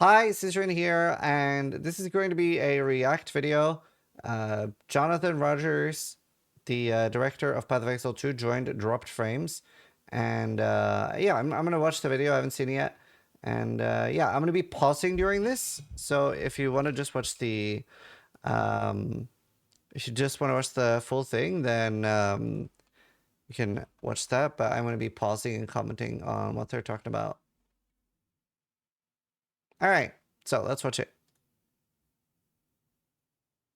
Hi, Zizaran here, and this is going to be a React video. Jonathan Rogers, the director of Path of Exile 2, joined Dropped Frames. And yeah, I'm going to watch the video. I haven't seen it yet. And yeah, I'm going to be pausing during this. So if you want to just watch the... if you just want to watch the full thing, then you can watch that. But I'm going to be pausing and commenting on what they're talking about. All right, so let's watch it.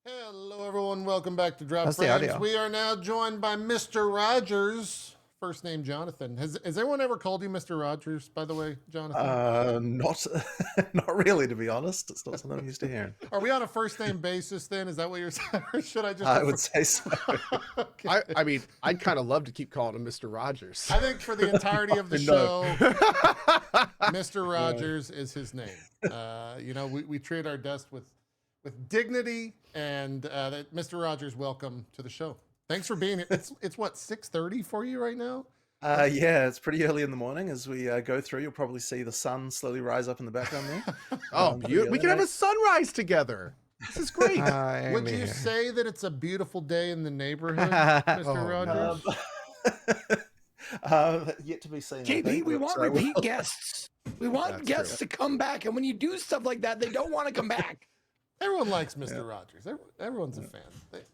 Hello, everyone. Welcome back to Drop How's the Frames. audio? We are now joined by Mr. Rogers, first name Jonathan. Has anyone ever called you Mr. Rogers, by the way, Jonathan? Not really, to be honest. It's not something I'm used to hearing. Are we on a first name basis then? Is that what you're saying? Or should I just? I would say so. Okay. I mean, I'd kind of love to keep calling him Mr. Rogers. I think for the entirety of the show, Mr. Rogers is his name. You know, we treat our guests with dignity, and Mr. Rogers, welcome to the show. Thanks for being here. It's what, 6:30 for you right now? Yeah, it's pretty early in the morning. As we go through, you'll probably see the sun slowly rise up in the background there. Oh, we can have a sunrise together. This is great. Would you say that it's a beautiful day in the neighborhood, Mr. Rogers? Yet to be seen. JP, we want repeat guests. We want guests to come back, and when you do stuff like that, they don't want to come back. Everyone likes Mr. Rogers. Everyone's a fan.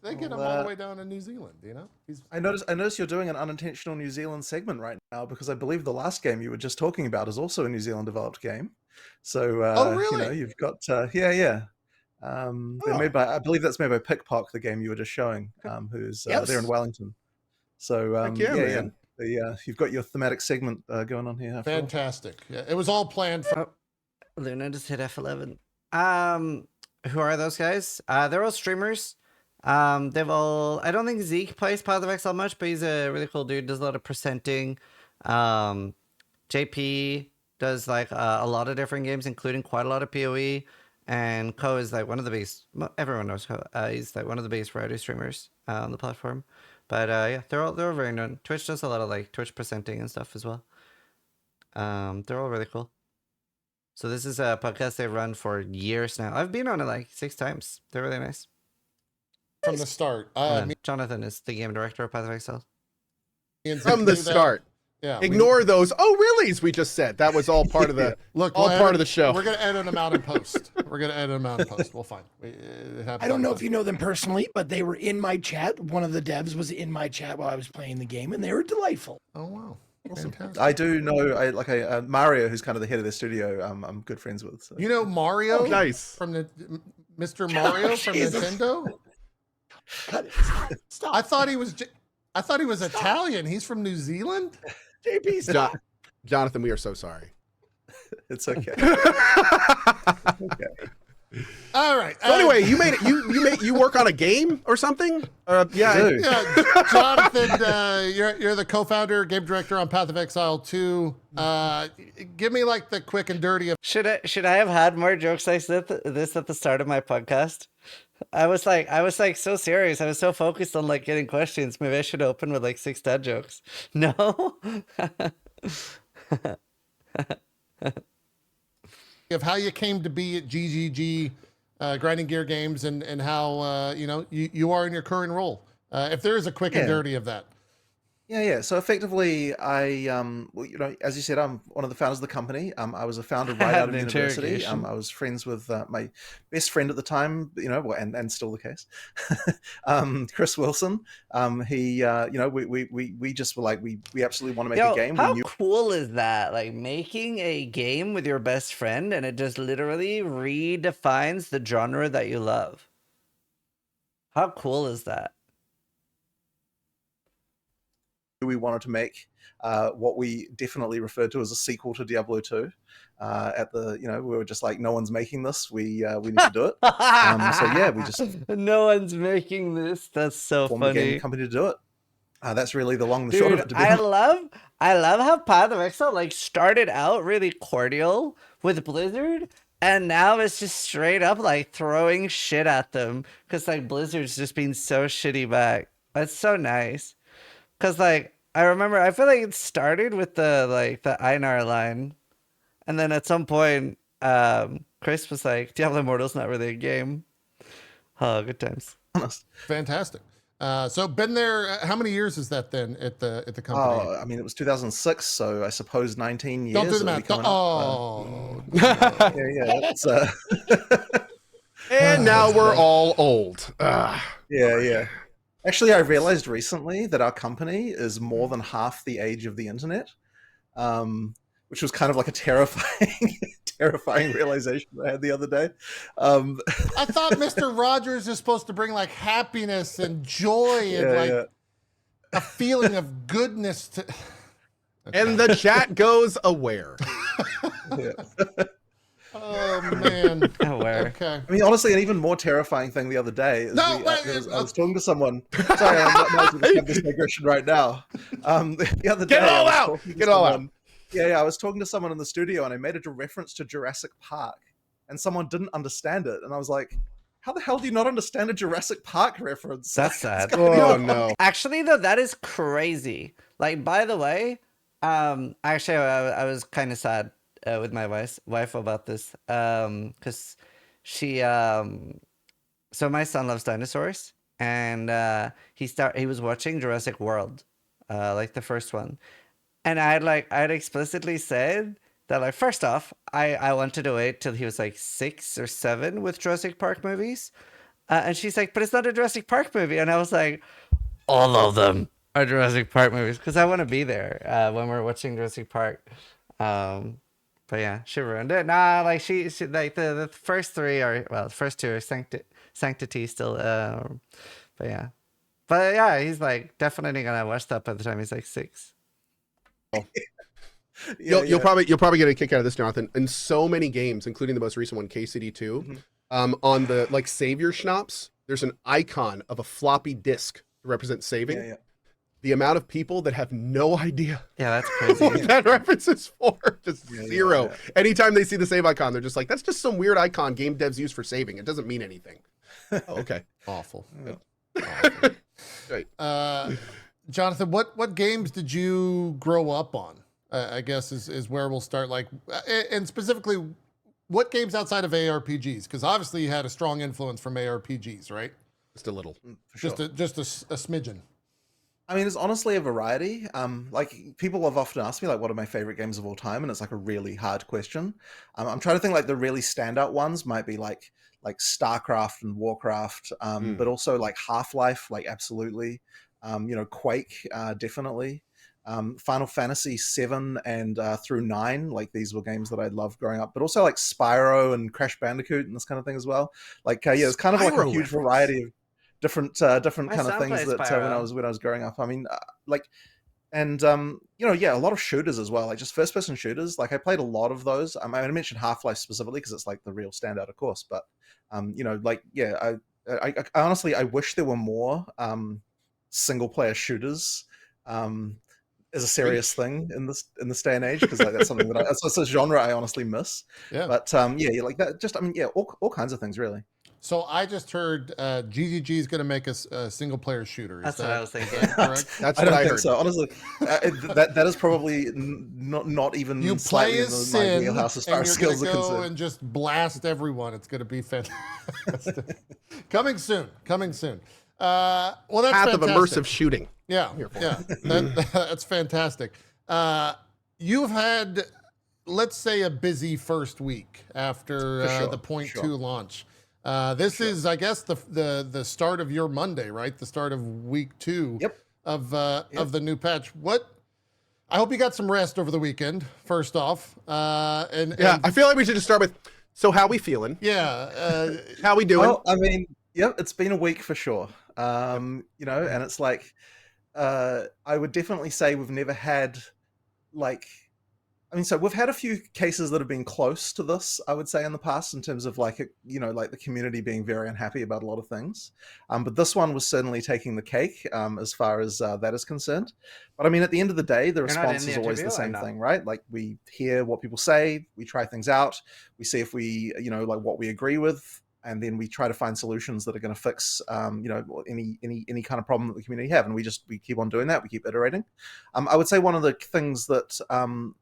They get him all the way down to New Zealand, you know? I noticed you're doing an unintentional New Zealand segment right now, because I believe the last game you were just talking about is also a New Zealand developed game. So oh, really? you know, you've got yeah. They're made by, I believe that's made by Pickpock, the game you were just showing, who's there in Wellington. So yeah. You've got your thematic segment going on here. Fantastic. Yeah, it was all planned for. Luna just hit F11. Who are those guys? They're all streamers. They've all... I don't think Zeke plays Path of Exile much, but he's a really cool dude. Does a lot of presenting. JP does like a lot of different games, including quite a lot of PoE. And Ko is like one of the biggest... Everyone knows Ko. He's like one of the biggest variety streamers on the platform. But yeah, they're all very known. Twitch does a lot of like Twitch presenting and stuff as well. They're all really cool. So this is a podcast they've run for years now. I've been on it like 6 times. They're really nice. From the start. Jonathan is the game director of Path of Exile. From the start. Yeah. Ignore those. Oh, reallys we just said. That was all part of the part of the show. We're gonna edit them out in post. We'll find. I don't know if you know them personally, but they were in my chat. One of the devs was in my chat while I was playing the game, and they were delightful. Oh wow. Awesome. I do know Mario, who's kind of the head of the studio. I'm good friends with. So. You know Mario? Nice. From the Mr. Mario from Nintendo. Stop. I thought he was Italian. He's from New Zealand. JP, Jonathan, we are so sorry. It's okay. Okay. All right. So anyway, you work on a game or something? Yeah, Jonathan, you're the co-founder, game director on Path of Exile 2. Give me like the quick and dirty of. Should I have had more jokes like this at the start of my podcast? I was like so serious. I was so focused on like getting questions. Maybe I should open with like 6 dad jokes. No. Of how you came to be at GGG, Grinding Gear Games, and how you know you are in your current role. If there is a quick and dirty of that. Yeah. So effectively, well, you know, as you said, I'm one of the founders of the company. I was a founder right out of university. I was friends with my best friend at the time, you know, and still the case, Chris Wilson. He, you know, we just were like, we absolutely want to make a game. How cool is that? Like making a game with your best friend, and it just literally redefines the genre that you love. How cool is that? We wanted to make what we definitely referred to as a sequel to Diablo 2. At the, you know, we were just like, no one's making this. We need to do it. So yeah, we just no one's making this. That's so funny. A game company to do it. That's really the long and the short of it. To be honest. I love how Path of Exile like started out really cordial with Blizzard, and now it's just straight up like throwing shit at them because like Blizzard's just being so shitty back. That's so nice. Cause like I remember, I feel like it started with the Einar line, and then at some point, Chris was like, Diablo Immortal's not really a game. Oh, good times. Fantastic. So been there. How many years is that then at the company? Oh, I mean, it was 2006, so I suppose 19 years. Don't do the it'll be math. coming Oh, up. Yeah. It's, And now we're all old. yeah. Actually, I realized recently that our company is more than half the age of the internet, which was kind of like a terrifying realization I had the other day. I thought Mr. Rogers is supposed to bring like happiness and joy and a feeling of goodness to. Okay. And the chat goes aware. Oh man. Aware. Okay. I mean, honestly, an even more terrifying thing the other day is I was talking to someone. Sorry, I'm not going to have this digression right now. The other day, Get all out. Yeah, I was talking to someone in the studio, and I made a reference to Jurassic Park, and someone didn't understand it, and I was like, "How the hell do you not understand a Jurassic Park reference?" That's sad. Oh no. Actually, though, that is crazy. Like, by the way, actually, I was kind of sad with my wife about this, because she, so my son loves dinosaurs, and he was watching Jurassic World, like the first one, and I had explicitly said that, like, first off, I wanted to wait till he was like 6 or 7 with Jurassic Park movies, and she's like, but it's not a Jurassic Park movie, and I was like, all of them are Jurassic Park movies because I want to be there when we're watching Jurassic Park. But yeah, she ruined it. Nah, like she like the first 3 are, well, the first 2 are Sanctity still. But yeah, he's like definitely gonna watch that by the time he's like 6. You'll probably get a kick out of this, Jonathan. In so many games, including the most recent one, KCD2, on the like savior schnapps, there's an icon of a floppy disk to represent saving. Yeah. The amount of people that have no idea Yeah, that's crazy. what that reference is for, just zero. Yeah. Anytime they see the save icon, they're just like, that's just some weird icon game devs use for saving. It doesn't mean anything. Oh, okay. Awful. Awful. Right. Jonathan, what games did you grow up on? I guess is where we'll start. Like, and specifically, what games outside of ARPGs? Because obviously you had a strong influence from ARPGs, right? Just a little. Just a smidgen. I mean, it's honestly a variety. Like, people have often asked me, like, what are my favorite games of all time? And it's like a really hard question. I'm trying to think, like, the really standout ones might be like StarCraft and Warcraft, but also like Half-Life, like absolutely. Quake, definitely. Final Fantasy 7 and through 9, like these were games that I loved growing up, but also like Spyro and Crash Bandicoot and this kind of thing as well. Like, it's kind of like a huge variety of different kind of things that when I was growing up. I mean, a lot of shooters as well, like just first person shooters. Like, I played a lot of those. I mentioned Half-Life specifically because it's like the real standout, of course, but I honestly, I wish there were more single player shooters is a serious thing in this day and age, because like that's something that it's a genre I honestly miss. Yeah. But like that. Just all kinds of things really. So I just heard GGG is going to make us a single player shooter. That's what I was thinking. Correct? That's I what don't I think heard. so. Honestly, that is probably not even you slightly play in as my sin, wheelhouse as far and as you're skills are going to go concerned. and just blast everyone. It's going to be fantastic. Coming soon. Well, that's Path of fantastic. immersive shooting. Yeah. That's fantastic. You've had, let's say, a busy first week after the Point 2 launch. This is, I guess, the start of your Monday, right? The start of week 2 of the new patch. I hope you got some rest over the weekend, first off. I feel like we should just start with, so how we feeling? Yeah. How we doing? Well, I mean, it's been a week for sure. And it's like, I would definitely say we've never had so we've had a few cases that have been close to this, I would say, in the past, in terms of like the community being very unhappy about a lot of things. But this one was certainly taking the cake as far as that is concerned. But I mean, at the end of the day, the response is always the same thing, right? Like, we hear what people say, we try things out, we see if we, what we agree with, and then we try to find solutions that are going to fix any kind of problem that the community have, and we keep on doing that. We keep iterating. I would say one of the things that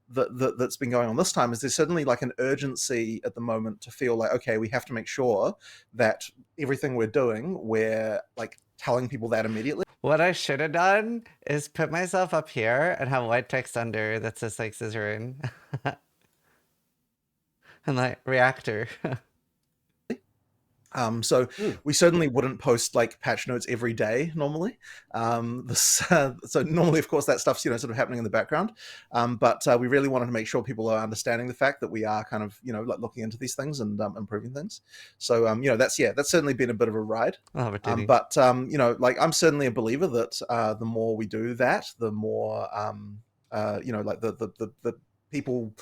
that's been going on this time is there's certainly like an urgency at the moment to feel like, okay, we have to make sure that everything we're doing, we're like telling people that immediately. What I should have done is put myself up here and have white text under that says like Zizaran. And like reactor. So we certainly wouldn't post like patch notes every day normally. So normally, of course, that stuff's sort of happening in the background. But we really wanted to make sure people are understanding the fact that we are kind of like looking into these things and improving things. So that's certainly been a bit of a ride. But like I'm certainly a believer that the more we do that, the more like the people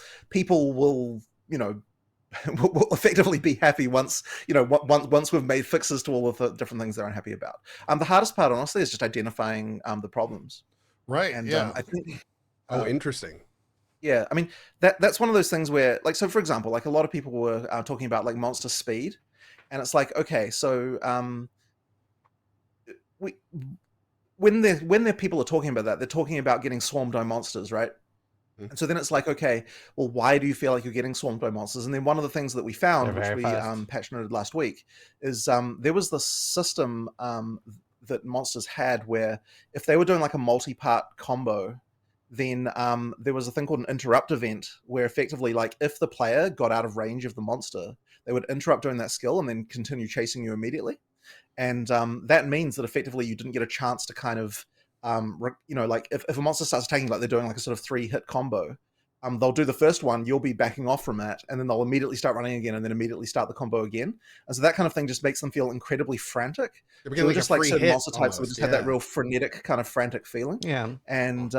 will will effectively be happy once we've made fixes to all of the different things they're unhappy about. The hardest part, honestly, is just identifying the problems. Right. And yeah. I think. Interesting. Yeah, I mean that's one of those things where, like, so for example, like a lot of people were talking about like monster speed, and it's like, okay, so when people are talking about that, they're talking about getting swarmed by monsters, right? And so then it's like, okay, well, why do you feel like you're getting swarmed by monsters? And then one of the things that we found, which we patch noted last week, is there was this system that monsters had where if they were doing like a multi-part combo, then there was a thing called an interrupt event where effectively, like, if the player got out of range of the monster, they would interrupt doing that skill and then continue chasing you immediately. And that means that effectively you didn't get a chance to kind of like if a monster starts attacking, like they're doing like a sort of 3-hit combo, they'll do the first one, you'll be backing off from that, and then they'll immediately start running again and then immediately start the combo again. And so that kind of thing just makes them feel incredibly frantic. They're like just like certain monster types almost, that just have that real frenetic kind of frantic feeling. Yeah. And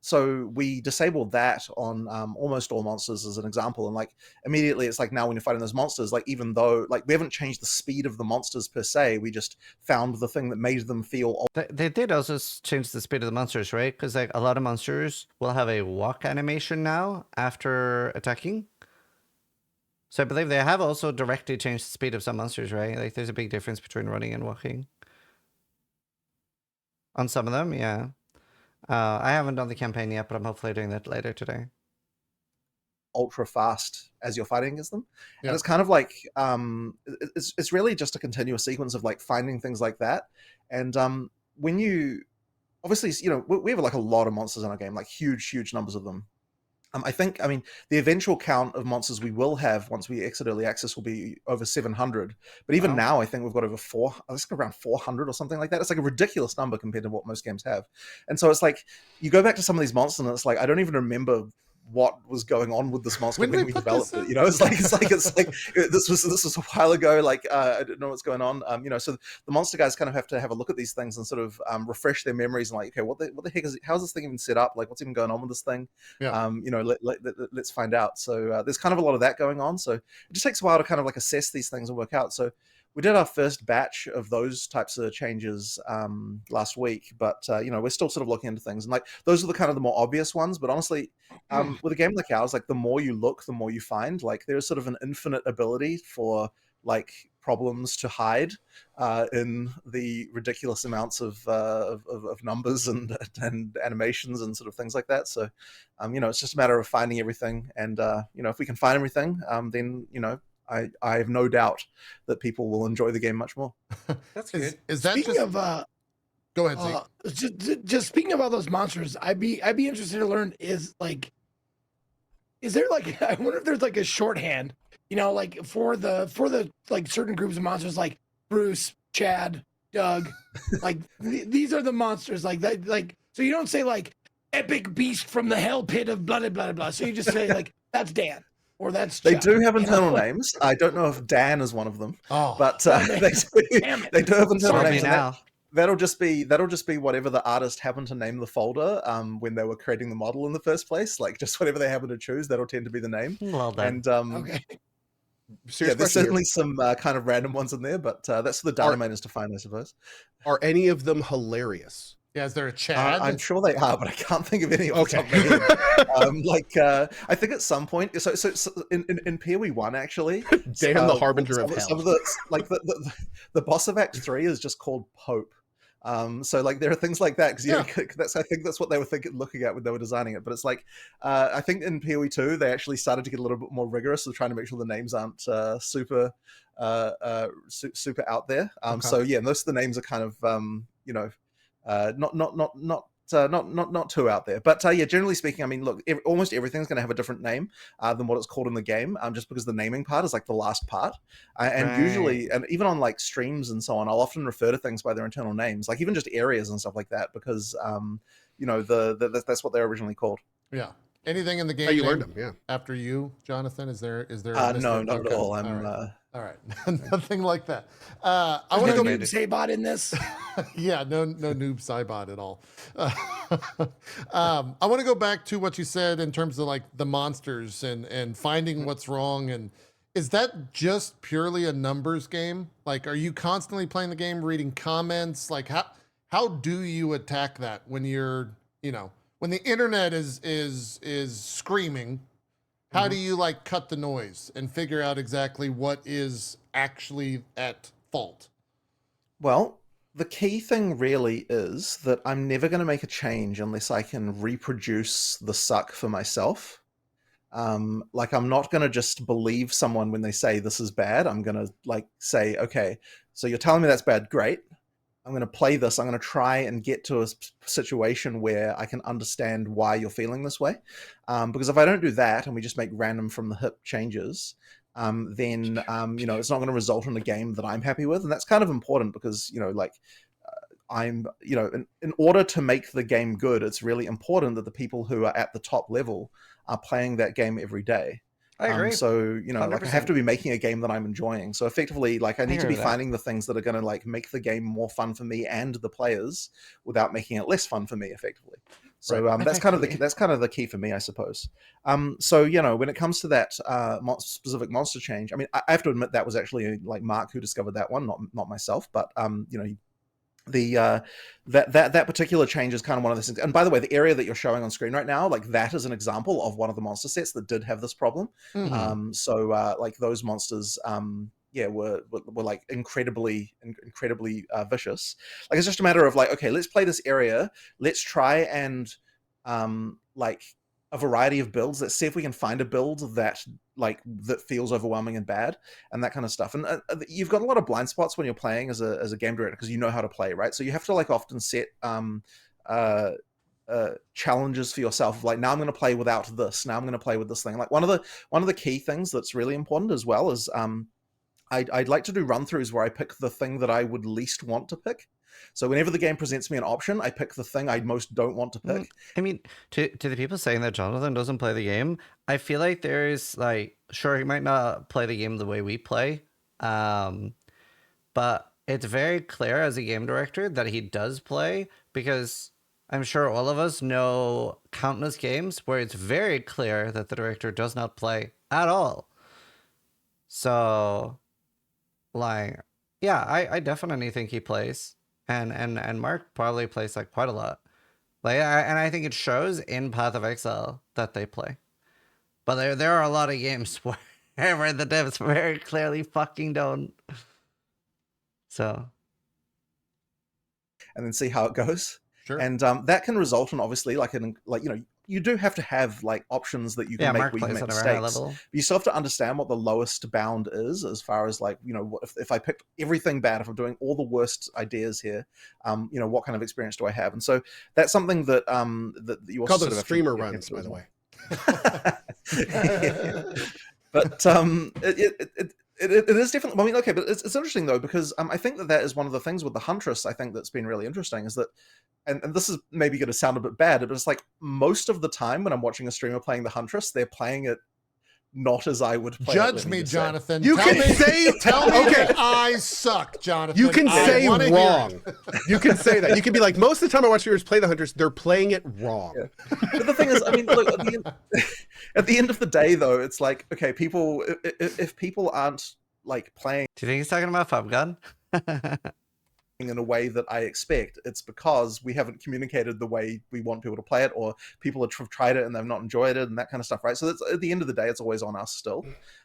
so we disabled that on almost all monsters as an example. And like immediately it's like now when you're fighting those monsters, like even though like we haven't changed the speed of the monsters per se, we just found the thing that made them feel. They did also change the speed of the monsters, right? Because like a lot of monsters will have a walk animation now after attacking. So I believe they have also directly changed the speed of some monsters, right? Like there's a big difference between running and walking. On some of them, yeah. I haven't done the campaign yet, but I'm hopefully doing that later today. Ultra fast as you're fighting against them. Yeah. And it's kind of like it's really just a continuous sequence of like finding things like that. And when you obviously we have like a lot of monsters in our game, like huge numbers of them. I mean, the eventual count of monsters we will have once we exit early access will be over 700. But even now, I think we've got over around 400 or something like that. It's like a ridiculous number compared to what most games have. And so it's like, you go back to some of these monsters and it's like, I don't even remember what was going on with this monster when we developed it. It's like this was a while ago. Like I don't know what's going on. So the monster guys kind of have to have a look at these things and sort of refresh their memories and like, okay, what the heck is it? How's this thing even set up? Like, what's even going on with this thing? Yeah. Let's find out. So there's kind of a lot of that going on. So it just takes a while to kind of like assess these things and work out. So we did our first batch of those types of changes last week, but we're still sort of looking into things, and like those are the kind of the more obvious ones. But honestly, with a game like ours, like the more you look, the more you find. Like there's sort of an infinite ability for like problems to hide in the ridiculous amounts of numbers and animations and sort of things like that. So it's just a matter of finding everything, and if we can find everything, then I have no doubt that people will enjoy the game much more. That's good. Is that speaking of go ahead, Zeke. Just speaking about those monsters, I'd be interested to learn is there like I wonder if there's like a shorthand, like for the like certain groups of monsters like Bruce, Chad, Doug, like these are the monsters like that, like so you don't say like epic beast from the hell pit of blah blah blah blah. So you just say like that's Dan. Or that's they do have internal names. I don't know if Dan is one of them, but they do have internal names. That'll just be whatever the artist happened to name the folder when they were creating the model in the first place. Like just whatever they happen to choose, that'll tend to be the name. Well done. And okay. There's certainly some kind of random ones in there, but that's for the data miners to find, I suppose. Are any of them hilarious? Yeah, is there a Chad? I'm sure they are, but I can't think of any off the top of my head. I think at some point, so in PoE 1 actually, Damn, the harbinger of hell. Some of the boss of Act 3 is just called Pope. So like there are things like that because I think that's what they were looking at when they were designing it. But it's like I think in PoE 2 they actually started to get a little bit more rigorous with trying to make sure the names aren't super out there. So yeah, most of the names are kind of not too out there, but yeah, generally speaking, I mean, look, almost everything's going to have a different name than what it's called in the game, just because the naming part is like the last part, and usually, and even on like streams and so on, I'll often refer to things by their internal names, like even just areas and stuff like that, because that's what they're originally called. Yeah. Anything in the game? Oh, you learned them, yeah. After you, Jonathan, is there? No, not at all. All right. Nothing like that. I want to go noob Saibot in this. Yeah, no noob Saibot at all. I want to go back to what you said in terms of like the monsters and finding what's wrong. And is that just purely a numbers game? Like, are you constantly playing the game, reading comments? Like, how do you attack that when you're, when the internet is screaming? How do you like cut the noise and figure out exactly what is actually at fault? Well, the key thing really is that I'm never going to make a change unless I can reproduce the suck for myself. Like I'm not going to just believe someone when they say this is bad. I'm going to like say, okay, so you're telling me that's bad. Great. I'm going to play this. I'm going to try and get to a situation where I can understand why you're feeling this way. Because if I don't do that and we just make random from the hip changes, then it's not going to result in a game that I'm happy with. And that's kind of important because, in order to make the game good, it's really important that the people who are at the top level are playing that game every day. I agree. So, like I have to be making a game that I'm enjoying. So effectively, like I need to be finding the things that are going to like make the game more fun for me and the players without making it less fun for me effectively. So that's kind of the key for me, I suppose. So, when it comes to that specific monster change, I mean, I have to admit that was actually like Mark who discovered that one, not myself, but that particular change is kind of one of those things. And by the way, the area that you're showing on screen right now, like that is an example of one of the monster sets that did have this problem. Like those monsters were like incredibly vicious. Like it's just a matter of like, okay, let's play this area, let's try and like a variety of builds. Let's see if we can find a build that feels overwhelming and bad and that kind of stuff. And you've got a lot of blind spots when you're playing as a game director because you know how to play, right? So you have to like often set challenges for yourself. Like now I'm going to play without this. Now I'm going to play with this thing. Like one of the key things that's really important as well is I'd like to do run throughs where I pick the thing that I would least want to pick. So whenever the game presents me an option, I pick the thing I most don't want to pick. I mean, to the people saying that Jonathan doesn't play the game, I feel like there's like, sure, he might not play the game the way we play, but it's very clear as a game director that he does play, because I'm sure all of us know countless games where it's very clear that the director does not play at all. So, like, yeah, I definitely think he plays. And Mark probably plays like quite a lot. Like, and I think it shows in Path of Exile that they play. But there are a lot of games where the devs very clearly fucking don't. So. And then see how it goes. Sure. And that can result in obviously you do have to have like options that you can make where you make mistakes. But you still have to understand what the lowest bound is as far as like, if I picked everything bad, if I'm doing all the worst ideas here, what kind of experience do I have? And so that's something that that you also call those streamer runs, by the way. But it is definitely, I mean, okay, but it's interesting though, because I think that is one of the things with the Huntress, I think that's been really interesting is that, and this is maybe going to sound a bit bad, but it's like most of the time when I'm watching a streamer playing the Huntress, they're playing it not as I would play it. Judge me, Jonathan. You can say, tell me that I suck, Jonathan. You can say wrong. You can say that. You can be like, most of the time I watch viewers play the Hunters, they're playing it wrong. Yeah. But the thing is, I mean, look, at the end of the day, though, it's like, okay, if people aren't like playing. Do you think he's talking about Fub Gun? in a way that I expect, it's because we haven't communicated the way we want people to play it, or people have tried it and they've not enjoyed it and that kind of stuff, right? So that's, at the end of the day, it's always on us still.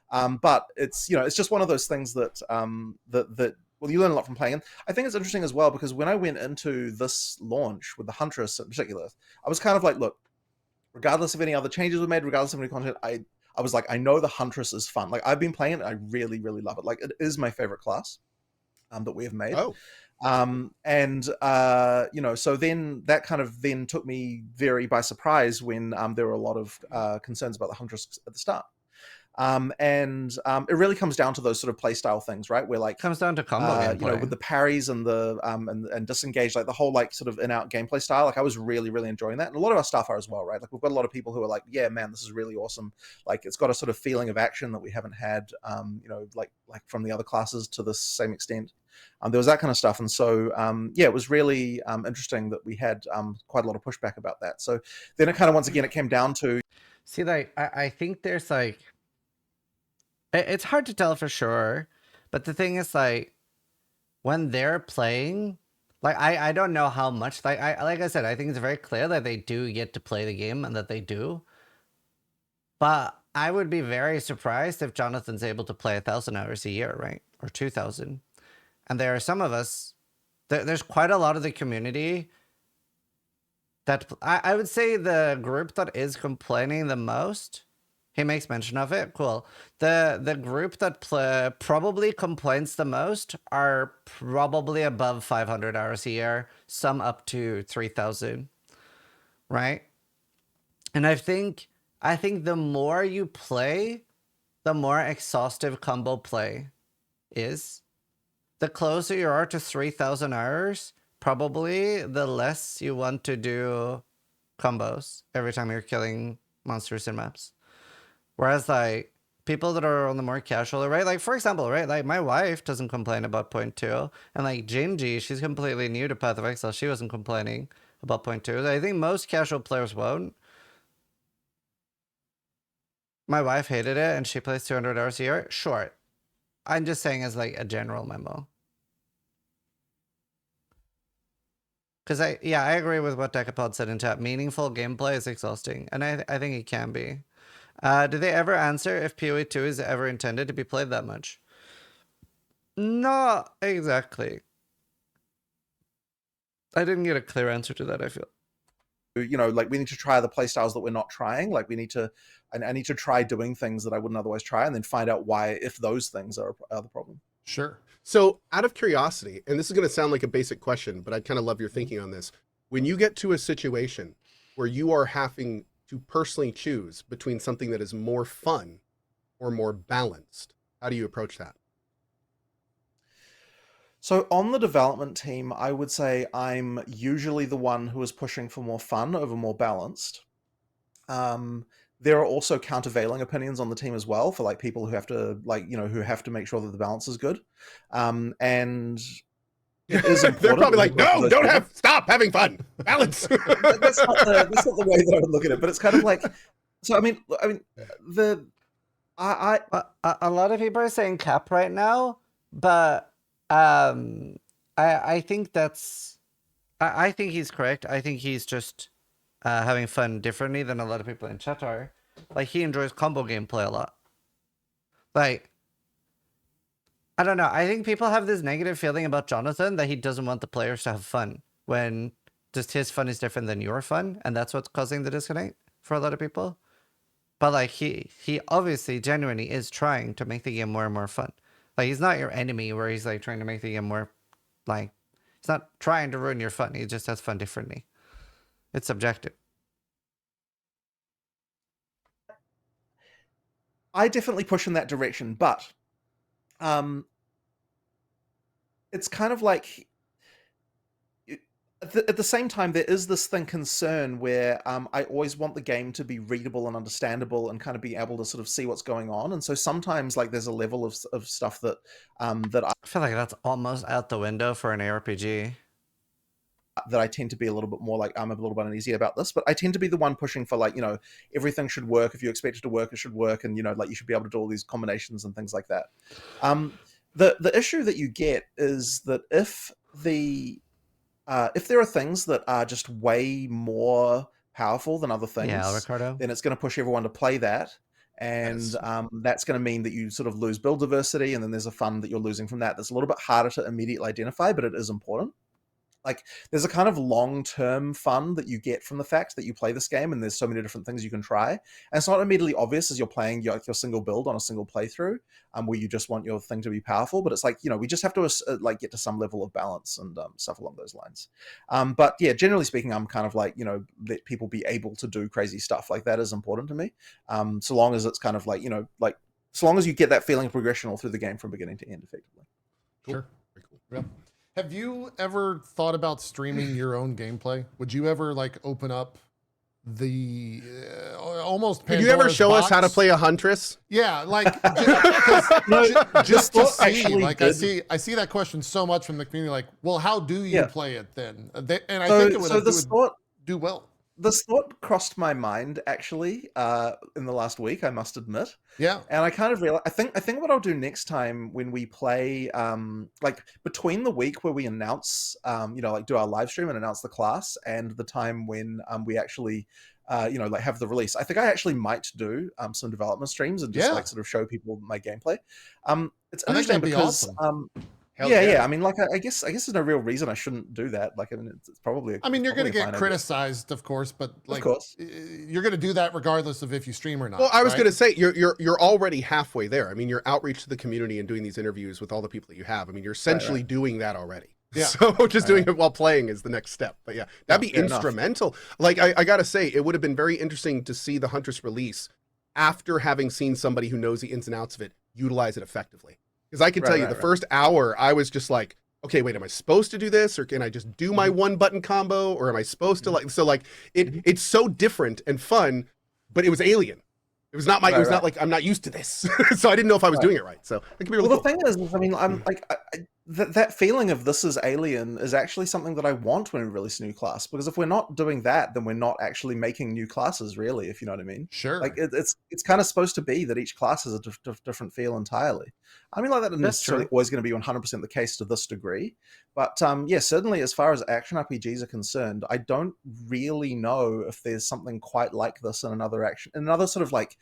But it's, you know, it's just one of those things that well, you learn a lot from playing. And I think it's interesting as well, because when I went into this launch with the Huntress in particular, I was kind of like, look, regardless of any other changes we made, regardless of any content, I was like, I know the Huntress is fun. Like, I've been playing it, I really, really love it. Like, it is my favorite class that we have made. Oh. You know, so then that kind of then took me very by surprise when there were a lot of concerns about the Huntress at the start. It really comes down to those sort of play style things, right? Where like comes down to combo gameplay. You know, with the parries and the and disengage, like the whole like sort of in-out gameplay style. Like I was really, really enjoying that, and a lot of our staff are as well, right? Like we've got a lot of people who are like, yeah, man, this is really awesome. Like it's got a sort of feeling of action that we haven't had, you know, like from the other classes to the same extent. There was that kind of stuff, and so yeah, it was really interesting that we had quite a lot of pushback about that. So then it kind of once again it came down to, see, like I think there's like, it's hard to tell for sure, but the thing is like when they're playing, like I don't know how much, like I said, I think it's very clear that they do get to play the game and that they do, but I would be very surprised if Jonathan's able to play 1,000 hours a year, right? Or 2,000. And there are some of us, there's quite a lot of the community that I would say the group that is complaining the most, he makes mention of it, cool. The group that probably complains the most are probably above 500 hours a year, some up to 3,000, right? And I think the more you play, the more exhaustive combo play is. The closer you are to 3,000 hours, probably the less you want to do combos every time you're killing monsters in maps. Whereas like people that are on the more casual, right? Like for example, right? Like my wife doesn't complain about 0.2, and like Gingy, she's completely new to Path of Exile. She wasn't complaining about 0.2. I think most casual players won't. My wife hated it, and she plays 200 hours a year. Sure, I'm just saying as like a general memo. Because I agree with what Decapod said in chat. Meaningful gameplay is exhausting, and I think it can be. Do they ever answer if PoE 2 is ever intended to be played that much? Not exactly. I didn't get a clear answer to that, I feel. You know, like we need to try the play styles that we're not trying. Like we need to, I need to try doing things that I wouldn't otherwise try, and then find out why, if those things are the problem. Sure. So out of curiosity, and this is going to sound like a basic question, but I'd kind of love your thinking on this. When you get to a situation where you are having to personally choose between something that is more fun or more balanced, how do you approach that? So on the development team, I would say I'm usually the one who is pushing for more fun over more balanced. There are also countervailing opinions on the team as well, for like people who have to, like, you know, who have to make sure that the balance is good. And it is important. They're probably like, no, stop having fun. Balance. That's not the way that I would look at it, but it's kind of like, so I mean, a lot of people are saying cap right now, but I think that's, I think he's correct. I think he's just having fun differently than a lot of people in chat are. Like he enjoys combo gameplay a lot. Like, I don't know. I think people have this negative feeling about Jonathan that he doesn't want the players to have fun, when just his fun is different than your fun, and that's what's causing the disconnect for a lot of people. But like he obviously genuinely is trying to make the game more and more fun. Like he's not your enemy where he's like trying to make the game more, like, he's not trying to ruin your fun. He just has fun differently. It's subjective. I definitely push in that direction, but it's kind of like, at the same time, there is this concern where I always want the game to be readable and understandable and kind of be able to sort of see what's going on. And so sometimes like there's a level of stuff that that I feel like that's almost out the window for an ARPG. That I tend to be a little bit more like, I'm a little bit uneasy about this, but I tend to be the one pushing for, like, you know, everything should work. If you expect it to work, it should work. And, you know, like you should be able to do all these combinations and things like that. The issue that you get is that if the if there are things that are just way more powerful than other Yeah, things, Ricardo. then it's going to push everyone to play that. And that's going to mean that you sort of lose build diversity, and then there's a fund that you're losing from that. That's a little bit harder to immediately identify, but it is important. Like, there's a kind of long-term fun that you get from the fact that you play this game, and there's so many different things you can try. And it's not immediately obvious as you're playing your single build on a single playthrough, where you just want your thing to be powerful. But it's like, we just have to like get to some level of balance and stuff along those lines. But yeah, generally speaking, I'm kind of like, let people be able to do crazy stuff. Like, that is important to me. So long as it's kind of like, like, so long as you get that feeling of progression all through the game from beginning to end, effectively. Cool. Sure. Very cool. Yep. Have you ever thought about streaming your own gameplay? Would you ever like open up the almost Could you ever Pandora's show us how to box? play a huntress? Yeah, like just to see. Like I see that question so much from the community. Like, well, how do you play it then? And I think it would do well. This thought crossed my mind actually in the last week, I must admit. Yeah. And I kind of realized, I think what I'll do next time when we play, like between the week where we announce, like do our live stream and announce the class, and the time when we actually, like have the release, I think I actually might do some development streams and just like sort of show people my gameplay. It's interesting because awesome. Yeah. I mean, like, I guess there's no real reason I shouldn't do that. Like, I mean, it's probably. You're going to get criticized, of course, but like, of course, you're going to do that regardless of if you stream or not. Well, I was going to say you're already halfway there. I mean, your outreach to the community and doing these interviews with all the people that you have. I mean, you're essentially doing that already. Yeah. So just doing it while playing is the next step. But yeah, that'd be instrumental. Enough. Like, I got to say, it would have been very interesting to see the Huntress release after having seen somebody who knows the ins and outs of it utilize it effectively. Because I can tell you, the first hour, I was just like, okay, wait, am I supposed to do this, or can I just do my one button combo, or am I supposed to it's so different and fun, but it was alien. It was not not like I'm not used to this, so I didn't know if I was doing it right. So it can be really cool. The thing is, I mean, I'm like that feeling of this is alien is actually something that I want when we release a new class, because if we're not doing that, then we're not actually making new classes, really, if you know what I mean. Sure. Like it's kind of supposed to be that each class has a different feel entirely. I mean, like that isn't necessarily always going to be 100% the case to this degree, but yeah, certainly as far as action RPGs are concerned, I don't really know if there's something quite like this in another sort of like,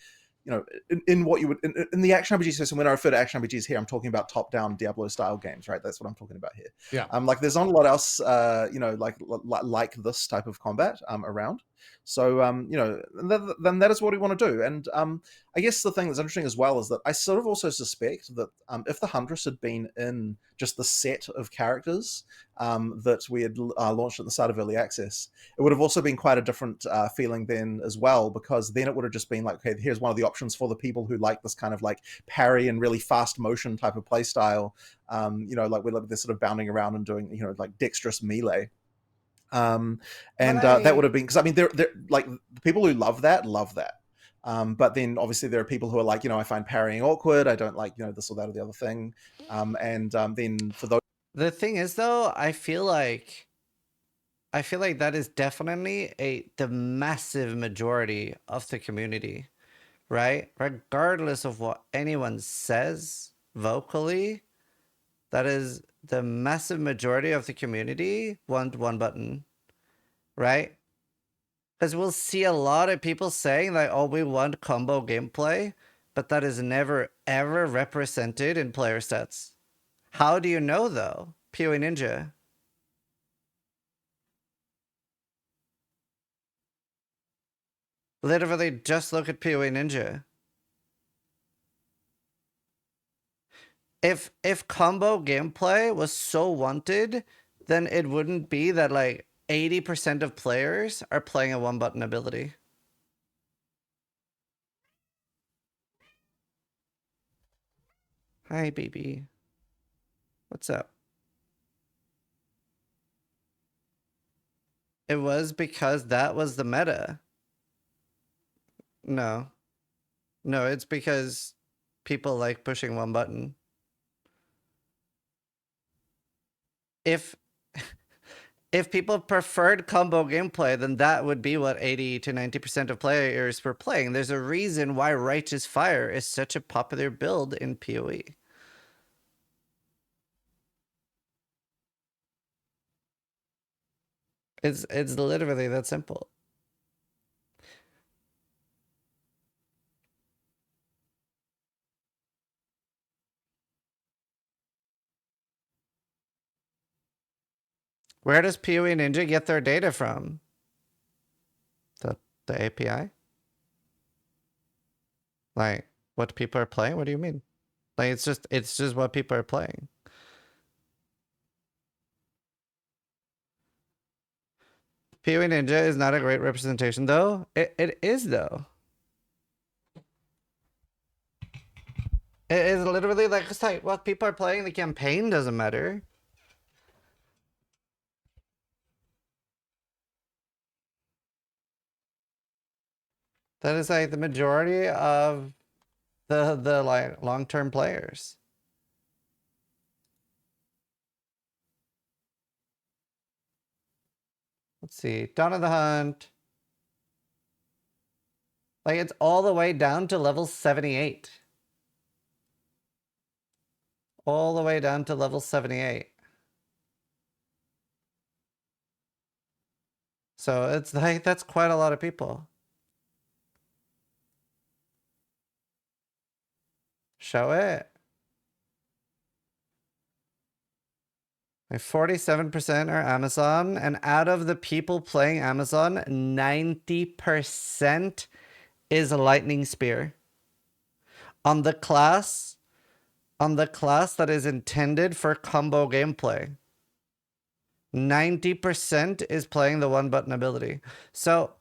in what you would in the action RPG system. When I refer to action RPGs here, I'm talking about top-down Diablo style games, right? That's what I'm talking about here. Yeah. Like there's not a lot else, like this type of combat around. So then that is what we want to do. And I guess the thing that's interesting as well is that I sort of also suspect that if the Huntress had been in just the set of characters that we had launched at the start of early access, it would have also been quite a different feeling then as well, because then it would have just been like, okay, here's one of the options for the people who like this kind of like parry and really fast motion type of play style. Like they're sort of bounding around and doing, like dexterous melee. That would have been, because I mean, they're like the people who love that. But then obviously there are people who are like, I find parrying awkward. I don't like, this or that or the other thing. Then for those. The thing is, though, I feel like that is definitely the massive majority of the community, right? Regardless of what anyone says vocally, that is the massive majority of the community want one button, right? Because we'll see a lot of people saying like, oh, we want combo gameplay, but that is never, ever represented in player stats. How do you know, though? PoE Ninja. Literally just look at PoE Ninja. If combo gameplay was so wanted, then it wouldn't be that like 80% of players are playing a one button ability. Hi, baby. What's up? It was because that was the meta. No, it's because people like pushing one button. If people preferred combo gameplay, then that would be what 80 to 90% of players were playing. There's a reason why Righteous Fire is such a popular build in PoE. It's literally that simple. Where does PoE Ninja get their data from? The API? Like what people are playing? What do you mean? Like it's just what people are playing. PoE Ninja is not a great representation though. It is though. It is literally like it's like what people are playing. The campaign doesn't matter. That is like the majority of the like long-term players. Let's see. Dawn of the Hunt. Like it's all the way down to level 78. All the way down to level 78. So it's like that's quite a lot of people. Show it. Like 47% are Amazon, and out of the people playing Amazon, 90% is a lightning spear. On the class that is intended for combo gameplay, 90% is playing the one button ability. So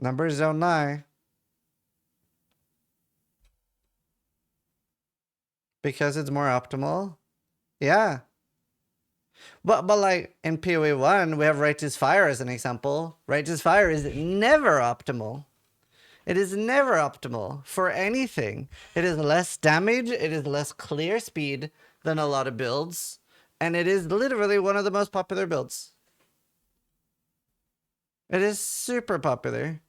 numbers don't lie. Because it's more optimal? Yeah. But like in PoE 1, we have Righteous Fire as an example. Righteous Fire is never optimal. It is never optimal for anything. It is less damage, it is less clear speed than a lot of builds, and it is literally one of the most popular builds. It is super popular.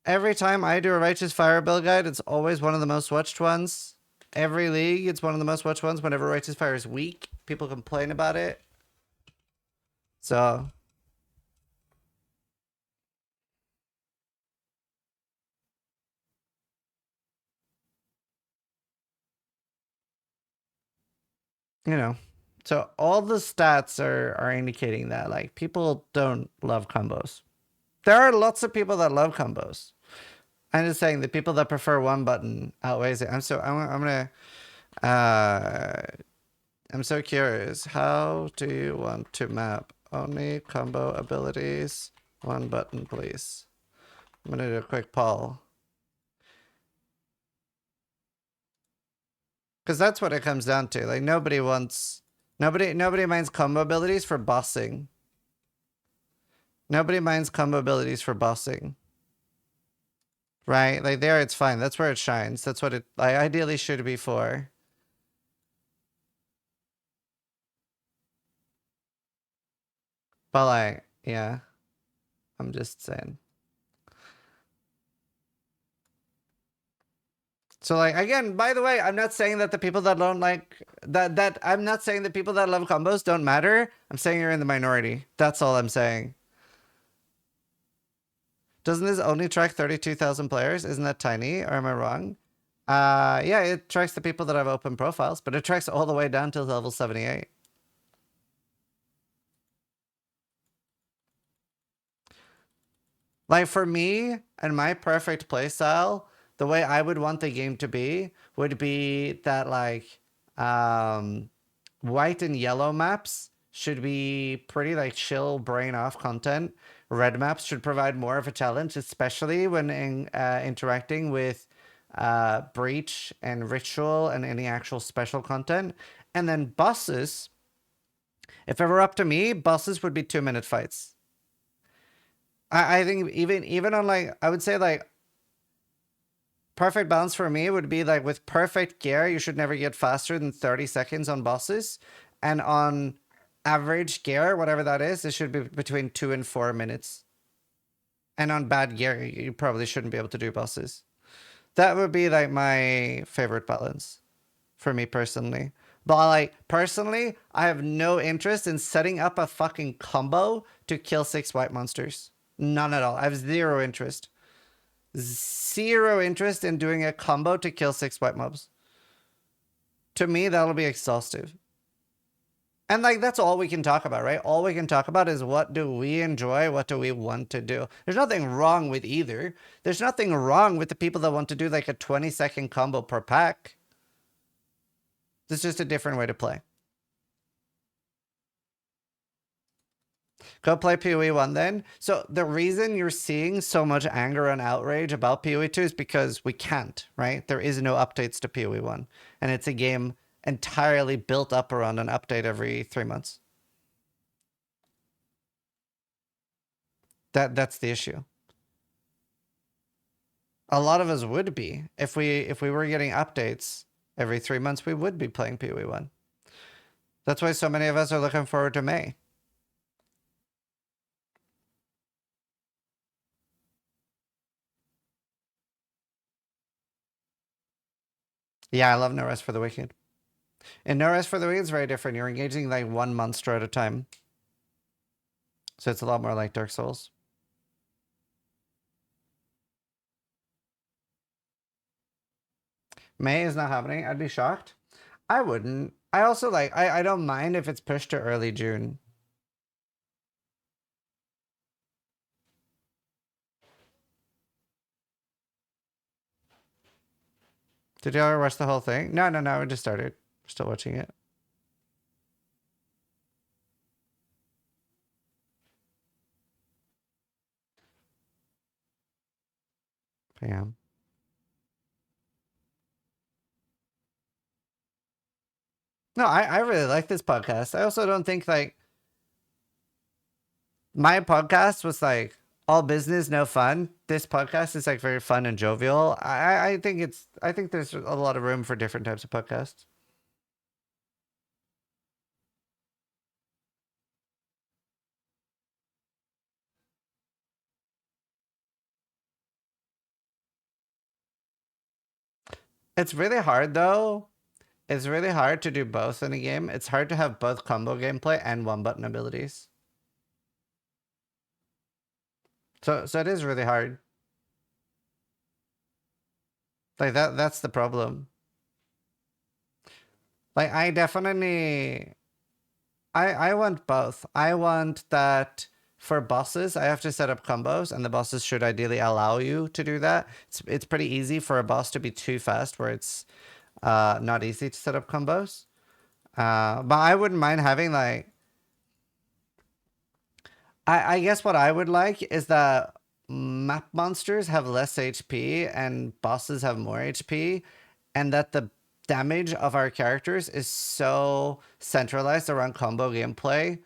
Every time I do a Righteous Fire build guide, it's always one of the most watched ones. Every league, it's one of the most watched ones. Whenever Righteous Fire is weak, people complain about it. So you know, so all the stats are indicating that like people don't love combos. There are lots of people that love combos. I'm just saying the people that prefer one button outweighs it. I'm so curious. How do you want to map only combo abilities? One button, please. I'm gonna do a quick poll. Because that's what it comes down to. Like nobody minds combo abilities for bossing. Nobody minds combo abilities for bossing. Right? Like there it's fine. That's where it shines. That's what it like ideally should be for. But like, yeah. I'm just saying. So like again, by the way, I'm not saying that the people that don't like that I'm not saying that people that love combos don't matter. I'm saying you're in the minority. That's all I'm saying. Doesn't this only track 32,000 players? Isn't that tiny? Or am I wrong? Yeah, it tracks the people that have open profiles, but it tracks all the way down to level 78. Like for me and my perfect playstyle, the way I would want the game to be would be that like white and yellow maps should be pretty like chill brain off content. Red maps should provide more of a challenge, especially when interacting with breach and ritual and any actual special content. And then bosses, if it were up to me, bosses would be 2-minute fights. I think even on like I would say like perfect balance for me would be like with perfect gear you should never get faster than 30 seconds on bosses, and on average gear whatever that is it should be between 2 and 4 minutes, and on bad gear you probably shouldn't be able to do bosses. That would be like my favorite balance for me personally. But like personally, I have no interest in setting up a fucking combo to kill 6 white monsters. None at all. I have zero interest. Zero interest in doing a combo to kill 6 white mobs. To me, that'll be exhaustive. And like that's all we can talk about, right? All we can talk about is what do we enjoy, what do we want to do. There's nothing wrong with either. There's nothing wrong with the people that want to do like a 20-second combo per pack. It's just a different way to play. Go play PoE 1 then. So the reason you're seeing so much anger and outrage about PoE 2 is because we can't, right? There is no updates to PoE 1. And it's a game entirely built up around an update every 3 months. That's the issue. A lot of us would be. If we were getting updates every 3 months, we would be playing PoE 1. That's why so many of us are looking forward to May. Yeah, I love No Rest for the Wicked. And No Rest for the Wicked is very different. You're engaging like one monster at a time. So it's a lot more like Dark Souls. May is not happening. I'd be shocked. I wouldn't. I also like, I don't mind if it's pushed to early June. Did you ever watch the whole thing? No, we just started. We're still watching it. Bam. No, I really like this podcast. I also don't think like my podcast was like all business, no fun. This podcast is like very fun and jovial. I think there's a lot of room for different types of podcasts. It's really hard though. It's really hard to do both in a game. It's hard to have both combo gameplay and one button abilities. So it is really hard. Like that's the problem. Like I definitely I want both. I want that for bosses, I have to set up combos, and the bosses should ideally allow you to do that. It's pretty easy for a boss to be too fast where it's not easy to set up combos. But I wouldn't mind having like I guess what I would like is that map monsters have less HP and bosses have more HP, and that the damage of our characters is so centralized around combo gameplay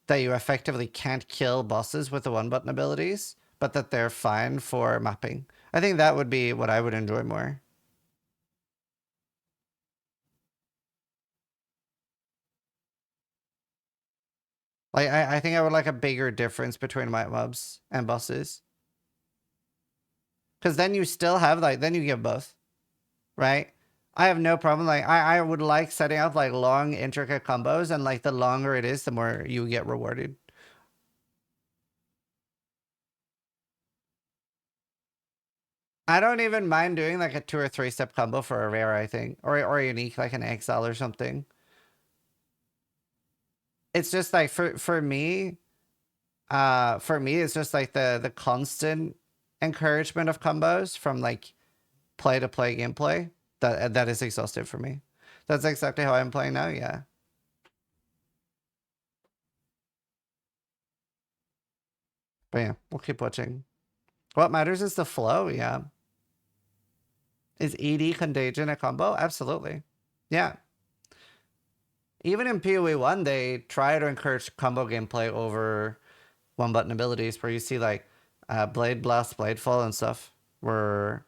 that you effectively can't kill bosses with the one button abilities, but that they're fine for mapping. I think that would be what I would enjoy more. Like, I think I would like a bigger difference between white mobs and bosses. Because then you still have, like, then you get both, right? I have no problem. Like, I would like setting up, like, long, intricate combos, and, like, the longer it is, the more you get rewarded. I don't even mind doing, like, a 2 or 3 step combo for a rare, I think. Or unique, like an exile or something. It's just, like, for me, it's just, like, the constant encouragement of combos from, like, play-to-play gameplay. That is exhaustive for me. That's exactly how I'm playing now, yeah. But yeah, we'll keep watching. What matters is the flow, yeah. Is ED Contagion a combo? Absolutely. Yeah. Even in PoE 1, they try to encourage combo gameplay over one button abilities, where you see like Blade Blast, Blade Fall, and stuff were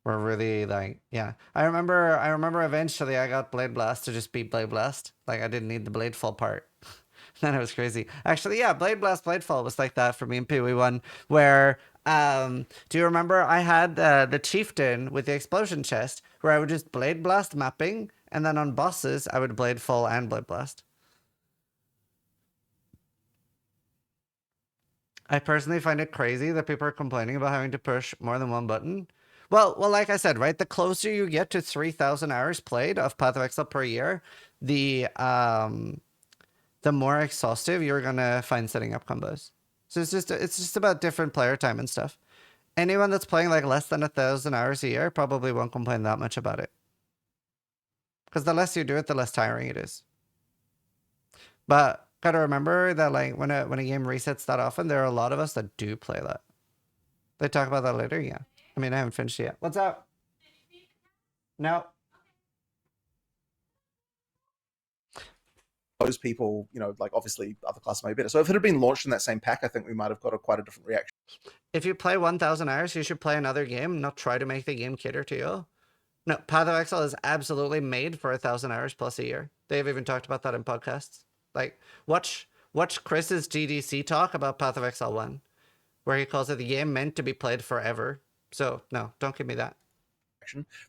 really like, yeah. I remember eventually I got Blade Blast to just beat Blade Blast. Like I didn't need the Blade Fall part. Then it was crazy. Actually, yeah, Blade Blast, Blade Fall was like that for me in PoE 1, where Do you remember I had the chieftain with the explosion chest where I would just blade blast mapping, and then on bosses I would blade full and blade blast. I personally find it crazy that people are complaining about having to push more than one button. Well, like I said, right? The closer you get to 3,000 hours played of Path of Exile per year, the more exhaustive you're gonna find setting up combos. So it's just about different player time and stuff. Anyone that's playing like less than 1,000 hours a year probably won't complain that much about it. Because the less you do it, the less tiring it is. But gotta remember that like when a game resets that often, there are a lot of us that do play that. They talk about that later, yeah. I mean, I haven't finished it yet. What's up? No. Those people, you know, like obviously other classes may be better. So if it had been launched in that same pack, I think we might have got quite a different reaction. If you play 1,000 hours, you should play another game, not try to make the game cater to you. No, Path of Exile is absolutely made for 1,000 hours plus a year. They've even talked about that in podcasts. Like, watch Chris's GDC talk about Path of Exile 1, where he calls it the game meant to be played forever. So, no, don't give me that.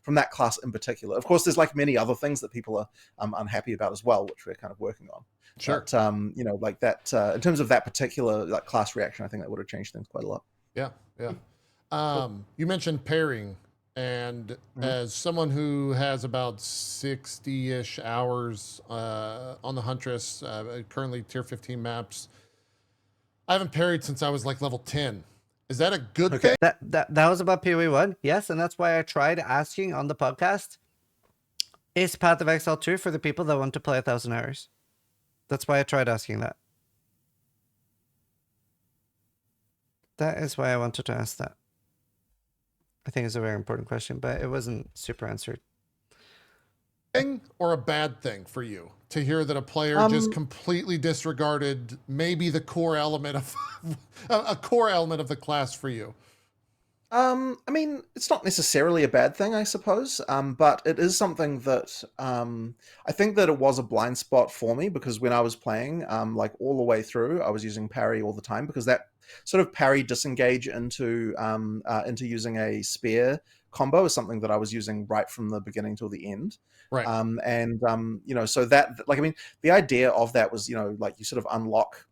From that class in particular. Of course, there's like many other things that people are unhappy about as well, which we're kind of working on. Sure. But, you know, like that, in terms of that particular like class reaction, I think that would have changed things quite a lot. Yeah, yeah. You mentioned pairing, and as someone who has about 60-ish hours on the Huntress, currently tier 15 maps, I haven't parried since I was like level 10. Is that a good thing? That was about PoE 1, yes, and that's why I tried asking on the podcast, is Path of Exile 2 for the people that want to play 1,000 hours? That's why I tried asking that. That is why I wanted to ask that. I think it's a very important question, but it wasn't super answered. Thing or a bad thing for you to hear that a player just completely disregarded maybe the core element of a core element of the class for you? I mean, it's not necessarily a bad thing, I suppose, but it is something that I think that it was a blind spot for me, because when I was playing, like all the way through, I was using parry all the time, because that sort of parry disengage into using a spear combo is something that I was using right from the beginning till the end. Right. You know, so that, like, I mean, the idea of that was, you know, like you sort of unlocked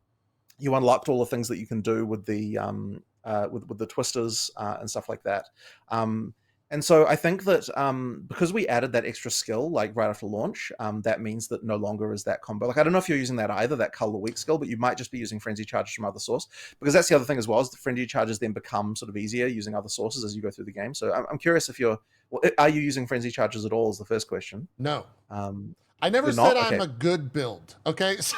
all the things that you can do with the with the twisters and stuff like that. And so I think that because we added that extra skill like right after launch, that means that no longer is that combo. Like, I don't know if you're using that either, that color weak skill, but you might just be using frenzy charges from other source, because that's the other thing as well, is the frenzy charges then become sort of easier using other sources as you go through the game. So I'm curious if are you using frenzy charges at all is the first question. No. I never said I'm a good build. Okay. So,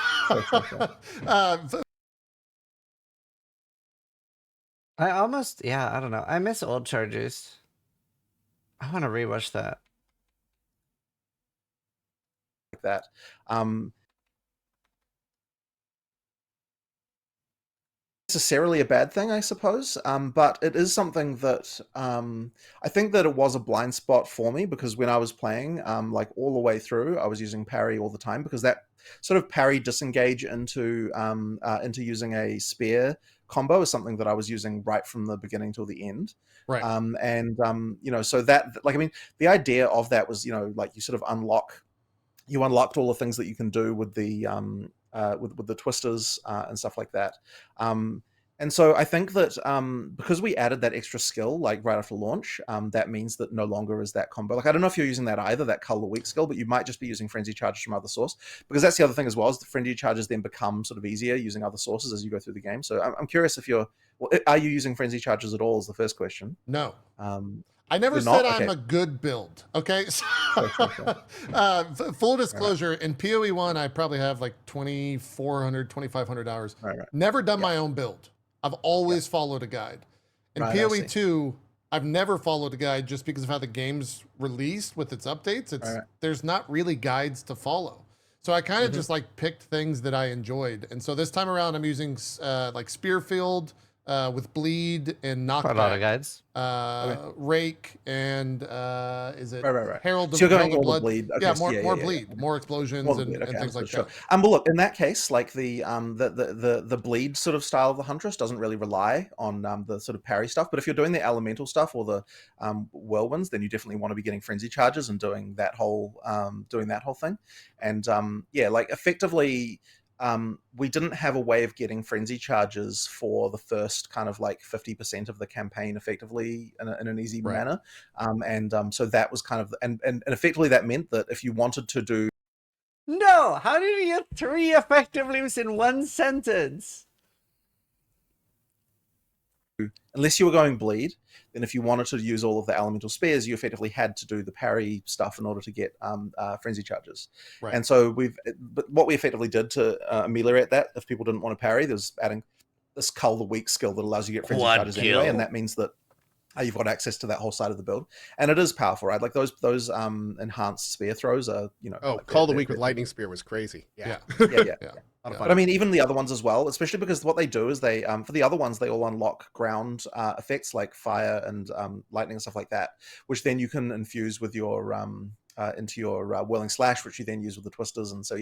I don't know. I miss old charges. I want to rewatch that. Like that. Necessarily a bad thing, I suppose, but it is something that I think that it was a blind spot for me, because when I was playing, like all the way through, I was using parry all the time, because that sort of parry disengage into using a spear combo is something that I was using right from the beginning till the end. Right. You know, so that, like, I mean, the idea of that was, you know, like you sort of unlocked all the things that you can do with the with the twisters and stuff like that. And so I think that because we added that extra skill like right after launch, that means that no longer is that combo. Like, I don't know if you're using that either, that color weak skill, but you might just be using frenzy charges from other source, because that's the other thing as well, is the frenzy charges then become sort of easier using other sources as you go through the game. So I'm curious if are you using frenzy charges at all is the first question. No. I never said I'm a good build. Okay. So, full disclosure, in PoE 1, I probably have like 2,400, 2,500 hours. Right. Never done my own build. I've always followed a guide. In PoE 2, I've never followed a guide, just because of how the game's released with its updates. There's not really guides to follow. So I kind of just like picked things that I enjoyed. And so this time around, I'm using like Spearfield, with bleed and knockback. Quite a lot of guides. Rake and is it Right. Herald of, So you're going Herald of all the Blood? bleed. Okay, Yeah, so more bleed, more explosions more the and, bleed. Okay, and things like understood, that. sure. But look, in that case, like the bleed sort of style of the Huntress doesn't really rely on the sort of parry stuff. But if you're doing the elemental stuff or the whirlwinds, then you definitely want to be getting frenzy charges and doing that whole thing. And yeah, like effectively, we didn't have a way of getting frenzy charges for the first kind of like 50% of the campaign effectively in an easy manner. So that was kind of, and effectively that meant that if you wanted to do... No, how did you get 3 effectively within 1 sentence? Unless you were going bleed, then if you wanted to use all of the elemental spares, you effectively had to do the parry stuff in order to get frenzy charges. And so but what we effectively did to ameliorate that, if people didn't want to parry, there was adding this Cull the Weak skill that allows you to get frenzy charges anyway, and that means that you've got access to that whole side of the build, and it is powerful, right? Like those enhanced spear throws are, you know. Oh, Cull the Weak with lightning spear was crazy. Yeah. But I mean, even the other ones as well, especially because what they do is they, for the other ones, they all unlock ground effects like fire and lightning and stuff like that, which then you can infuse with your into your whirling slash, which you then use with the twisters. And so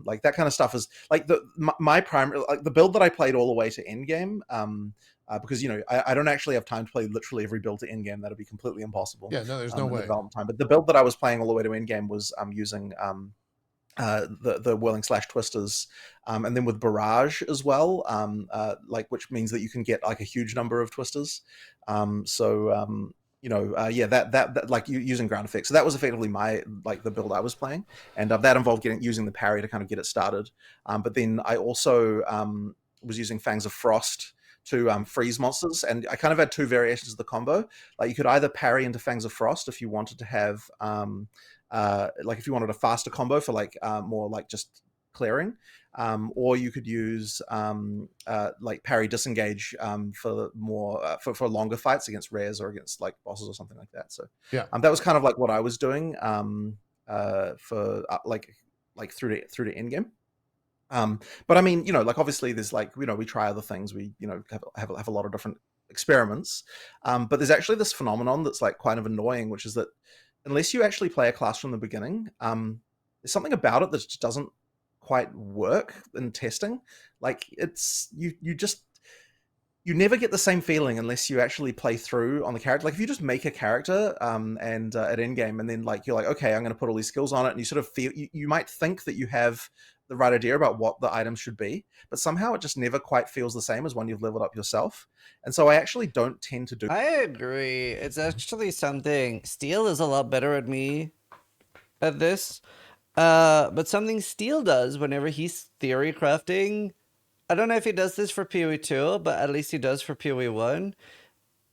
like that kind of stuff is like my primary, like the build that I played all the way to endgame. Because you know I don't actually have time to play literally every build to endgame. That'd be completely impossible. Yeah, no, there's no way. Development time. But the build that I was playing all the way to endgame was using the whirling slash twisters, and then with barrage as well, like which means that you can get like a huge number of twisters. You know, that like using ground effects. So that was effectively the build I was playing, and that involved using the parry to kind of get it started. But then I also was using Fangs of Frost to freeze monsters, and I kind of had 2 variations of the combo. Like you could either parry into Fangs of Frost if you wanted to have like if you wanted a faster combo for like more like just clearing, or you could use like parry disengage for more for longer fights against rares or against like bosses or something like that. So that was kind of like what I was doing for like through to endgame. But I mean, you know, like obviously there's like, you know, we try other things, we, you know, have a lot of different experiments, but there's actually this phenomenon that's like kind of annoying, which is that unless you actually play a class from the beginning, there's something about it that just doesn't quite work in testing. Like it's you never get the same feeling unless you actually play through on the character. Like if you just make a character and at endgame, and then like you're like, okay, I'm going to put all these skills on it, and you sort of feel you might think that you have the right idea about what the items should be, but somehow it just never quite feels the same as when you've leveled up yourself. And so I actually don't tend to do... I agree. It's actually something Steel is a lot better at me at this. But something Steel does whenever he's theory crafting, I don't know if he does this for PoE 2, but at least he does for PoE 1.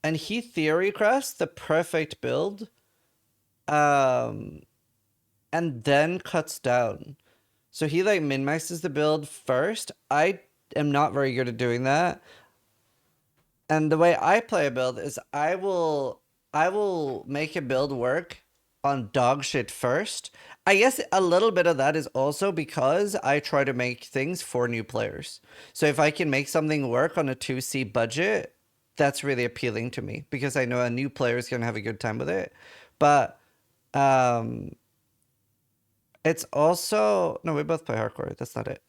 And he theory crafts the perfect build, and then cuts down. So he like min-maxes the build first. I am not very good at doing that. And the way I play a build is I will make a build work on dog shit first. I guess a little bit of that is also because I try to make things for new players. So if I can make something work on a 2C budget, that's really appealing to me because I know a new player is going to have a good time with it. But it's also... No, we both play hardcore. That's not it.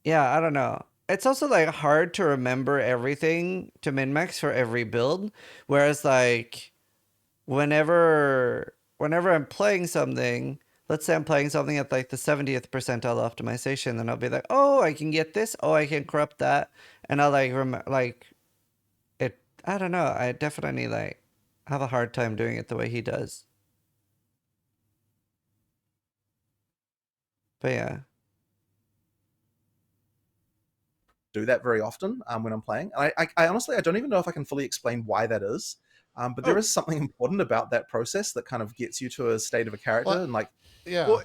Yeah, I don't know. It's also like hard to remember everything to min-max for every build. Whereas like whenever I'm playing something, let's say I'm playing something at like the 70th percentile optimization, then I'll be like, oh, I can get this. Oh, I can corrupt that. And I'll like like it. I don't know. I definitely like have a hard time doing it the way he does. But yeah. Do that very often when I'm playing. I honestly, I don't even know if I can fully explain why that is. But there is something important about that process that kind of gets you to a state of a character. Well, and like, well,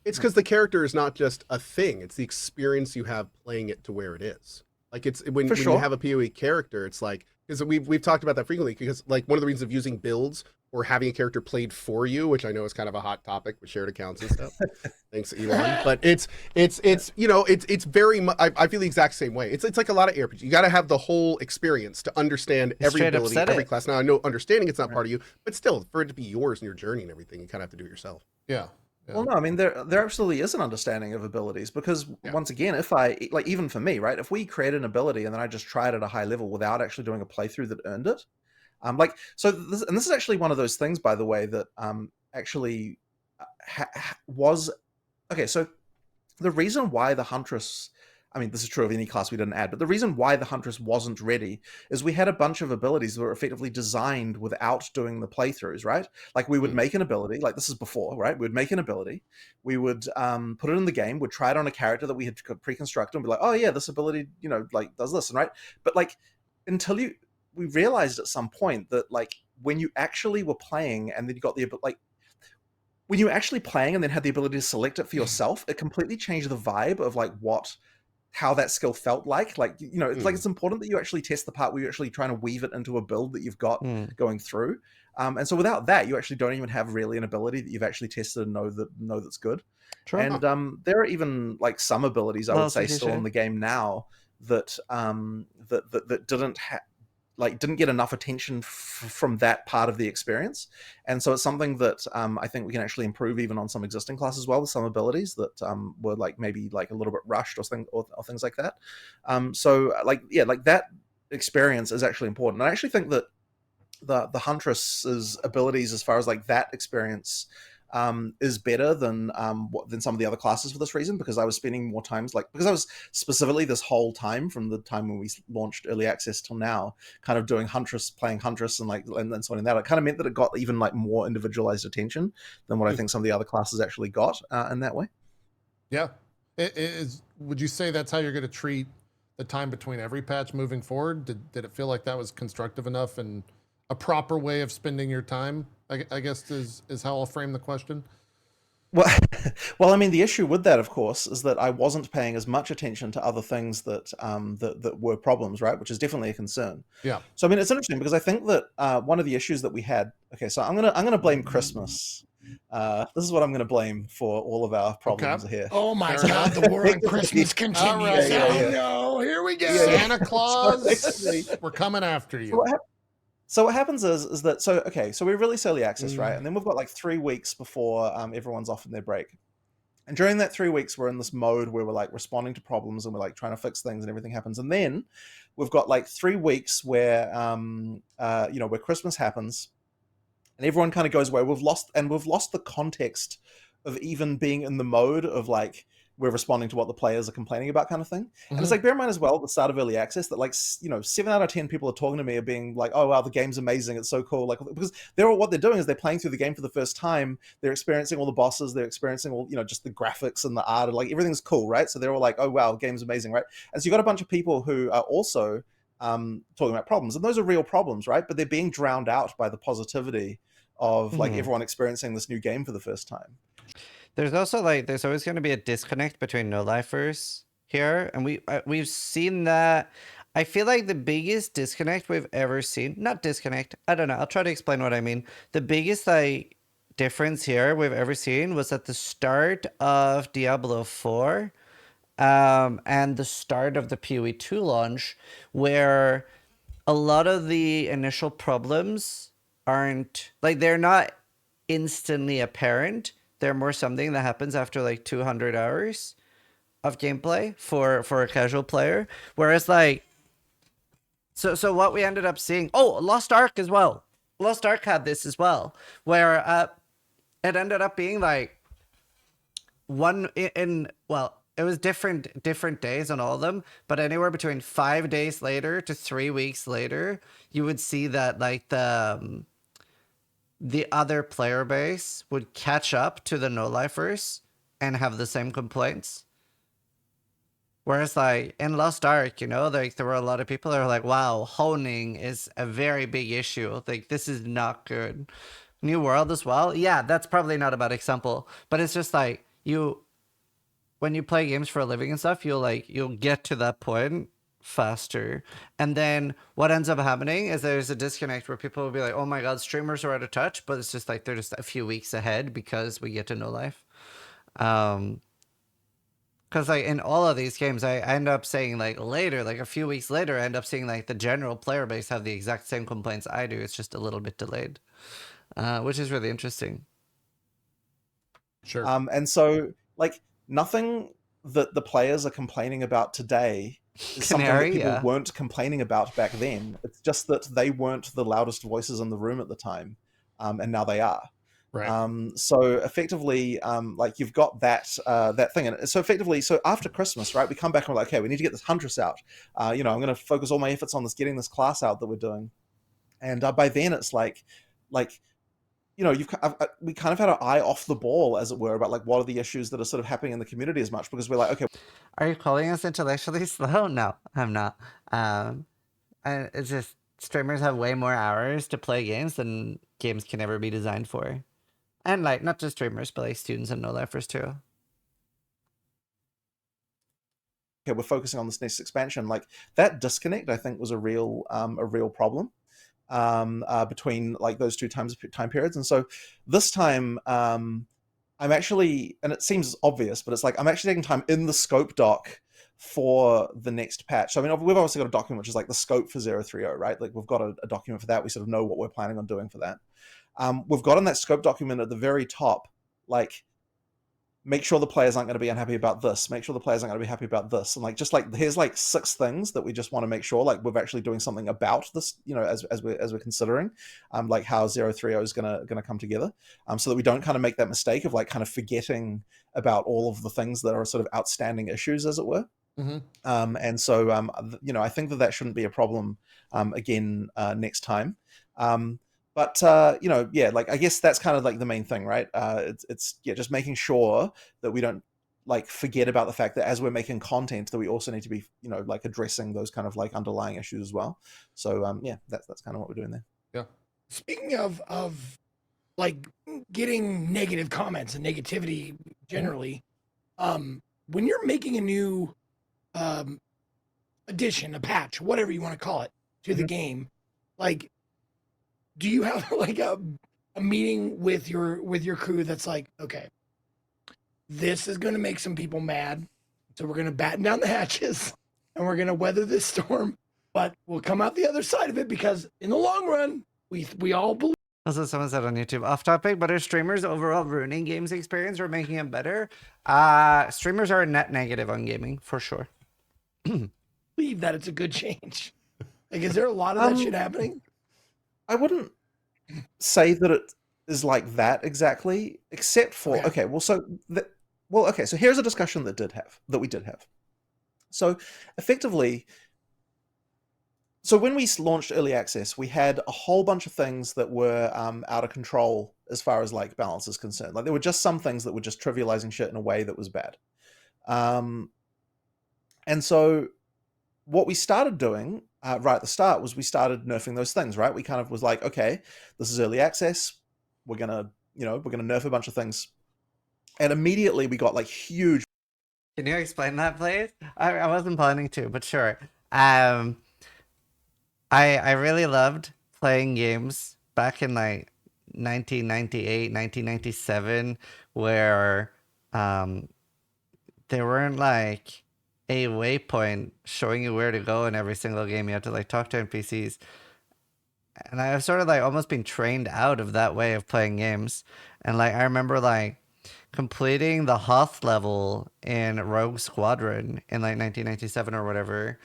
it's because the character is not just a thing. It's the experience you have playing it to where it is. Like it's when you have a PoE character, it's like, because we've talked about that frequently, because like one of the reasons of using builds or having a character played for you, which I know is kind of a hot topic with shared accounts and stuff. Thanks, Elon. But it's you know, it's very much, I feel the exact same way. It's like a lot of RPG. You got to have the whole experience to understand every ability, every class. Now I know understanding it's not part of you, but still for it to be yours and your journey and everything, you kind of have to do it yourself. Yeah. Well, no, I mean, there absolutely is an understanding of abilities because once again, if I, like, even for me, right, if we create an ability and then I just try it at a high level without actually doing a playthrough that earned it, like, so this, and this is actually one of those things, by the way, that actually was, okay, so the reason why the Huntress, I mean, this is true of any class we didn't add, but the reason why the Huntress wasn't ready is we had a bunch of abilities that were effectively designed without doing the playthroughs, right? Like we would make an ability, like this is before, right? We would make an ability, we would put it in the game, we'd try it on a character that we had pre-constructed and be like, oh yeah, this ability, you know, like does this, and right? But like, until we realized at some point that like when you actually were playing and then you got the, like, when you were actually playing and then had the ability to select it for yourself, it completely changed the vibe of like how that skill felt like, you know, it's like, it's important that you actually test the part where you're actually trying to weave it into a build that you've got going through. And so without that, you actually don't even have really an ability that you've actually tested and know that's good. True. And there are even like some abilities I would say still in the game now that that didn't get enough attention from that part of the experience. And so it's something that I think we can actually improve even on some existing classes as well, with some abilities that were like maybe like a little bit rushed or things like that. So like, yeah, like that experience is actually important. And I actually think that the Huntress's abilities as far as like that experience is better than some of the other classes for this reason, because I was spending more times, like, because I was specifically this whole time from the time when we launched early access till now kind of doing playing Huntress and like and then sorting that, it kind of meant that it got even like more individualized attention than what I think some of the other classes actually got in that way. Yeah. Would you say that's how you're going to treat the time between every patch moving forward? Did it feel like that was constructive enough and a proper way of spending your time, I guess is how I'll frame the question? Well, I mean, the issue with that, of course, is that I wasn't paying as much attention to other things that that were problems, right? Which is definitely a concern. Yeah. So I mean, it's interesting because I think that one of the issues that we had. Okay, so I'm gonna blame Christmas. This is what I'm gonna blame for all of our problems here. Oh my God, the war on Christmas continues. Right, oh no, here we go. Santa Claus, we're coming after you. So what happens is that, so we release early access, right? And then we've got like 3 weeks before everyone's off in their break. And during that 3 weeks, we're in this mode where we're like responding to problems and we're like trying to fix things and everything happens. And then we've got like 3 weeks where, you know, where Christmas happens and everyone kind of goes away. We've lost the context of even being in the mode of like, we're responding to what the players are complaining about kind of thing. And it's like, bear in mind as well, at the start of early access, that like, you know, 7 out of 10 people are talking to me are being like, oh wow, the game's amazing, it's so cool. Like, because what they're doing is they're playing through the game for the first time, they're experiencing all the bosses, they're experiencing all, you know, just the graphics and the art, and like everything's cool, right? So they're all like, oh wow, the game's amazing, right? And so you got a bunch of people who are also talking about problems, and those are real problems, right? But they're being drowned out by the positivity of like everyone experiencing this new game for the first time. There's also like, there's always going to be a disconnect between no-lifers here. And we've seen that. I feel like the biggest disconnect we've ever seen, not disconnect, I don't know, I'll try to explain what I mean. The biggest like difference here we've ever seen was at the start of Diablo 4 and the start of the PoE 2 launch, where a lot of the initial problems aren't, like, they're not instantly apparent. They're more something that happens after like 200 hours of gameplay for a casual player. Whereas like, so what we ended up seeing, Lost Ark as well. Lost Ark had this as well, where it ended up being like it was different days on all of them, but anywhere between 5 days later to 3 weeks later, you would see that like the other player base would catch up to the no-lifers and have the same complaints. Whereas like in Lost Ark, you know, like there were a lot of people that were like, wow, honing is a very big issue. Like, this is not good. New World as well. Yeah, that's probably not a bad example, but it's just like when you play games for a living and stuff, you'll get to that point faster. And then what ends up happening is there's a disconnect where people will be like, oh my god, streamers are out of touch, but it's just like they're just a few weeks ahead because we get to know life. Because like in all of these games, I end up saying like later, like a few weeks later, I end up seeing like the general player base have the exact same complaints I do. It's just a little bit delayed, which is really interesting. Sure. And so like nothing that the players are complaining about today is something that people weren't complaining about back then. It's just that they weren't the loudest voices in the room at the time, and now they are. Right. So effectively, like you've got that that thing, and so effectively, so after Christmas, right, we come back and we're like, okay, we need to get this Huntress out. You know, I'm going to focus all my efforts on getting this class out that we're doing, and by then it's like you know, we kind of had our eye off the ball, as it were, about like what are the issues that are sort of happening in the community as much, because we're like, okay. Are you calling us intellectually slow? No, I'm not. It's just streamers have way more hours to play games than games can ever be designed for. And like not just streamers, but like students and no-lifers too. Okay, we're focusing on this next expansion. Like that disconnect, I think, was a real problem between like those two time periods. And so this time, I'm actually, and it seems obvious, but it's like I'm actually taking time in the scope doc for the next patch. So I mean, we've obviously got a document which is like the scope for 030, right? Like we've got a document for that. We sort of know what we're planning on doing for that. We've got in that scope document at the very top, like, make sure the players aren't going to be unhappy about this. Make sure the players aren't going to be happy about this. And like, just like, here's like 6 things that we just want to make sure like we're actually doing something about this, you know, as we're considering, like how 030 is going to come together, so that we don't kind of make that mistake of like kind of forgetting about all of the things that are sort of outstanding issues, as it were. Mm-hmm. And so, you know, I think that shouldn't be a problem again next time. But you know, yeah, like I guess that's kind of like the main thing, right? It's yeah, just making sure that we don't like forget about the fact that as we're making content, that we also need to be, you know, like addressing those kind of like underlying issues as well. So yeah, that's kind of what we're doing there. Yeah. Speaking of like getting negative comments and negativity generally, when you're making a new addition, a patch, whatever you want to call it, to the game, like, do you have like a meeting with your crew that's like, okay, this is going to make some people mad, so we're going to batten down the hatches and we're going to weather this storm, but we'll come out the other side of it because in the long run, we all believe. Also, someone said on YouTube, off topic, but are streamers overall ruining games experience or making it better? Streamers are a net negative on gaming, for sure. Believe that it's a good change. Like, is there a lot of that shit happening? I wouldn't say that it is like that exactly, except for okay, well, so okay, so here's a discussion that we did have. So effectively, so when we launched early access, we had a whole bunch of things that were out of control as far as like balance is concerned. Like there were just some things that were just trivializing shit in a way that was bad. And so what we started doing right at the start was we started nerfing those things, right? We kind of was like, okay, this is early access. We're gonna nerf a bunch of things. And immediately we got like huge. Can you explain that, please? I wasn't planning to, but sure. I really loved playing games back in like 1998, 1997, where there weren't like a waypoint showing you where to go in every single game. You had to like talk to NPCs. And I've sort of like almost been trained out of that way of playing games. And like I remember like completing the Hoth level in Rogue Squadron in like 1997 or whatever.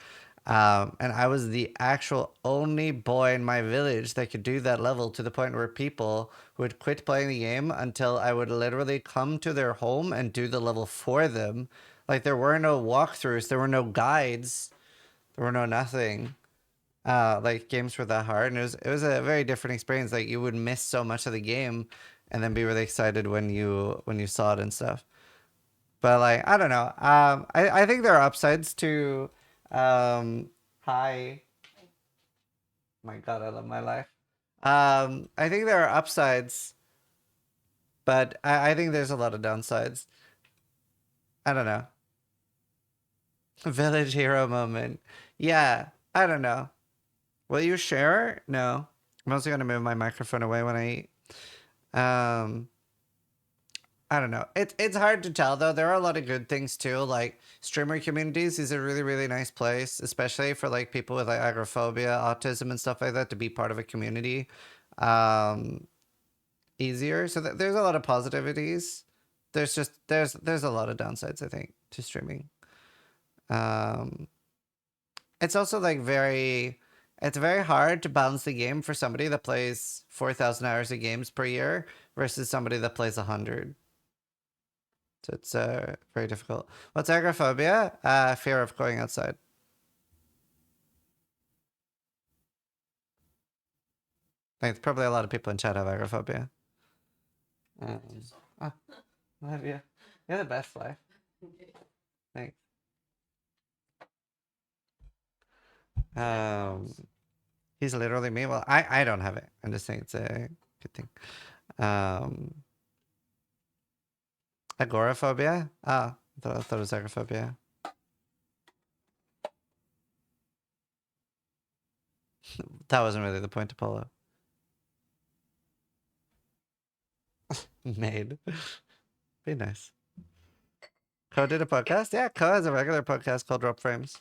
And I was the actual only boy in my village that could do that level, to the point where people would quit playing the game until I would literally come to their home and do the level for them. Like there were no walkthroughs, there were no guides, there were no nothing. Like games were that hard, and it was a very different experience. Like you would miss so much of the game and then be really excited when you saw it and stuff. But like I don't know. I think there are upsides to hi. My God, I love my life. I think there are upsides, but I think there's a lot of downsides. I don't know. Village hero moment. Yeah, I don't know. Will you share? No. I'm also gonna move my microphone away when I eat. I don't know. It's hard to tell though. There are a lot of good things too. Like streamer communities is a really, really nice place, especially for like people with like agoraphobia, autism, and stuff like that to be part of a community. Easier. So there's a lot of positivities. There's just there's a lot of downsides, I think, to streaming. It's also like it's very hard to balance the game for somebody that plays 4,000 hours of games per year versus somebody that plays 100. So it's very difficult. What's agoraphobia? Fear of going outside. I think probably a lot of people in chat have agoraphobia. Oh, love you. You're the best life. Thanks. He's literally me. Well, I don't have it. I'm just saying it's a good thing. Agoraphobia? I thought it was agoraphobia. That wasn't really the point, Apollo. Made. Be nice. Ko did a podcast? Yeah, Ko has a regular podcast called Drop Frames.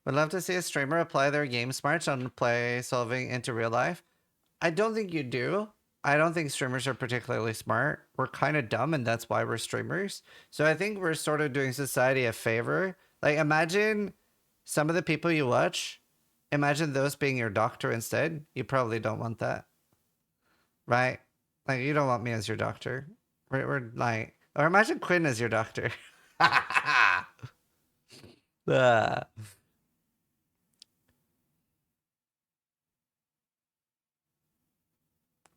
Would love to see a streamer apply their game smarts on play solving into real life. I don't think you do. I don't think streamers are particularly smart. We're kind of dumb, and that's why we're streamers. So I think we're sort of doing society a favor. Like, imagine some of the people you watch, imagine those being your doctor instead. You probably don't want that. Right? Like, you don't want me as your doctor. We're like, or imagine Quinn as your doctor.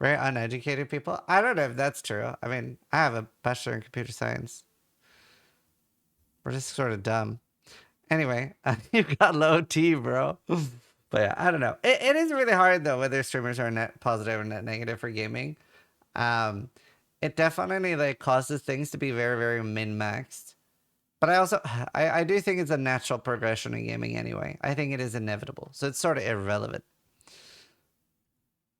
Very uneducated people. I don't know if that's true. I mean, I have a bachelor in computer science. We're just sort of dumb. Anyway, you got low T, bro. But yeah, I don't know. It is really hard though, whether streamers are net positive or net negative for gaming. It definitely like causes things to be very, very min-maxed. But I also, I do think it's a natural progression in gaming anyway. I think it is inevitable. So it's sort of irrelevant.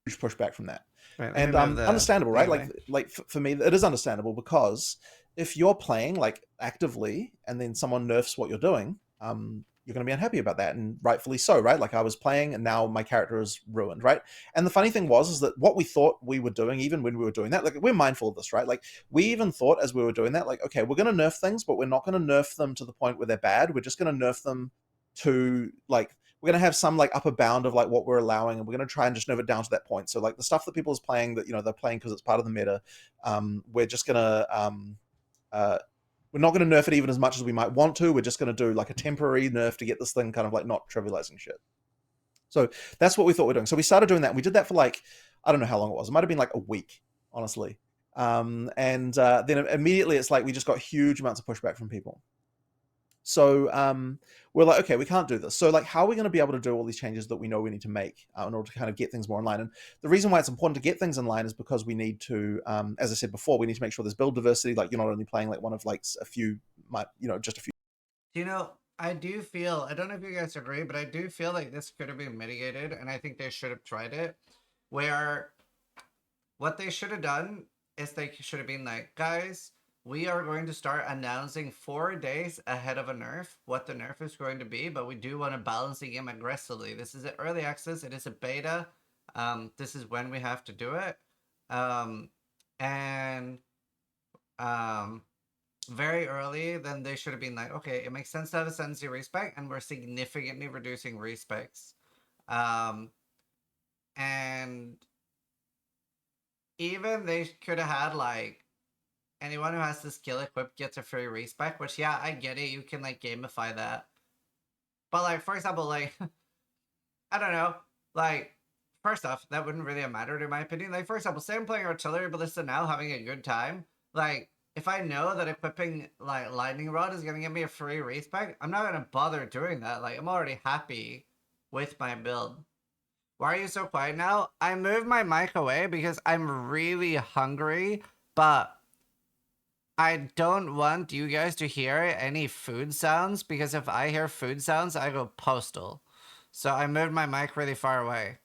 Huge pushback from that. Right, and understandable, right? Like for me, it is understandable because if you're playing like actively and then someone nerfs what you're doing, you're going to be unhappy about that, and rightfully so, right? Like I was playing and now my character is ruined, right? And the funny thing is that what we thought we were doing, even when we were doing that, like we're mindful of this, right? Like we even thought as we were doing that, like, okay, we're going to nerf things, but we're not going to nerf them to the point where they're bad. We're just going to nerf them to like, we're going to have some like upper bound of like what we're allowing, and we're going to try and just nerf it down to that point. So like the stuff that people is playing that, you know, they're playing because it's part of the meta, we're just going to we're not going to nerf it even as much as we might want to. We're just going to do like a temporary nerf to get this thing kind of like not trivializing shit. So that's what we thought we were doing. So we started doing that, and we did that for like, I don't know how long it was. It might have been like a week, honestly. Then immediately it's like we just got huge amounts of pushback from people. So we're like, okay, we can't do this. So like, how are we going to be able to do all these changes that we know we need to make in order to kind of get things more in line? And the reason why it's important to get things in line is because we need to, as I said before, we need to make sure there's build diversity. Like you're not only playing like one of like a few, just a few. You know, I do feel, I don't know if you guys agree, but I do feel like this could have been mitigated, and I think they should have tried it, where what they should have done is they should have been like, guys, we are going to start announcing 4 days ahead of a nerf what the nerf is going to be, but we do want to balance the game aggressively. This is an early access. It is a beta. This is when we have to do it. Very early, then they should have been like, okay, it makes sense to have Ascendancy respec, and we're significantly reducing respecs. And even they could have had like, anyone who has the skill equipped gets a free respec, which, yeah, I get it. You can, like, gamify that. But, like, for example, like, I don't know. Like, first off, that wouldn't really have mattered in my opinion. Like, for example, say I'm playing Artillery Ballista now, having a good time. Like, if I know that equipping, like, Lightning Rod is going to give me a free respec, I'm not going to bother doing that. Like, I'm already happy with my build. Why are you so quiet now? I moved my mic away because I'm really hungry, but I don't want you guys to hear any food sounds, because if I hear food sounds, I go postal. So I moved my mic really far away.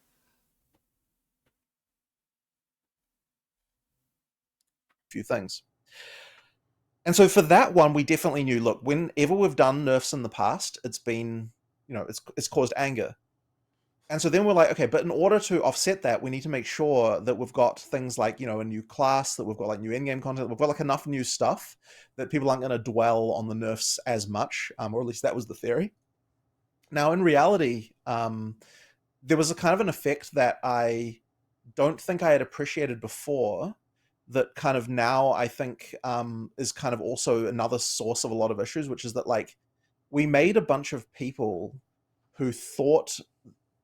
Few things. And so for that one, we definitely knew, look, whenever we've done nerfs in the past, it's been, you know, it's caused anger. And so then we're like, okay, but in order to offset that, we need to make sure that we've got things like, you know, a new class, that we've got like new in-game content, we've got like enough new stuff that people aren't going to dwell on the nerfs as much, or at least that was the theory. Now, in reality, there was a kind of an effect that I don't think I had appreciated before, that kind of now I think is kind of also another source of a lot of issues, which is that, like, we made a bunch of people who thought,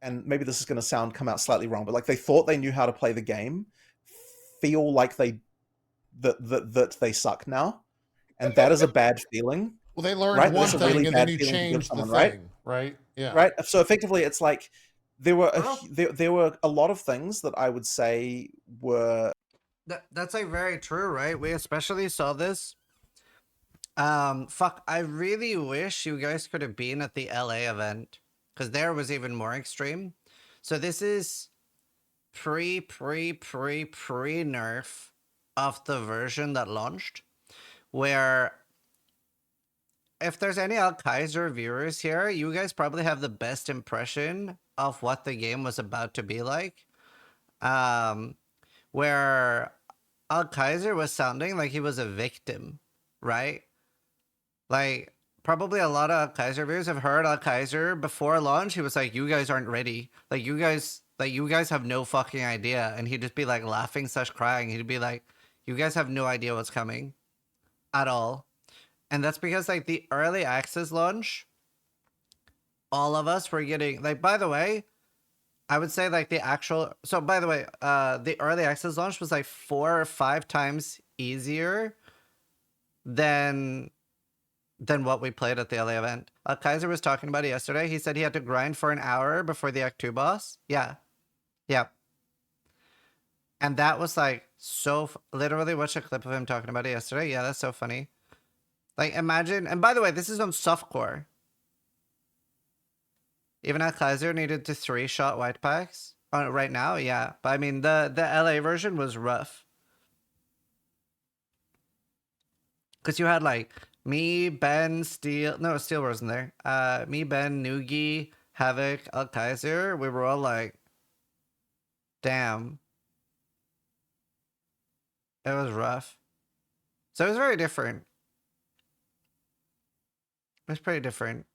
and maybe this is going to come out slightly wrong, but like they thought they knew how to play the game, feel like that they suck now, and that is a bad feeling. Well, they learned right? one That's a thing really and bad then you feeling to give changed the someone, thing, right? Yeah. Right. So effectively, it's like there were there were a lot of things that I would say were. That's like very true, right? We especially saw this. Fuck, I really wish you guys could have been at the LA event, because there was even more extreme. So this is pre-nerf of the version that launched, where if there's any Al-Kaiser viewers here, you guys probably have the best impression of what the game was about to be like. Where Al-Kaiser was sounding like he was a victim, right? Like, probably a lot of Al-Kaiser viewers have heard Al-Kaiser before launch. He was like, you guys aren't ready. Like, you guys have no fucking idea. And he'd just be like laughing / crying. He'd be like, you guys have no idea what's coming at all. And that's because, like, the early access launch, all of us were getting, like, by the way, I would say, like, the early access launch was like 4 or 5 times easier than what we played at the LA event. Kaiser was talking about it yesterday. He said he had to grind for an hour before the Act 2 boss. Yeah. And that was like so literally watched a clip of him talking about it yesterday. Yeah, that's so funny. Like, imagine, and by the way, this is on softcore. Even Kaiser needed to 3-shot white packs right now. Yeah, but I mean the LA version was rough, because you had like me, Ben, Steel wasn't there. Me, Ben, Noogie, Havoc, Kaiser. We were all like, damn. It was rough. So it was very different. It was pretty different.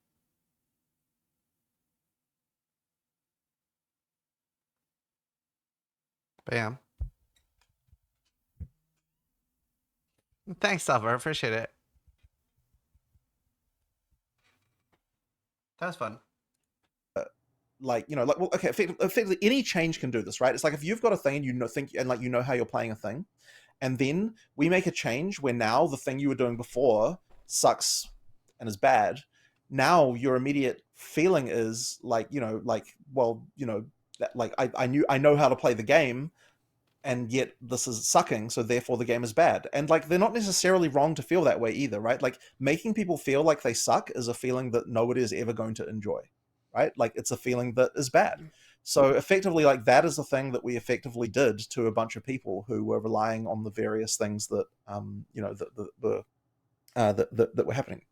But yeah. Thanks, Silver. Appreciate it. That was fun. Like, you know, like, well, okay, effectively any change can do this, right? It's like if you've got a thing and you know how you're playing a thing, and then we make a change where now the thing you were doing before sucks and is bad. Now your immediate feeling is like, you know, like, well, you know, that, like I know how to play the game, and yet this is sucking, so therefore the game is bad. And like, they're not necessarily wrong to feel that way either, right? Like, making people feel like they suck is a feeling that nobody is ever going to enjoy, right? Like, it's a feeling that is bad. So effectively, like, that is the thing that we effectively did to a bunch of people who were relying on the various things that you know, that were happening.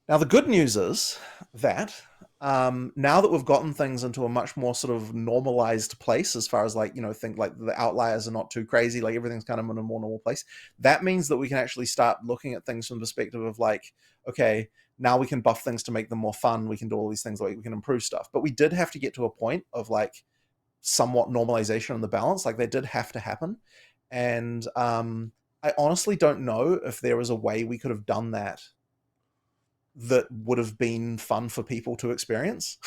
Now, the good news is that now that we've gotten things into a much more sort of normalized place, as far as like, you know, think like the outliers are not too crazy, like everything's kind of in a more normal place. That means that we can actually start looking at things from the perspective of like, okay, now we can buff things to make them more fun. We can do all these things, like we can improve stuff. But we did have to get to a point of like somewhat normalization on the balance. Like, they did have to happen. And I honestly don't know if there was a way we could have done that would have been fun for people to experience.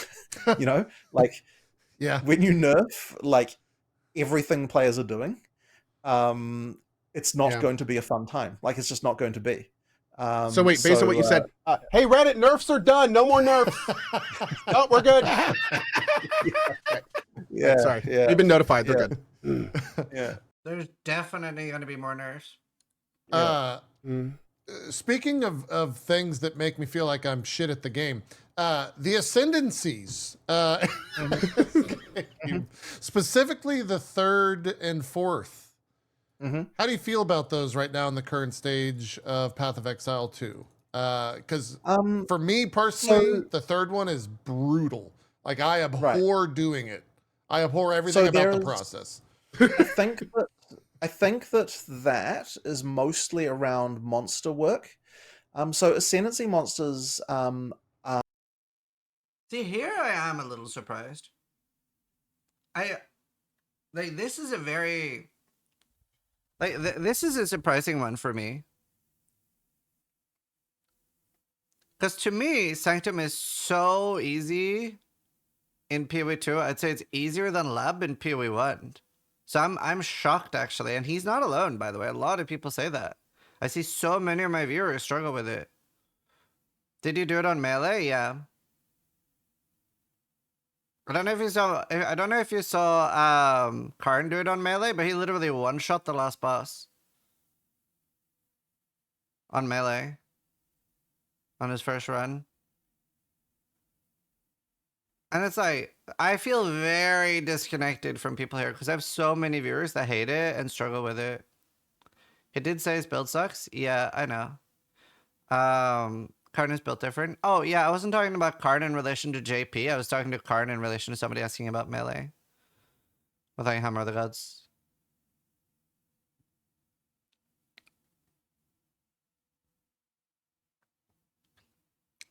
You know, like, yeah, when you nerf like everything players are doing, it's not going to be a fun time. Like, it's just not going to be. So wait, based on what you said, hey, Reddit, nerfs are done. No more nerfs. Oh, we're good. Yeah, Sorry. yeah, We've been notified. They're yeah. good. yeah. There's definitely going to be more nerfs. Speaking of things that make me feel like I'm shit at the game, the Ascendancies, specifically the third and fourth. How do you feel about those right now in the current stage of Path of Exile 2? Because for me personally, the third one is brutal. Like, I abhor doing it. I abhor everything about the process. I think that is mostly around monster work. So Ascendancy monsters. See, here I am a little surprised. This is a very this is a surprising one for me. Because to me, Sanctum is so easy in PoE 2. I'd say it's easier than Lab in PoE 1. So I'm shocked, actually. And he's not alone, by the way. A lot of people say that. I see so many of my viewers struggle with it. Did you do it on Melee? Yeah. I don't know if you saw Karn do it on Melee, but he literally one-shot the last boss on Melee on his first run. And it's like, I feel very disconnected from people here because I have so many viewers that hate it and struggle with it. He did say his build sucks. Yeah, I know. Karn is built different. Oh, yeah, I wasn't talking about Karn in relation to JP. I was talking to Karn in relation to somebody asking about Melee. With like Hammer of the Gods.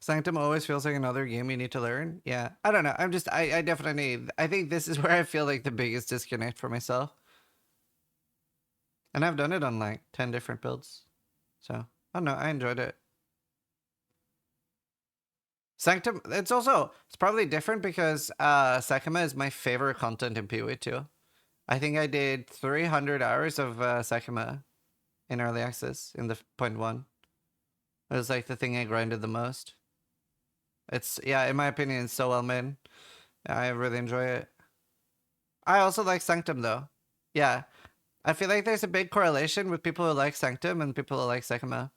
Sanctum always feels like another game you need to learn. Yeah, I don't know. I definitely, I think this is where I feel like the biggest disconnect for myself. And I've done it on like 10 different builds. So, I don't know. I enjoyed it. Sanctum, it's probably different because Sekima is my favorite content in PoE 2. I think I did 300 hours of Sekima in early access in the 0.1. It was like the thing I grinded the most. It's, yeah, in my opinion, it's so well made. I really enjoy it. I also like Sanctum though. Yeah. I feel like there's a big correlation with people who like Sanctum and people who like Sekima.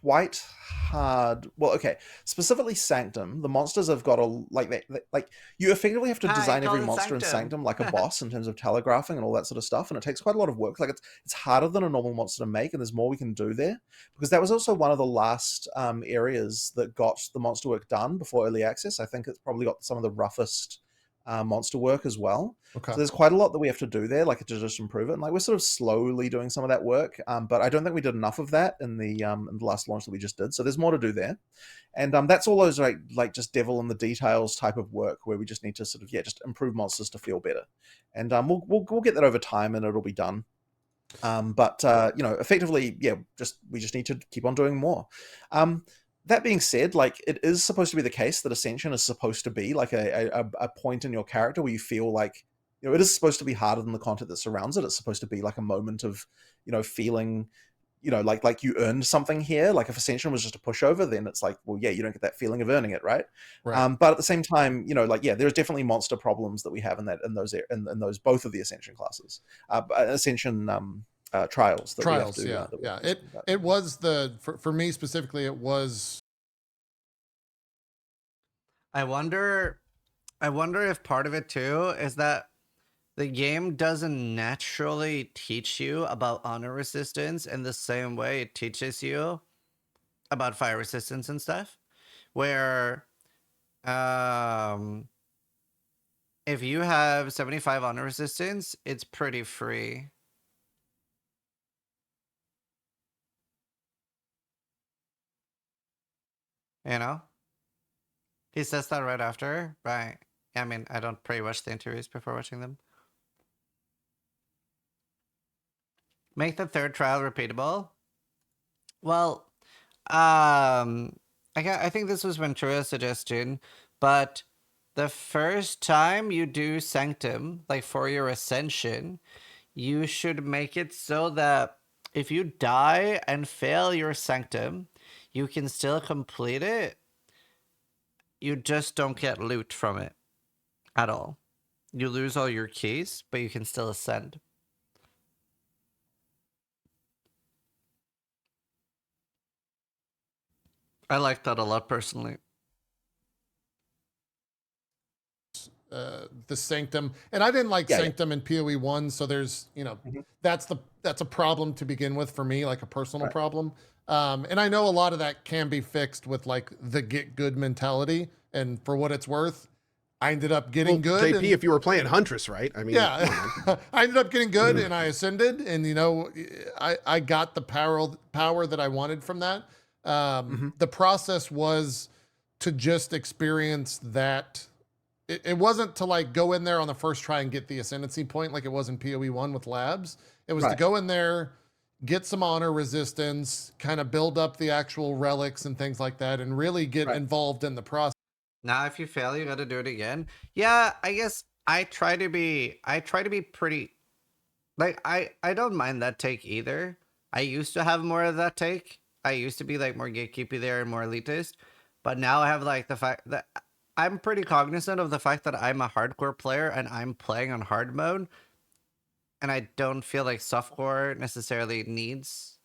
Quite hard. Well, okay. Specifically Sanctum, the monsters have got a like you effectively have to design every monster in Sanctum like a boss in terms of telegraphing and all that sort of stuff, and it takes quite a lot of work. Like it's harder than a normal monster to make, and there's more we can do there because that was also one of the last areas that got the monster work done before early access. I think it's probably got some of the roughest monster work as well. Okay. So there's quite a lot that we have to do there, like to just improve it. And like we're sort of slowly doing some of that work, but I don't think we did enough of that in the last launch that we just did. So there's more to do there, and that's all those like just devil in the details type of work where we just need to sort of just improve monsters to feel better, and we'll get that over time and it'll be done. But effectively, we just need to keep on doing more. That being said, like it is supposed to be the case that Ascension is supposed to be like a point in your character where you feel like, it is supposed to be harder than the content that surrounds it. It's supposed to be like a moment of, feeling, like you earned something here. Like if Ascension was just a pushover, then it's like, well, yeah, you don't get that feeling of earning it, right? But at the same time, there's definitely monster problems that we have in those both of the Ascension classes, Ascension trials. It was for me specifically. It was. I wonder if part of it too is that the game doesn't naturally teach you about honor resistance in the same way it teaches you about fire resistance and stuff. Where, if you have 75 honor resistance, it's pretty free. You know? He says that right after, right? I mean, I don't pre-watch the interviews before watching them. Make the third trial repeatable. Well, I think this was Ventura's suggestion, but the first time you do Sanctum, like for your Ascension, you should make it so that if you die and fail your Sanctum, you can still complete it you just don't get loot from it at all. You lose all your keys, but you can still ascend. I like that a lot personally. The Sanctum, and I didn't like Sanctum in PoE 1, so there's, you know, that's a problem to begin with for me, like a personal problem. And I know a lot of that can be fixed with like the get good mentality, and for what it's worth, I ended up getting good. JP, if you were playing Huntress, right? I mean, yeah, I ended up getting good and I ascended, and you know, I got the power that I wanted from that. The process was to just experience that. It wasn't to like go in there on the first try and get the ascendancy point like it was in PoE 1 with labs. It was to go in there, get some honor resistance, kind of build up the actual relics and things like that, and really get involved in the process. Now, if you fail, you got to do it again. Yeah, I guess I try to be pretty, like, I don't mind that take either. I used to have more of that take. I used to be like more gatekeepy there and more elitist, but now I have like the fact that I'm pretty cognizant of the fact that I'm a hardcore player and I'm playing on hard mode, and I don't feel like softcore necessarily needs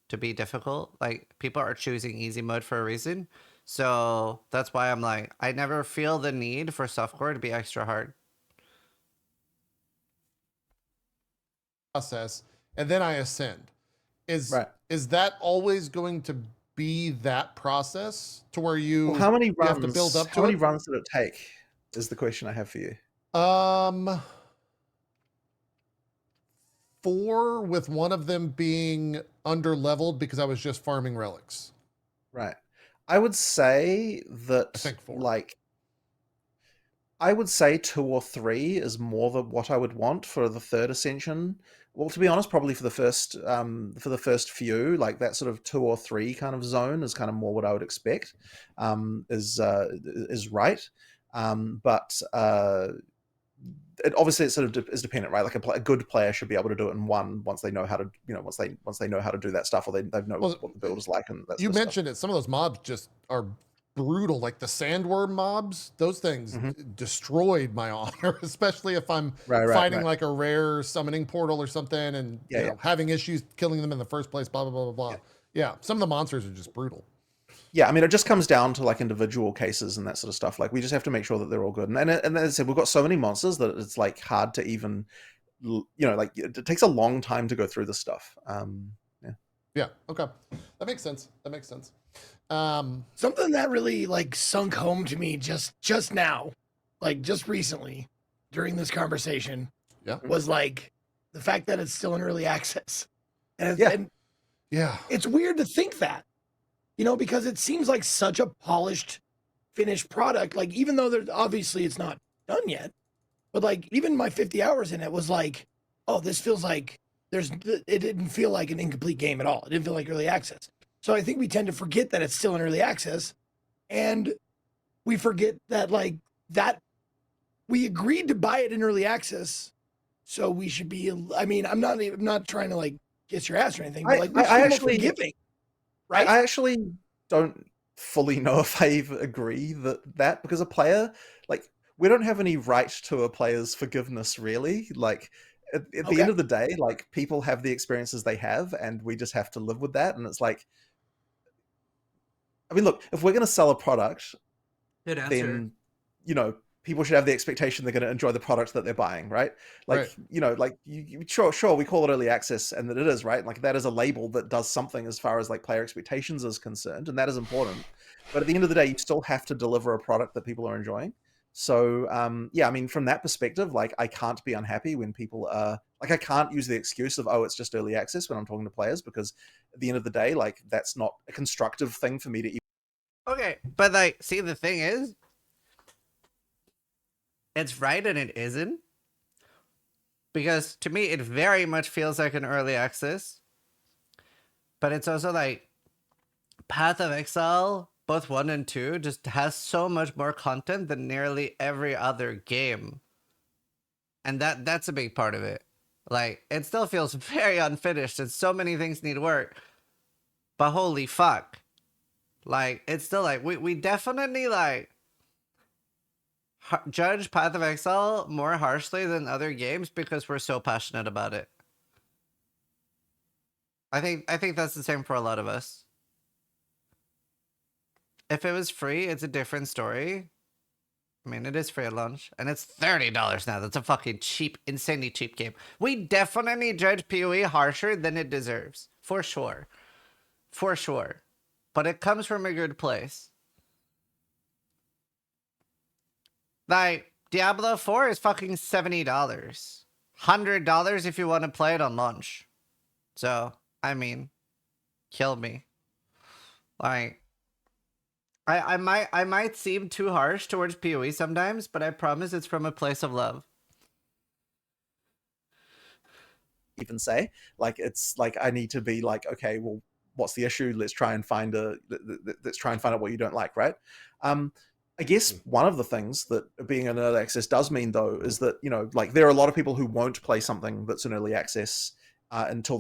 to be difficult. Like, people are choosing easy mode for a reason. So that's why I'm like, I never feel the need for softcore to be extra hard. Process, and then I ascend. Is that always going to be that process to where you, how many runs, have to build up to how many it? runs did it take is the question I have for you. 4, with one of them being under leveled because I was just farming relics. Right. I would say that, I think 4. like, I would say 2 or 3 is more than what I would want for the third ascension. Well, to be honest, probably for the first few, like that sort of 2 or 3 kind of zone is kind of more what I would expect. Is right. But it obviously it sort of is dependent, right? Like a good player should be able to do it in one once they know how to, you know, once they know how to do that stuff, or they know what the build is like. And that you sort of mentioned it. Some of those mobs just are brutal, like the sandworm mobs. Those things destroyed my honor, especially if I'm fighting like a rare summoning portal or something, and you know, having issues killing them in the first place. Blah blah blah blah blah. Yeah, some of the monsters are just brutal. Yeah, I mean, it just comes down to like individual cases and that sort of stuff. Like, we just have to make sure that they're all good. And as I said, we've got so many monsters that it's like hard to even, you know, like it takes a long time to go through this stuff. Yeah. Okay, that makes sense. That makes sense. Something that really like sunk home to me just now, like just recently during this conversation, was like the fact that it's still in early access. And it's weird to think that, you know, because it seems like such a polished, finished product. Like, even though there's obviously it's not done yet, but like even my 50 hours in it was like, oh, this feels like it didn't feel like an incomplete game at all. It didn't feel like early access. So I think we tend to forget that it's still in early access, and we forget that like that we agreed to buy it in early access, so we should be. I mean, I'm not trying to like kiss your ass or anything, but like we should be more forgiving, right? I actually don't fully know if I even agree that because a player, like, we don't have any right to a player's forgiveness, really. Like, at the end of the day, like, people have the experiences they have, and we just have to live with that. And it's like, I mean, look, if we're going to sell a product, then, you know, people should have the expectation they're going to enjoy the product that they're buying, right? Like, you know, like, sure, we call it early access, and that it is, right? Like, that is a label that does something as far as like player expectations is concerned, and that is important. But at the end of the day, you still have to deliver a product that people are enjoying. So, yeah, I mean, from that perspective, like, I can't be unhappy when people are like, I can't use the excuse of, oh, it's just early access when I'm talking to players, because at the end of the day, like, that's not a constructive thing for me to. Okay, but like, see, the thing is, it's right and it isn't. Because to me, it very much feels like an early access. But it's also like Path of Exile, both 1 and 2, just has so much more content than nearly every other game. And that's a big part of it. Like, it still feels very unfinished and so many things need work. But holy fuck. Like, it's still like, we definitely like, judge Path of Exile more harshly than other games because we're so passionate about it. I think that's the same for a lot of us. If it was free, it's a different story. I mean, it is free at launch, and it's $30 now. That's a fucking cheap, insanely cheap game. We definitely judge PoE harsher than it deserves, for sure. For sure. But it comes from a good place. Like, Diablo 4 is fucking $70. $100 if you want to play it on launch. So, I mean, kill me. Like, I might seem too harsh towards PoE sometimes, but I promise it's from a place of love. Even say, like, it's like I need to be like, okay, well, what's the issue? Let's try and find out what you don't like, right? I guess one of the things that being in early access does mean, though, is that, you know, like, there are a lot of people who won't play something that's in early access until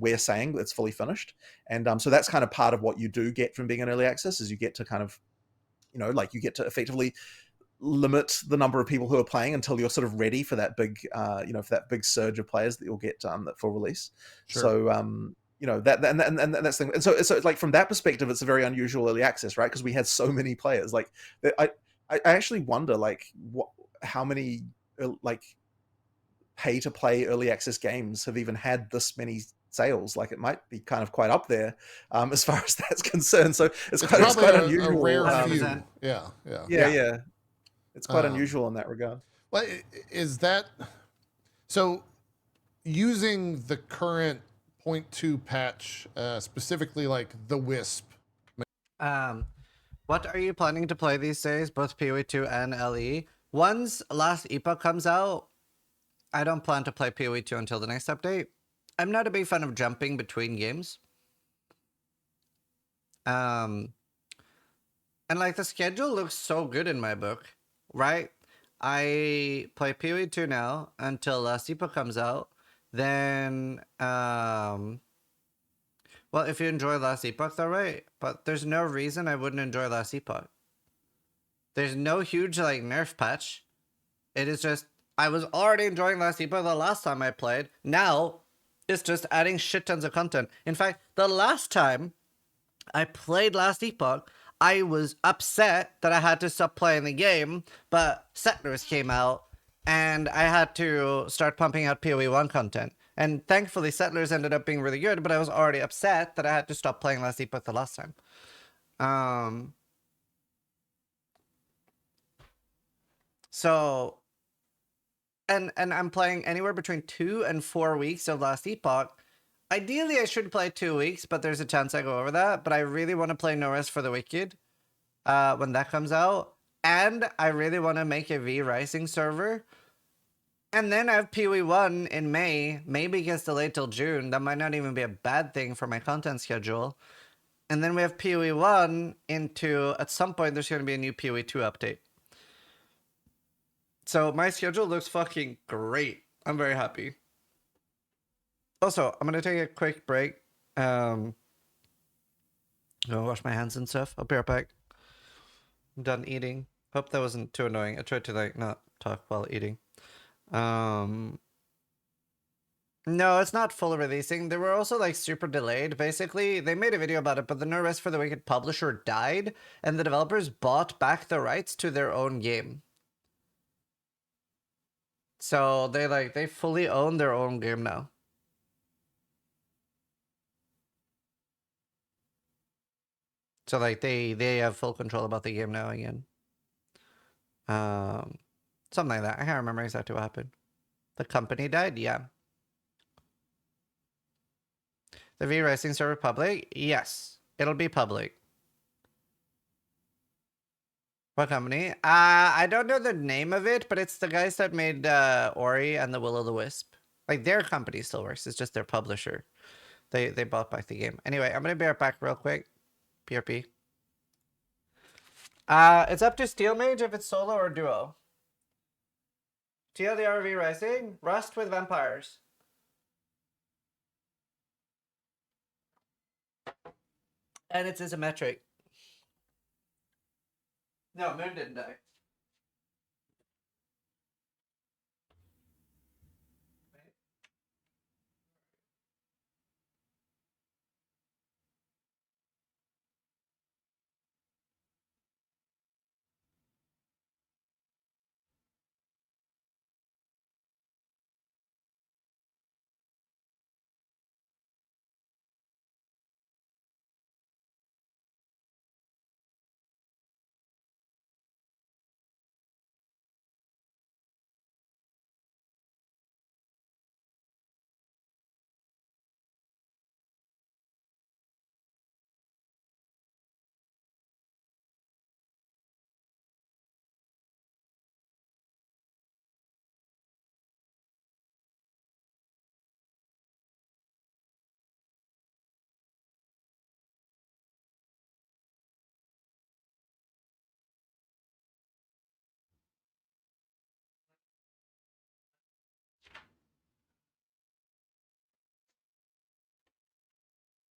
we're saying that it's fully finished, and so that's kind of part of what you do get from being in early access, is you get to kind of, you know, like, you get to effectively limit the number of people who are playing until you're sort of ready for that big, you know, for that big surge of players that you'll get for release. Sure. So, you know, that and that's the thing. And so like, from that perspective, it's a very unusual early access, right? Because we had so many players. Like, I actually wonder, like, how many like pay to play early access games have even had this many sales. Like, it might be kind of quite up there as far as that's concerned. So it's quite unusual. A rare few. 100%. Yeah. It's quite unusual in that regard. Well, is that so? Using the current 0.2 patch, specifically like the Wisp. What are you planning to play these days, both PoE2 and LE? Once Last Epoch comes out, I don't plan to play PoE2 until the next update. I'm not a big fan of jumping between games. And like, the schedule looks so good in my book, right? I play PoE2 now until Last Epoch comes out. Then, well, if you enjoy Last Epoch, though, right? But there's no reason I wouldn't enjoy Last Epoch. There's no huge, like, nerf patch. It is just, I was already enjoying Last Epoch the last time I played. Now, it's just adding shit tons of content. In fact, the last time I played Last Epoch, I was upset that I had to stop playing the game, but Settlers came out, and I had to start pumping out PoE1 content. And thankfully, Settlers ended up being really good, but I was already upset that I had to stop playing Last Epoch the last time. So, and I'm playing anywhere between 2 and 4 weeks of Last Epoch. Ideally, I should play 2 weeks, but there's a chance I go over that. But I really want to play No Rest for the Wicked when that comes out. And I really want to make a V-Rising server. And then I have PoE1 in May. Maybe it gets delayed till June. That might not even be a bad thing for my content schedule. And then we have PoE1 into, at some point, there's going to be a new PoE2 update. So my schedule looks fucking great. I'm very happy. Also, I'm going to take a quick break. Go wash my hands and stuff. I'll be right back. I'm done eating. Hope that wasn't too annoying. I tried to, like, not talk while eating. No, it's not full releasing. They were also, like, super delayed. Basically, they made a video about it, but the No Rest for the Wicked publisher died, and the developers bought back the rights to their own game. So they fully own their own game now. So, like, they have full control about the game now again. Something like that. I can't remember exactly what happened. The company died? Yeah. The V-Rising server public? Yes. It'll be public. What company? I don't know the name of it, but it's the guys that made Ori and the Will-O-the-Wisp. Like, their company still works. It's just their publisher. They bought back the game. Anyway, I'm gonna be right back real quick. PRP. It's up to Steel Mage if it's solo or duo. TLDR V-Rising? Rust with vampires. And it's isometric. No, Moon didn't die.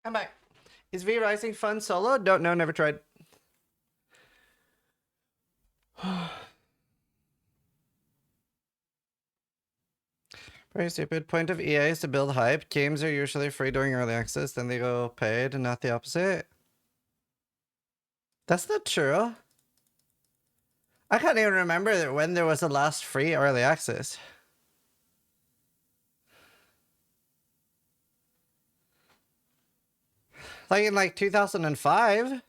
I'm back. Is V Rising fun solo? Don't know, never tried. Very stupid. Point of EA is to build hype. Games are usually free during early access, then they go paid, and not the opposite. That's not true. I can't even remember when there was the last free early access. Like in like 2005?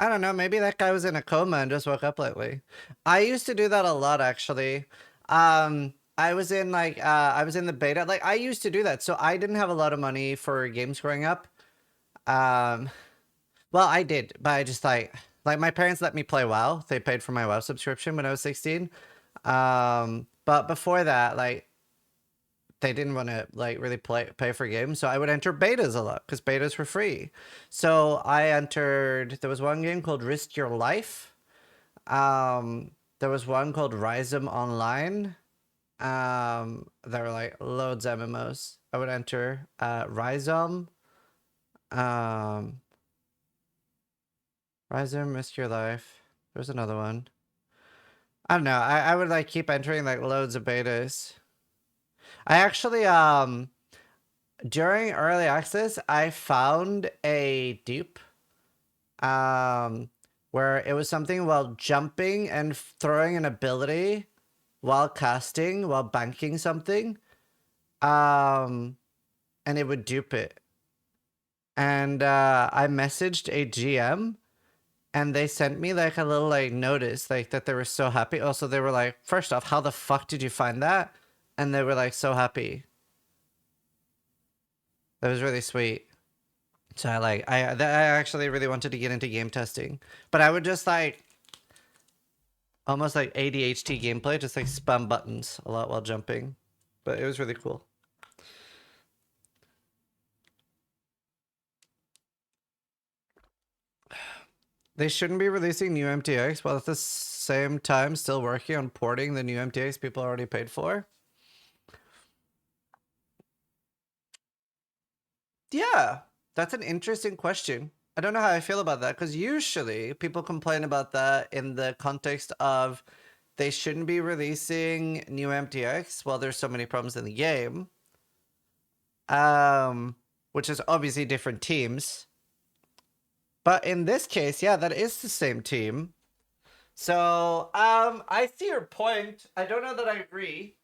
I don't know, maybe that guy was in a coma and just woke up lately. I used to do that a lot, actually. I was in like, I was in the beta. Like, I used to do that. So I didn't have a lot of money for games growing up. Well, I did, but I just like my parents let me play WoW. They paid for my WoW subscription when I was 16. But before that, like, they didn't want to like really pay for games, so I would enter betas a lot because betas were free. So I entered. There was one game called Risk Your Life. There was one called Rhizome Online. There were like loads of MMOs. I would enter Rhizome. Rhizome, Risk Your Life. There's another one. I don't know. I would like keep entering like loads of betas. I actually during early access I found a dupe where it was something while jumping and throwing an ability while casting, while banking something, and it would dupe it. And I messaged a GM and they sent me like a little like notice like that they were so happy. Also, they were like, first off, how the fuck did you find that? And they were like so happy. That was really sweet. So I actually really wanted to get into game testing, but I would just like almost like ADHD gameplay, just like spam buttons a lot while jumping, but it was really cool. They shouldn't be releasing new MTX while at the same time still working on porting the new MTX people already paid for. Yeah, that's an interesting question. I don't know how I feel about that because usually people complain about that in the context of they shouldn't be releasing new MTX while there's so many problems in the game. Which is obviously different teams. But in this case, yeah, that is the same team. So, I see your point. I don't know that I agree.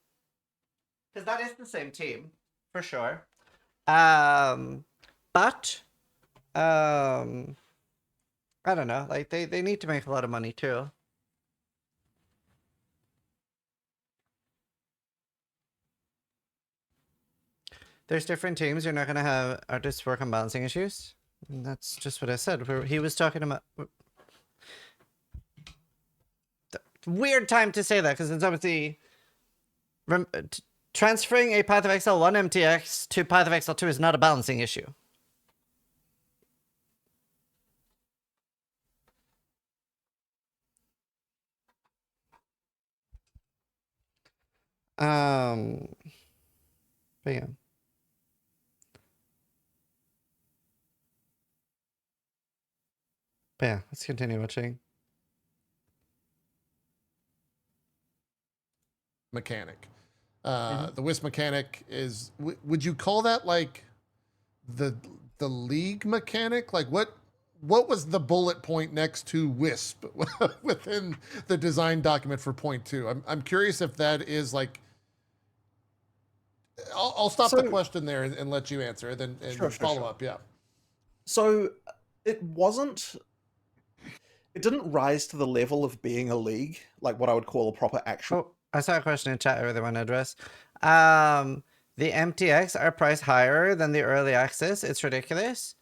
Because that is the same team, for sure. But I don't know. Like they need to make a lot of money too. There's different teams. You're not gonna have artists work on balancing issues. And that's just what I said. He was talking about. Weird time to say that because it's obviously transferring a Path of Exile 1 MTX to Path of Exile 2 is not a balancing issue. But yeah. But yeah, let's continue watching. Mechanic. The Wisp mechanic is. Would you call that like the league mechanic? Like what was the bullet point next to Wisp within the design document for point 2? I'm curious if that is like. I'll stop the question there and let you answer it, and follow up. Yeah. So it didn't rise to the level of being a league, like what I would call a proper actual. Oh, I saw a question in chat I really want to address. The MTX are priced higher than the early access. It's ridiculous.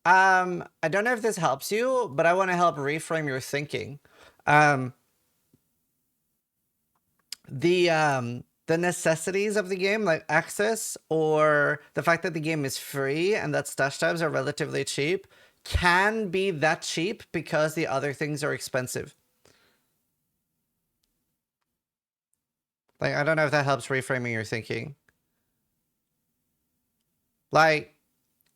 I don't know if this helps you, but I want to help reframe your thinking. The necessities of the game, like access or the fact that the game is free and that stash tabs are relatively cheap, can be that cheap because the other things are expensive. Like, I don't know if that helps reframing your thinking. Like,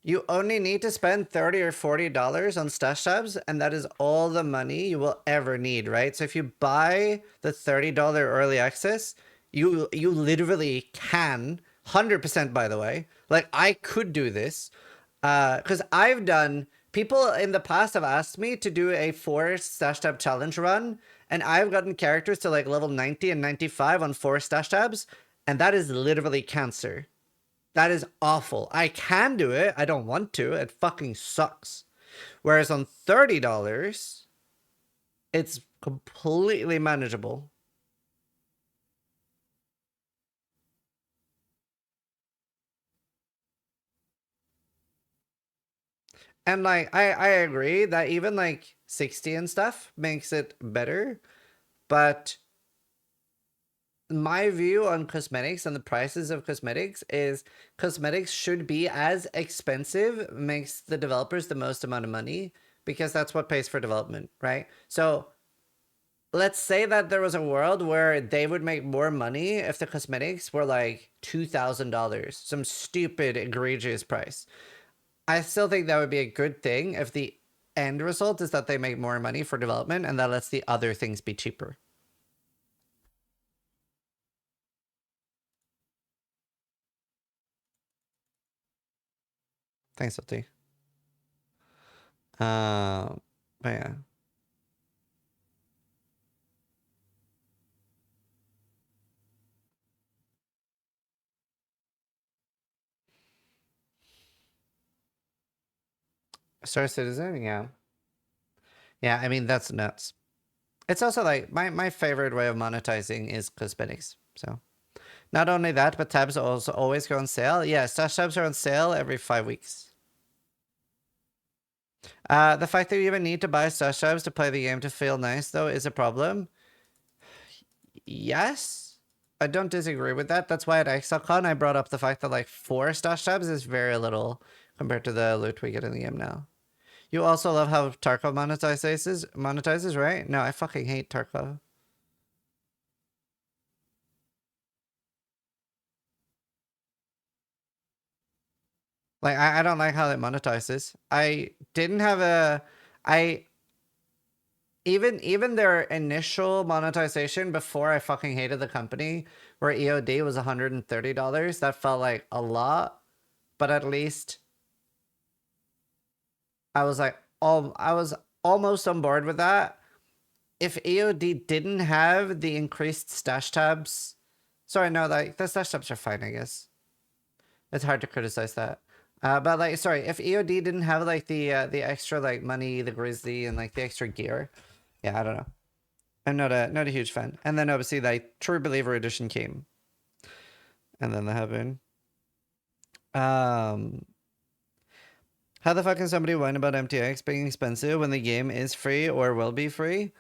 you only need to spend $30 or $40 on stash tabs, and that is all the money you will ever need, right? So if you buy the $30 early access, you literally can, 100% by the way, like I could do this, because I've done, people in the past have asked me to do a 4 stash tab challenge run, and I've gotten characters to like level 90 and 95 on 4 stash tabs, and that is literally cancer. That is awful. I can do it. I don't want to. It fucking sucks. Whereas on $30, it's completely manageable. And like, I agree that even like 60 and stuff makes it better. But my view on cosmetics and the prices of cosmetics is cosmetics should be as expensive, makes the developers the most amount of money, because that's what pays for development, right? So let's say that there was a world where they would make more money if the cosmetics were like $2,000, some stupid, egregious price. I still think that would be a good thing if the end result is that they make more money for development and that lets the other things be cheaper. Thanks, LT. But yeah. Star Citizen, yeah. Yeah, I mean, that's nuts. It's also like, my favorite way of monetizing is cosmetics, so. Not only that, but tabs also always go on sale. Yeah, stash tabs are on sale every 5 weeks. The fact that you even need to buy stash tabs to play the game to feel nice, though, is a problem. Yes, I don't disagree with that. That's why at ExileCon I brought up the fact that like 4 stash tabs is very little compared to the loot we get in the game now. You also love how Tarkov monetizes, right? No, I fucking hate Tarkov. Like, I don't like how it monetizes. I didn't have a... Even their initial monetization before I fucking hated the company, where EOD was $130, that felt like a lot, but at least I was like, I was almost on board with that. If EOD didn't have the increased stash tabs, sorry, no, like the stash tabs are fine, I guess. It's hard to criticize that. But like, sorry, if EOD didn't have like the extra like money, the grizzly, and like the extra gear, yeah, I don't know. I'm not a huge fan. And then obviously like True Believer Edition came. And then the Heaven. How the fuck can somebody whine about MTX being expensive when the game is free or will be free?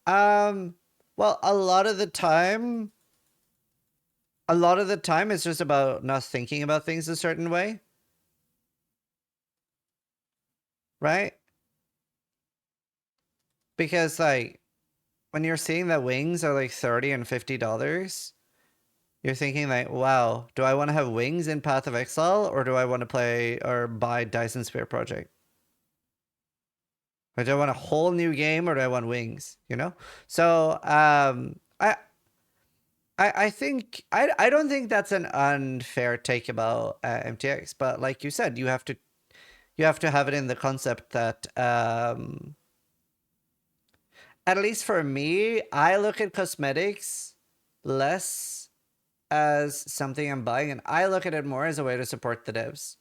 Well, a lot of the time it's just about not thinking about things a certain way. Right? Because like when you're seeing that wings are like $30 and $50, you're thinking like, wow, do I want to have wings in Path of Exile, or do I want to play or buy Dyson Sphere Project? Or do I want a whole new game, or do I want wings? You know? So I think I don't think that's an unfair take about MTX, but like you said, you have to have it in the concept that at least for me, I look at cosmetics less as something I'm buying, and I look at it more as a way to support the devs.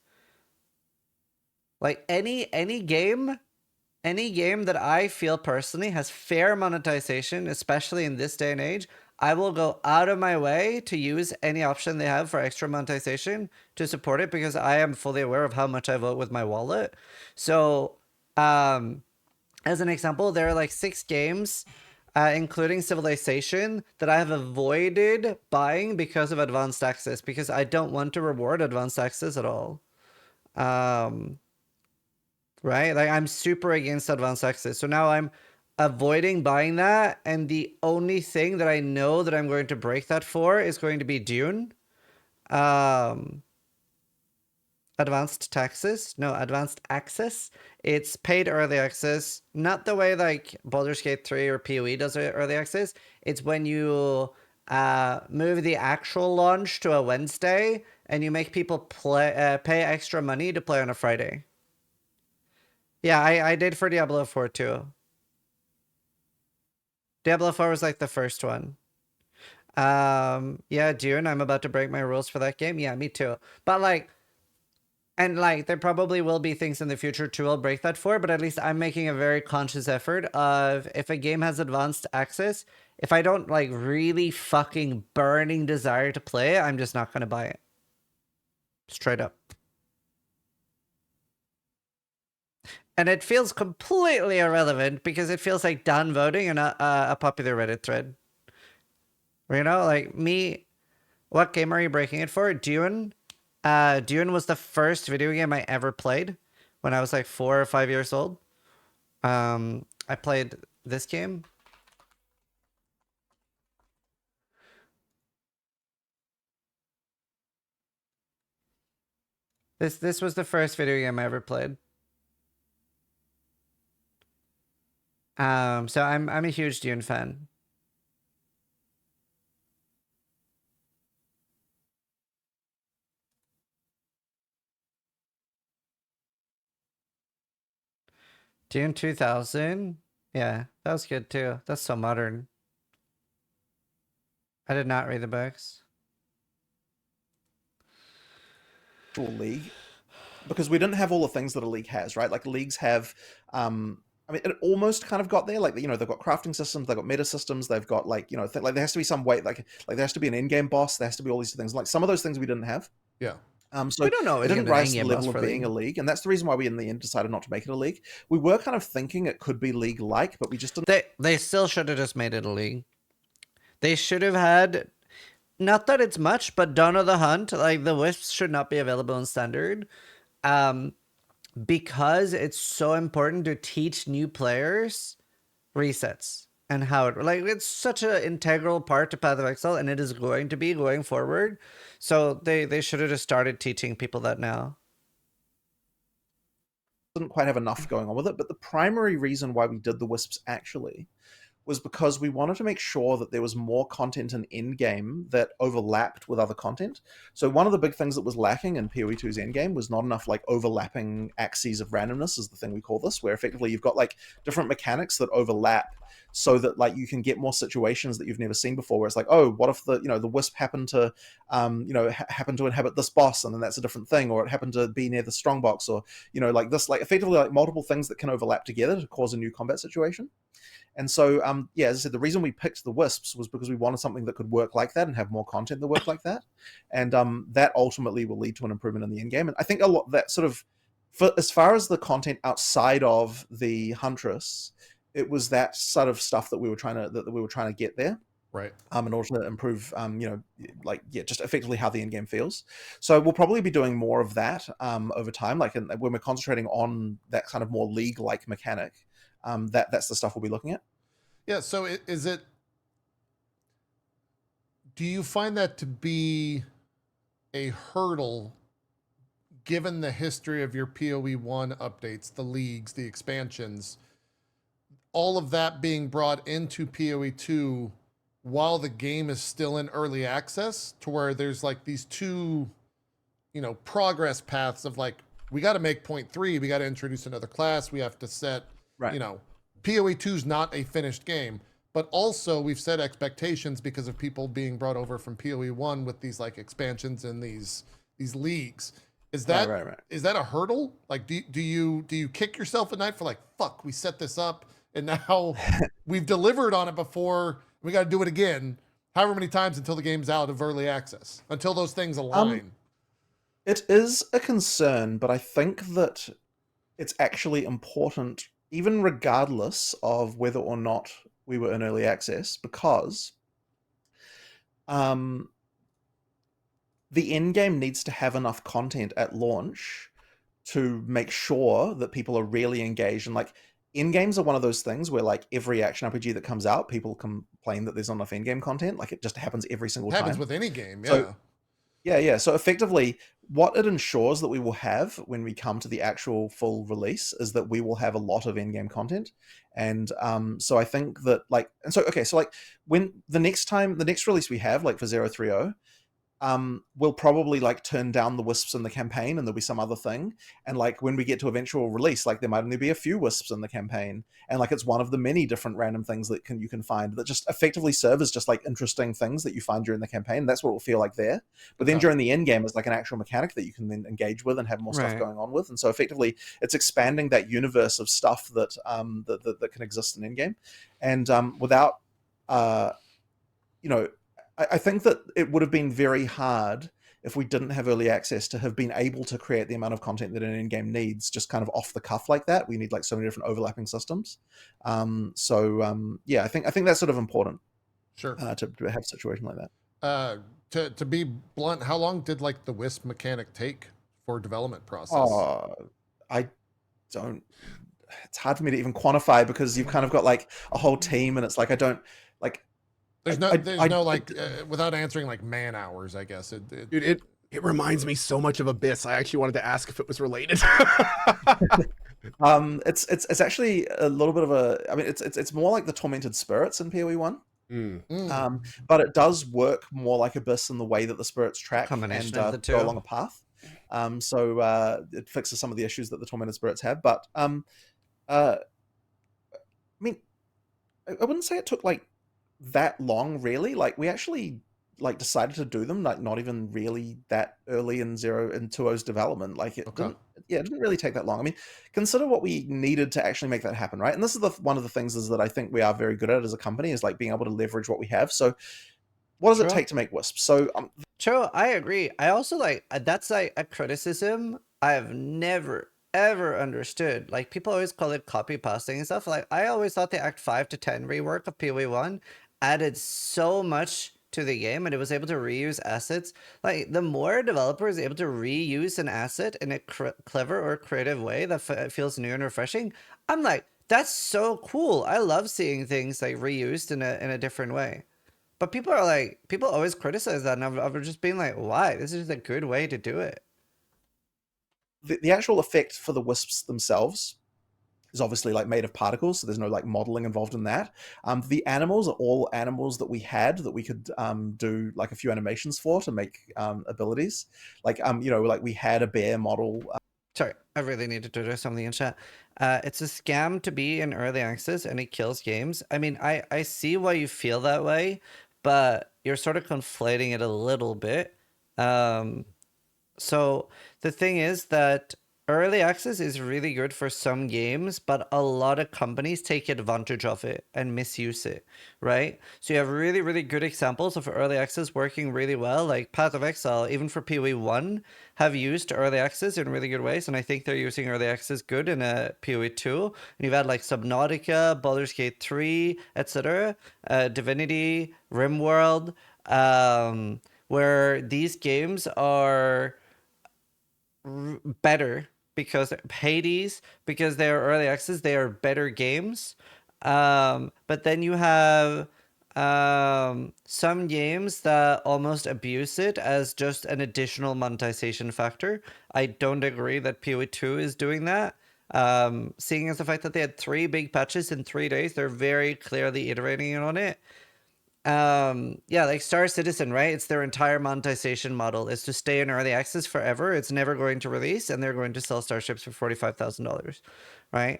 Like any game that I feel personally has fair monetization, especially in this day and age, I will go out of my way to use any option they have for extra monetization to support it, because I am fully aware of how much I vote with my wallet. So, as an example, there are like 6 games, including Civilization, that I have avoided buying because of advanced access, because I don't want to reward advanced access at all. Right? Like, I'm super against advanced access. So now I'm avoiding buying that, and the only thing that I know that I'm going to break that for is going to be Dune. As advanced access. It's paid early access, not the way like Baldur's Gate 3 or PoE does early access. It's when you move the actual launch to a Wednesday and you make people pay extra money to play on a Friday. Yeah, I did for Diablo 4 too. Diablo 4 was like the first one. Yeah, Dune, I'm about to break my rules for that game. Yeah, me too. But like, and like, there probably will be things in the future too I'll break that for, but at least I'm making a very conscious effort of, if a game has advanced access, if I don't like really fucking burning desire to play, I'm just not gonna buy it. Straight up. And it feels completely irrelevant because it feels like downvoting in a popular Reddit thread. You know, like me, what game are you breaking it for? Dune? Dune was the first video game I ever played when I was like 4 or 5 years old. I played this game. This was the first video game I ever played. So I'm a huge Dune fan. Dune 2000? Yeah, that was good too. That's so modern. I did not read the books. League, because we didn't have all the things that a league has, right? Like leagues have, I mean, it almost kind of got there. Like, you know, they've got crafting systems, they've got meta systems, they've got like, you know, like there has to be some way, like there has to be an in-game boss, there has to be all these things. Like some of those things we didn't have. Yeah. So we don't know it didn't rise to the level of for being a league, and that's the reason why we in the end decided not to make it a league. We were kind of thinking it could be league-like, but we just didn't. They still should have just made it a league. They should have had, not that it's much, but Dawn of the Hunt, like the wisps should not be available in standard, because it's so important to teach new players resets and how it, like, it's such an integral part to Path of Exile, and it is going to be going forward. So they should have just started teaching people that now. Didn't quite have enough going on with it, but the primary reason why we did the wisps actually was because we wanted to make sure that there was more content in Endgame that overlapped with other content. So one of the big things that was lacking in PoE2's Endgame was not enough like overlapping axes of randomness, is the thing we call this, where effectively you've got like different mechanics that overlap so that like you can get more situations that you've never seen before, where it's like, oh, what if the, you know, the wisp happened to happen to inhabit this boss, and then that's a different thing, or it happened to be near the strongbox, or, you know, like this, like effectively like multiple things that can overlap together to cause a new combat situation. And so, yeah, as I said, the reason we picked the wisps was because we wanted something that could work like that and have more content that worked like that. And that ultimately will lead to an improvement in the end game. And I think a lot that sort of, as far as the content outside of the Huntress, it was that sort of stuff that we were trying to get there. Right. In order to improve, just effectively how the end game feels. So we'll probably be doing more of that over time, like when we're concentrating on that kind of more league-like mechanic. That's the stuff we'll be looking at. Yeah. So do you find that to be a hurdle given the history of your PoE1 updates, the leagues, the expansions, all of that being brought into PoE2 while the game is still in early access, to where there's like these two, you know, progress paths of like, we got to make 0.3, we got to introduce another class, we have to set, right, you know, PoE2 is not a finished game, but also we've set expectations because of people being brought over from PoE1 with these like expansions and these leagues. Is that right. Is that a hurdle? Like, do you kick yourself at night for like, fuck, we set this up and now we've delivered on it before, we got to do it again, however many times until the game's out of early access, until those things align? It is a concern, but I think that it's actually important, even regardless of whether or not we were in early access, because the end game needs to have enough content at launch to make sure that people are really engaged. And like, end games are one of those things where like every action RPG that comes out, people complain that there's not enough end game content. Like, it just happens every single time. Happens with any game, yeah. So, Yeah. So effectively, what it ensures that we will have when we come to the actual full release is that we will have a lot of in-game content. And so I think that like, and so, okay, so like when the next release we have, like for 030, we'll probably like turn down the wisps in the campaign and there'll be some other thing. And like when we get to eventual release, like there might only be a few wisps in the campaign. And like it's one of the many different random things that you can find that just effectively serve as just like interesting things that you find during the campaign. That's what it will feel like there. But then during the end game is like an actual mechanic that you can then engage with and have more stuff going on with. And so effectively it's expanding that universe of stuff that that can exist in endgame. And without you know, I think that it would have been very hard if we didn't have early access to have been able to create the amount of content that an in-game needs just kind of off the cuff like that. We need like so many different overlapping systems. Yeah, I think that's sort of important. Sure. To have a situation like that. To be blunt, how long did like the wisp mechanic take for development process? I don't. It's hard for me to even quantify because you've kind of got like a whole team, and it's like I don't like. There's no like without answering like man hours, I guess. Dude, it reminds me so much of Abyss. I actually wanted to ask if it was related. It's actually a little bit of a. I mean, it's more like the Tormented Spirits in PoE 1. But it does work more like Abyss in the way that the spirits track and go along a path. So it fixes some of the issues that the Tormented Spirits have. But I mean, I wouldn't say it took like that long, really. Like we actually like decided to do them like not even really that early in 2.0's development. Like it didn't really take that long. I mean, consider what we needed to actually make that happen, right? And this is one of the things is that I think we are very good at as a company is like being able to leverage what we have. So what does it take to make Wisp? So True, I agree. I also like that's like a criticism I've never ever understood. Like people always call it copy pasting and stuff. Like I always thought the Act 5 to 10 rework of PoE 1 added so much to the game and it was able to reuse assets. Like the more a developer is able to reuse an asset in a clever or creative way that feels new and refreshing, I'm like, that's so cool. I love seeing things like reused in a different way. But people always criticize that, and I've just been like, why? This is a good way to do it. The actual effect for the wisps themselves is obviously like made of particles, so there's no like modeling involved in that. The animals are all animals that we had that we could do like a few animations for to make abilities. Like like we had a bear model. Sorry, I really need to do something in chat. It's a scam to be in early access and it kills games. I mean, I see why you feel that way, but you're sort of conflating it a little bit. So the thing is that early access is really good for some games, but a lot of companies take advantage of it and misuse it, right? So you have really, really good examples of early access working really well, like Path of Exile, even for PoE 1, have used early access in really good ways, and I think they're using early access good in a PoE 2. And you've had like Subnautica, Baldur's Gate 3, etc., Divinity, RimWorld, where these games are better because Hades, because they are early access, they are better games. But then you have some games that almost abuse it as just an additional monetization factor. I don't agree that PoE 2 is doing that. Seeing as the fact that they had 3 big patches in 3 days, they're very clearly iterating on it. Yeah, like Star Citizen, right? It's their entire monetization model is to stay in early access forever. It's never going to release, and they're going to sell starships for $45,000, right?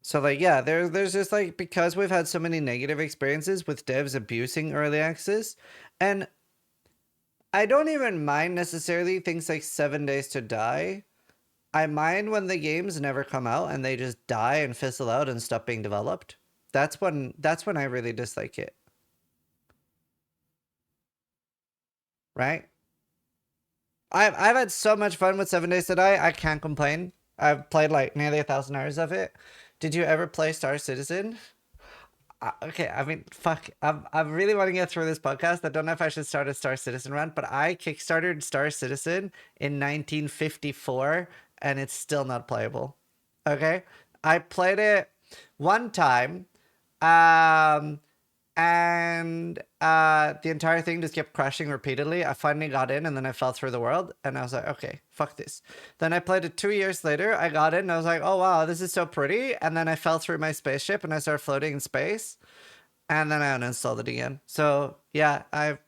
So like, yeah, there's just like, because we've had so many negative experiences with devs abusing early access, and I don't even mind necessarily things like 7 Days to Die. I mind when the games never come out and they just die and fizzle out and stop being developed. That's when I really dislike it. Right? I've had so much fun with 7 Days to Die. I can't complain. I've played like nearly 1,000 hours of it. Did you ever play Star Citizen? Okay, I mean, fuck. I'm really want to get through this podcast. I don't know if I should start a Star Citizen run, but I kickstarted Star Citizen in 1954, and it's still not playable. Okay? I played it one time. and the entire thing just kept crashing repeatedly. I finally got in, and then I fell through the world, and I was like, okay, fuck this. Then I played it 2 years later. I got in, and I was like, oh wow, this is so pretty. And then I fell through my spaceship, and I started floating in space, and then I uninstalled it again. So yeah, I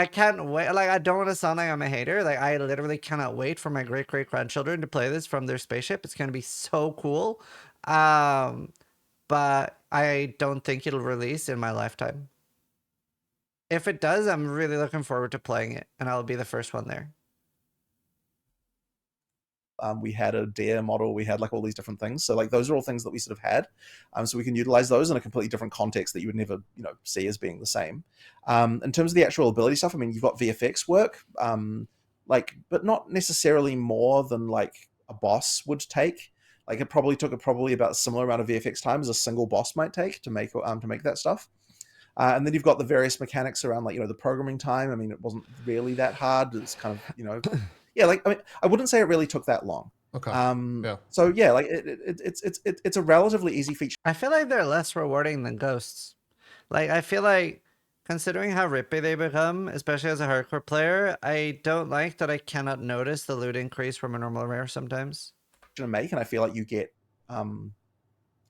can't wait. Like, I don't want to sound like I'm a hater. Like, I literally cannot wait for my great-great-grandchildren to play this from their spaceship. It's gonna be so cool. But I don't think it'll release in my lifetime. If it does, I'm really looking forward to playing it, and I'll be the first one there. We had a dare model, we had like all these different things. So like those are all things that we sort of had. So we can utilize those in a completely different context that you would never, see as being the same. In terms of the actual ability stuff, I mean, you've got VFX work, but not necessarily more than like a boss would take. Like it probably took about a similar amount of VFX time as a single boss might take to make that stuff. And then you've got the various mechanics around like, the programming time. I mean, it wasn't really that hard. It's kind of, yeah, like, I mean, I wouldn't say it really took that long. Okay. Yeah. So yeah, like it's a relatively easy feature. I feel like they're less rewarding than ghosts. Like, I feel like, considering how rippy they become, especially as a hardcore player, I don't like that I cannot notice the loot increase from a normal rare sometimes. To make, and I feel like you get a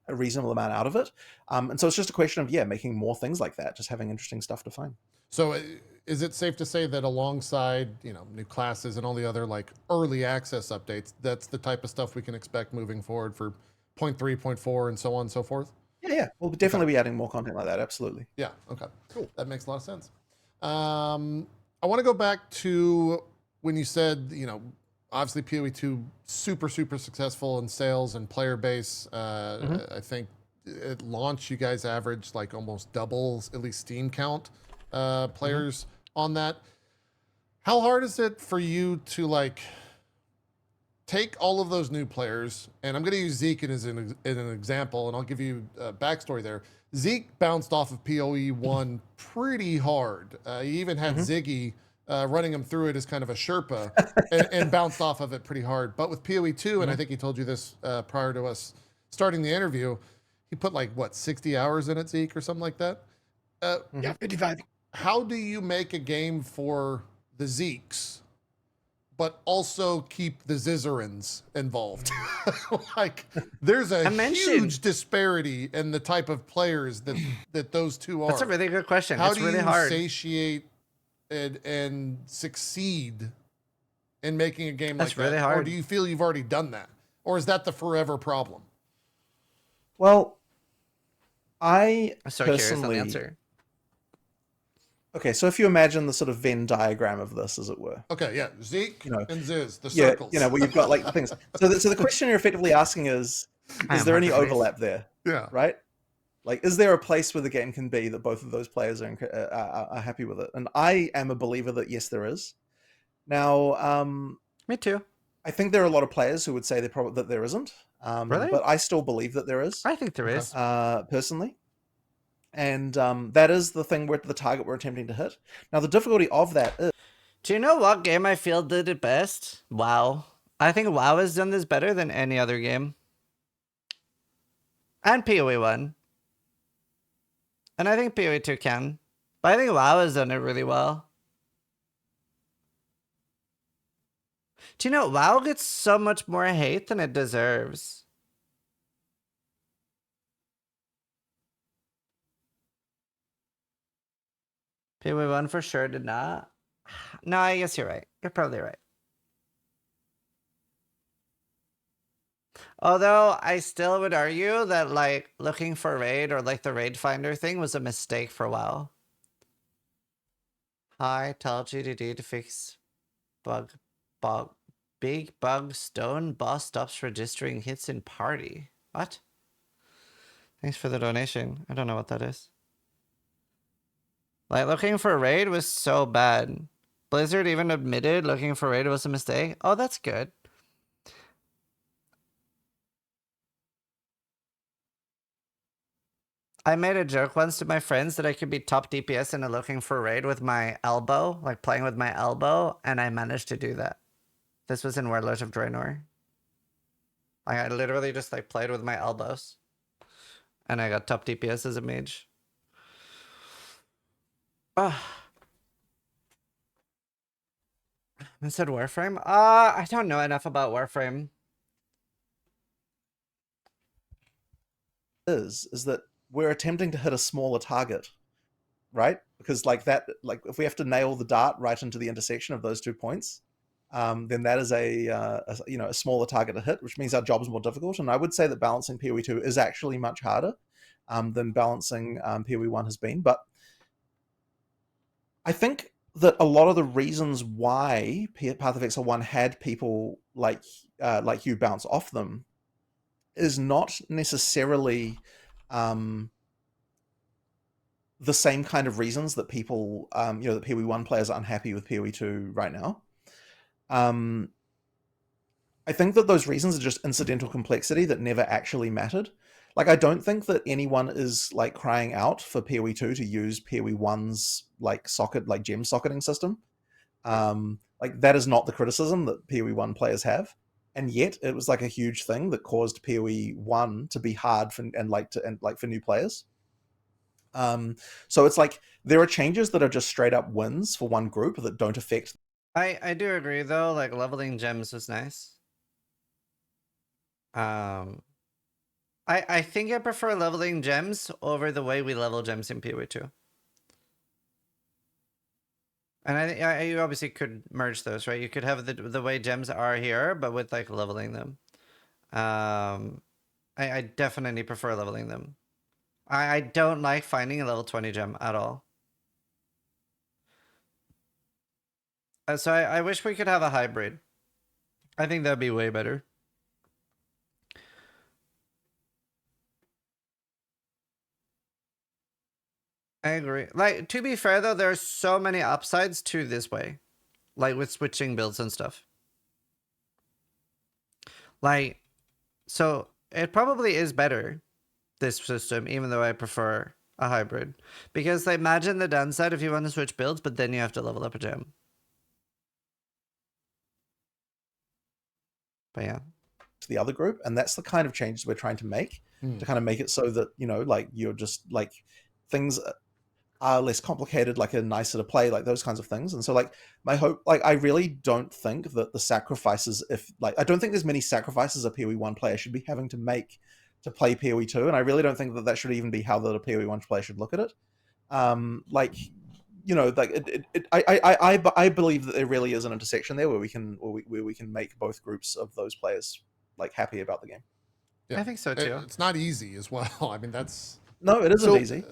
reasonable amount out of it. And so it's just a question of making more things like that, just having interesting stuff to find. So is it safe to say that alongside, new classes and all the other like early access updates, that's the type of stuff we can expect moving forward for 0.3, 0.4, and so on and so forth? Yeah. We'll definitely be adding more content like that. Absolutely. Yeah. Okay. Cool. That makes a lot of sense. I want to go back to when you said, obviously PoE 2 super successful in sales and player base. I think at launch you guys averaged like almost double at least Steam count players on that. How hard is it for you to like take all of those new players, and I'm going to use Zeke as an example, and I'll give you a backstory there. Zeke bounced off of PoE 1 pretty hard. He even had Ziggy running him through it as kind of a Sherpa and bounced off of it pretty hard. But with PoE 2, and I think he told you this prior to us starting the interview, he put like, 60 hours in it, Zeke, or something like that? Yeah, 55. How do you make a game for the Zekes, but also keep the Zizarans involved? Like, there's a huge disparity in the type of players that those two are. That's a really good question. How it's do really you hard. Satiate and succeed in making a game like that? Really hard. Or do you feel you've already done that? Or is that the forever problem? Well, I I'm so curious on the personally answer. Okay, so if you imagine the sort of Venn diagram of this, as it were. Okay, yeah, Zeke and Ziz, the circles. Where you've got like the things. So the question you're effectively asking is there any overlap there? Yeah. Right? Like, is there a place where the game can be that both of those players are happy with it? And I am a believer that yes, there is. Now, Me too. I think there are a lot of players who would say that there isn't. Really? But I still believe that there is. I think there is. Personally. And that is the thing, the target we're attempting to hit. Now, the difficulty of that is... Do you know what game I feel did it best? WoW. I think WoW has done this better than any other game. And PoE 1. And I think PoE 2 can. But I think WoW has done it really well. Do you know, WoW gets so much more hate than it deserves. PoE 1 for sure did not. No, I guess you're right. You're probably right. Although I still would argue that like looking for raid or like the raid finder thing was a mistake for WoW. Hi, tell GDD to fix big bug stone boss stops registering hits in party. What? Thanks for the donation. I don't know what that is. Like, looking for a raid was so bad. Blizzard even admitted looking for a raid was a mistake. Oh, that's good. I made a joke once to my friends that I could be top DPS in a looking for a raid with my elbow, like playing with my elbow, and I managed to do that. This was in Warlords of Draenor. I literally just like played with my elbows. And I got top DPS as a mage. I said Warframe. I don't know enough about Warframe. Is that we're attempting to hit a smaller target, right? Because like that, like if we have to nail the dart right into the intersection of those 2 points, then that is a smaller target to hit, which means our job is more difficult. And I would say that balancing PoE 2 is actually much harder than balancing PoE 1 has been. But I think that a lot of the reasons why Path of Exile 1 had people like you bounce off them is not necessarily the same kind of reasons that people, that PoE 1 players are unhappy with PoE 2 right now. I think that those reasons are just incidental complexity that never actually mattered. Like, I don't think that anyone is like crying out for PoE 2 to use PoE 1's like gem socketing system. Like, that is not the criticism that PoE 1 players have. And yet it was like a huge thing that caused PoE 1 to be hard for new players. So it's like there are changes that are just straight up wins for one group that don't affect. I do agree though, like leveling gems was nice. I think I prefer leveling gems over the way we level gems in PoE 2. And you obviously could merge those, right? You could have the way gems are here, but with like leveling them. I definitely prefer leveling them. I don't like finding a level 20 gem at all. So I wish we could have a hybrid. I think that'd be way better. I agree. Like, to be fair though, there are so many upsides to this way. Like with switching builds and stuff. Like, so it probably is better, this system, even though I prefer a hybrid. Because like, imagine the downside if you want to switch builds, but then you have to level up a gem. But yeah. To the other group, and that's the kind of changes we're trying to make to kind of make it so that, like you're just like things are less complicated, like are nicer to play, like those kinds of things. And so like my hope, like I really don't think that the sacrifices, I don't think there's many sacrifices a PoE 1 player should be having to make to play PoE 2, and I really don't think that that should even be how the PoE 1 player should look at it. Like, I believe that there really is an intersection there where we can make both groups of those players like happy about the game. Yeah. I think so too. It's not easy as well. I mean, it isn't easy.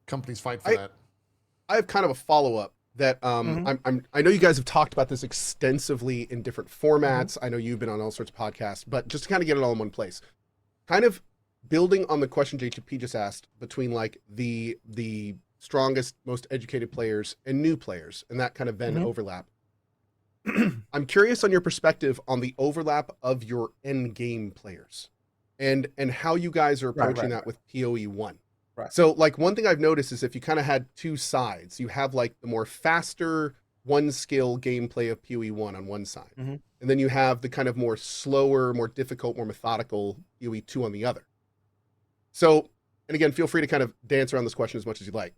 Companies fight for that. I have kind of a follow-up that I know you guys have talked about this extensively in different formats. I know you've been on all sorts of podcasts, but just to kind of get it all in one place, kind of building on the question JTP just asked between like the strongest, most educated players and new players, and that kind of Venn overlap. I'm curious on your perspective on the overlap of your end game players and how you guys are approaching that with PoE 1. Right. So like one thing I've noticed is if you kind of had two sides, you have like the more faster one skill gameplay of PoE 1 on one side. And then you have the kind of more slower, more difficult, more methodical PoE 2 on the other. So, and again, feel free to kind of dance around this question as much as you like.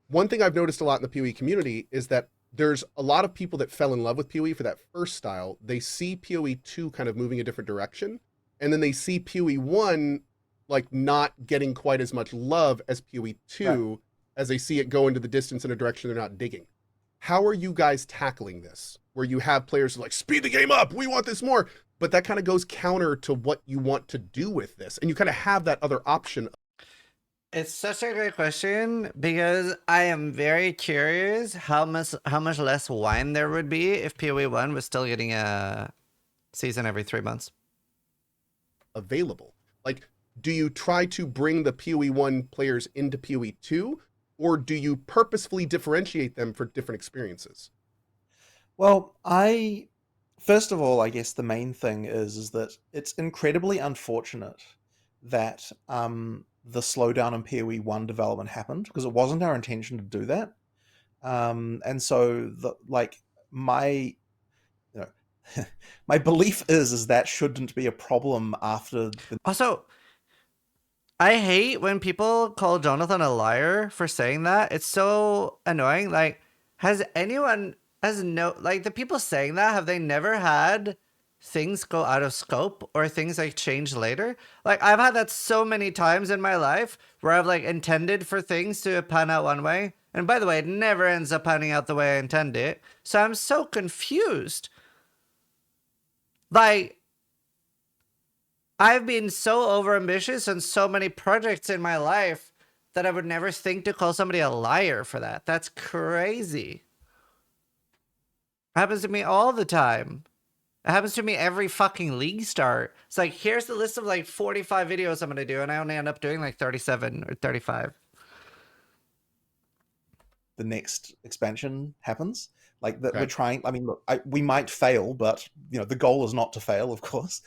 One thing I've noticed a lot in the PoE community is that there's a lot of people that fell in love with PoE for that first style. They see PoE 2 kind of moving a different direction, and then they see PoE 1 like not getting quite as much love as PoE 2 as they see it go into the distance in a direction they're not digging. How are you guys tackling this? Where you have players like, speed the game up, we want this more, but that kind of goes counter to what you want to do with this, and you kind of have that other option. It's such a great question because I am very curious how much less wine there would be if PoE 1 was still getting a season every 3 months. Available. Like, do you try to bring the PoE 1 players into PoE 2, or do you purposefully differentiate them for different experiences? Well, first of all, I guess the main thing is that it's incredibly unfortunate that the slowdown in PoE 1 development happened, because it wasn't our intention to do that. And so my my belief is that shouldn't be a problem after the... Also, I hate when people call Jonathan a liar for saying that. It's so annoying. Like, has the people saying that, have they never had things go out of scope or things like change later? Like, I've had that so many times in my life where I've like intended for things to pan out one way. And by the way, it never ends up panning out the way I intend it. So I'm so confused. Like, I've been so overambitious on so many projects in my life that I would never think to call somebody a liar for that. That's crazy. Happens to me all the time. It happens to me every fucking league start. It's like, here's the list of like 45 videos I'm going to do, and I only end up doing like 37 or 35. The next expansion happens. Like that, Okay. we're trying. I mean, look, we might fail, but you know, the goal is not to fail, of course.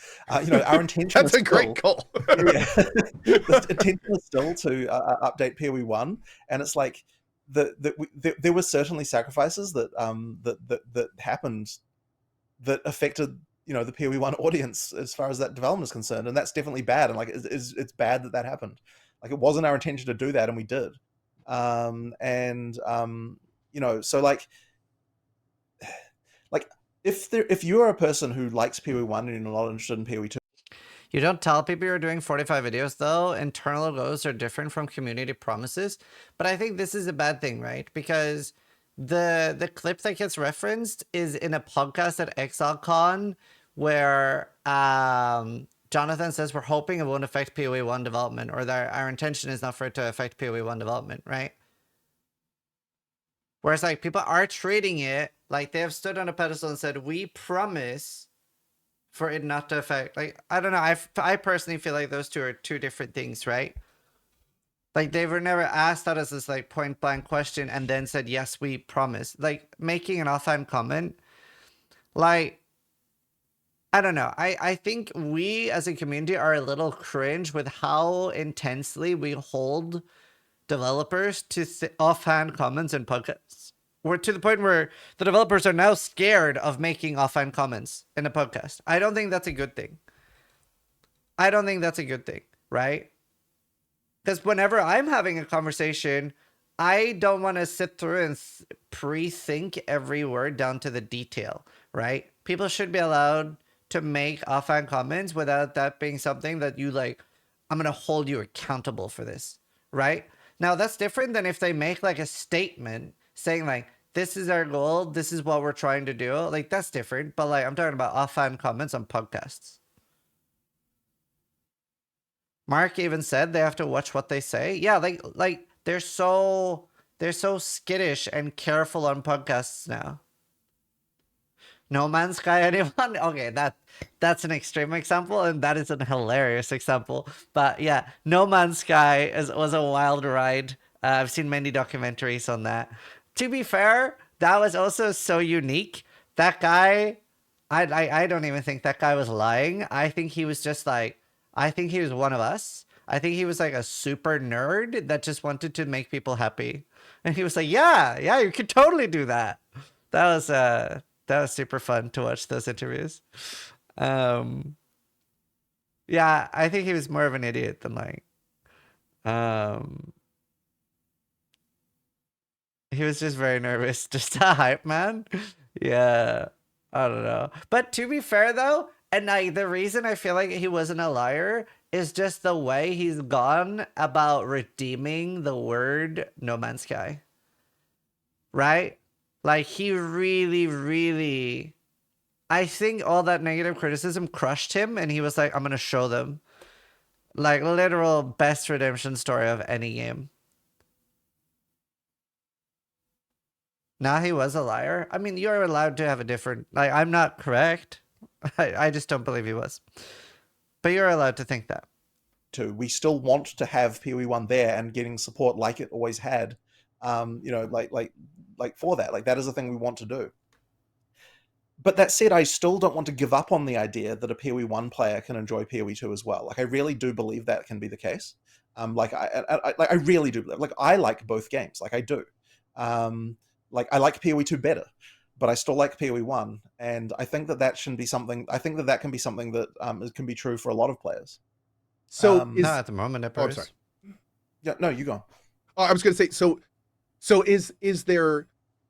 You know, our intention. That's a great goal. Yeah, the intention is still to update PoE 1, and it's like there were certainly sacrifices that that happened that affected, you know, the PoE 1 audience as far as that development is concerned, and that's definitely bad. And like, it's bad that happened. Like, it wasn't our intention to do that, and we did. You know, so like if you're a person who likes PoE 1 and you're not interested in PoE 2. You don't tell people you're doing 45 videos, though. Internal goals are different from community promises. But I think this is a bad thing, right? Because the clip that gets referenced is in a podcast at ExileCon where Jonathan says we're hoping it won't affect PoE 1 development, or that our intention is not for it to affect PoE 1 development, right? Whereas like people are treating it like they have stood on a pedestal and said, we promise for it not to affect, like, I don't know. I personally feel like those two are two different things, right? Like, they were never asked that as this like point blank question and then said, yes, we promise. Like, making an offhand comment, like, I don't know. I think we as a community are a little cringe with how intensely we hold developers to offhand comments in podcasts. We're to the point where the developers are now scared of making offhand comments in a podcast. I don't think that's a good thing. I don't think that's a good thing, right? Because whenever I'm having a conversation, I don't want to sit through and pre-think every word down to the detail, right? People should be allowed to make offhand comments without that being something that you like, I'm going to hold you accountable for this, right? Now, that's different than if they make like a statement saying like, this is our goal, this is what we're trying to do. Like, that's different. But like, I'm talking about offhand comments on podcasts. Mark even said they have to watch what they say. Yeah, like they're so skittish and careful on podcasts now. No Man's Sky, anyone? Okay, that's an extreme example, and that is a hilarious example. But yeah, No Man's Sky was a wild ride. I've seen many documentaries on that. To be fair, that was also so unique. That guy, I don't even think that guy was lying. I think he was just like, I think he was one of us. I think he was like a super nerd that just wanted to make people happy. And he was like, yeah, you could totally do that. That was super fun to watch those interviews. Yeah, I think he was more of an idiot than like, he was just very nervous, just a hype man. Yeah, I don't know. But to be fair though, and like the reason I feel like he wasn't a liar is just the way he's gone about redeeming the word No Man's Sky. Right? Like, he really, I think all that negative criticism crushed him, and he was like, I'm gonna show them. Like, literal best redemption story of any game. Now he was a liar. I mean, you're allowed to have a different, like, I'm not correct. I just don't believe he was. But you're allowed to think that. We still want to have PoE 1 there and getting support like it always had. You know, like for that. Like, that is the thing we want to do. But that said, I still don't want to give up on the idea that a PoE 1 player can enjoy PoE 2 as well. Like, I really do believe that can be the case. Like I really do. Like, I like both games. Like, I do. Like, I like PoE 2 better, but I still like PoE 1, and I think that that should be something. I think that that can be something that can be true for a lot of players. So not at the moment, Oh, I'm sorry. Yeah, no, you go. Oh, I was going to say, so is there,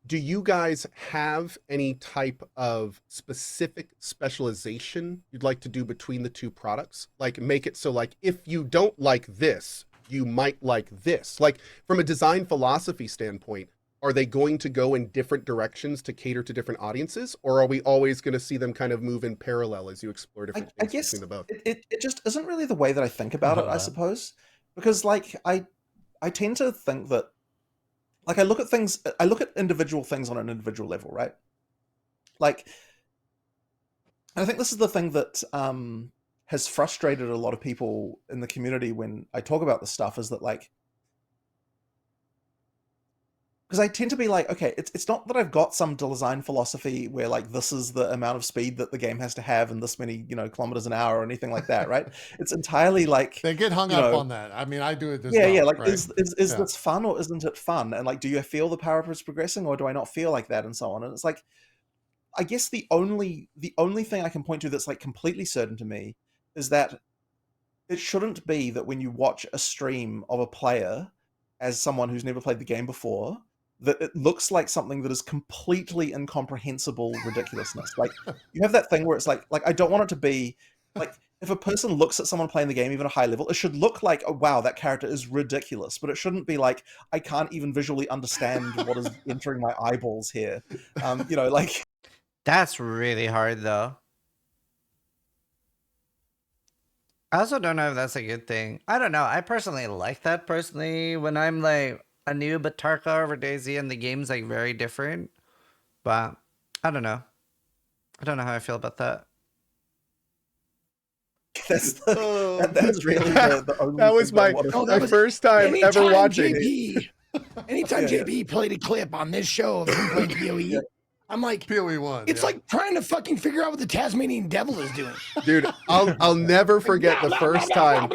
do you guys have any type of specific specialization you'd like to do between the two products? Like make it so like, if you don't like this, you might like this. Like from a design philosophy standpoint, are they going to go in different directions to cater to different audiences? Or are we always going to see them kind of move in parallel as you explore different things between the both? It just isn't really the way that I think about it, I suppose. Because like I tend to think that like I look at individual things on an individual level, right? Like, and I think this is the thing that has frustrated a lot of people in the community when I talk about this stuff, is that like, because I tend to be like, okay, it's not that I've got some design philosophy where like this is the amount of speed that the game has to have and this many, kilometers an hour or anything like that, right? It's entirely like they get hung up on that. I mean, I do it as well. Yeah, like right? is this fun or isn't it fun? And like, do you feel the power up is progressing or do I not feel like that, and so on? And it's like, I guess the only thing I can point to that's like completely certain to me is that it shouldn't be that when you watch a stream of a player as someone who's never played the game before, that it looks like something that is completely incomprehensible ridiculousness. Like you have that thing where it's like I don't want it to be like, if a person looks at someone playing the game even at a high level, it should look like, oh wow, that character is ridiculous, but it shouldn't be like, I can't even visually understand what is entering my eyeballs here. Like that's really hard though. I also don't know if that's a good thing. I don't know. I personally like that personally when I'm like a new Batarka over Daisy and the game's like very different. But I don't know. I don't know how I feel about that. that is really the only that was my first time ever watching JP, anytime JP played a clip on this show of him playing PoE, I'm like, PoE 1. It's like trying to fucking figure out what the Tasmanian devil is doing. Dude, I'll never forget the first time.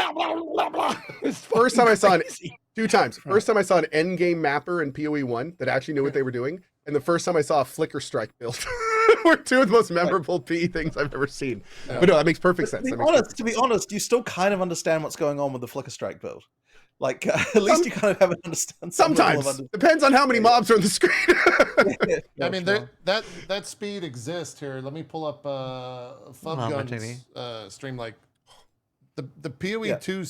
First time I saw it, 2 times. First time I saw an endgame mapper in PoE 1 that actually knew what they were doing, and the first time I saw a flicker strike build. Were 2 of the most memorable PE things I've ever seen. Yeah. But no, that makes perfect sense. To be honest, you still kind of understand what's going on with the flicker strike build. Like at least you kind of have an understand. Sometimes depends on how many mobs are on the screen. I mean, that speed exists here. Let me pull up Fubgun's stream. Like the PoE 2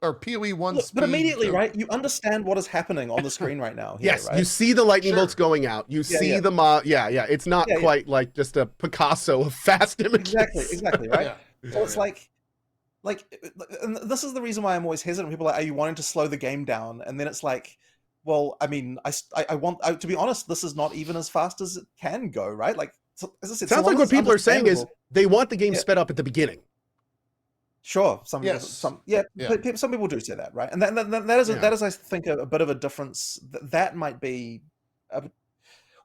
or PoE 1 speed. But immediately, right? You understand what is happening on the screen right now. Here, yes, right? you see the lightning bolts going out. You see the mob. Yeah. It's not quite like just a Picasso of fast images. Exactly, right? So it's like, and this is the reason why I'm always hesitant. People are like, are you wanting to slow the game down? And then it's like, well, I mean, I want to be honest, this is not even as fast as it can go, right? Like, so, as I said, sounds like what people are saying is they want the game sped up at the beginning. Sure, some people do say that, right? And that is I think a bit of a difference. That might be. Well,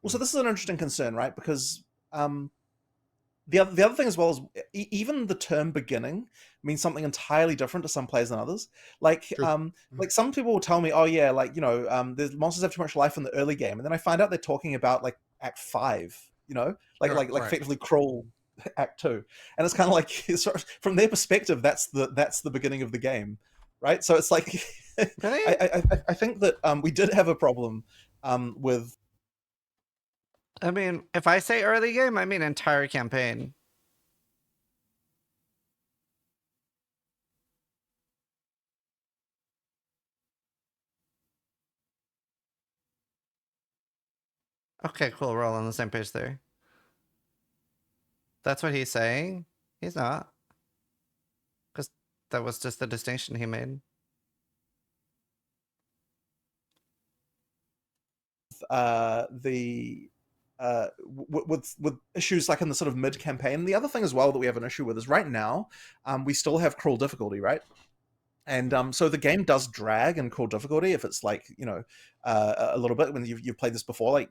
so this is an interesting concern, right? Because the other thing as well is even the term beginning means something entirely different to some players than others. Like like some people will tell me, oh yeah, like the monsters have too much life in the early game, and then I find out they're talking about like Act 5, like effectively crawl Act 2, and it's kind of like sort of, from their perspective, that's the beginning of the game, right? So it's like I think that we did have a problem with. I mean, if I say early game, I mean entire campaign. Okay, cool. We're all on the same page there. That's what he's saying? He's not. Because that was just the distinction he made. With issues like in the sort of mid campaign. The other thing as well that we have an issue with is right now we still have cruel difficulty, right? And so the game does drag in cruel difficulty if it's like a little bit when you've played this before. Like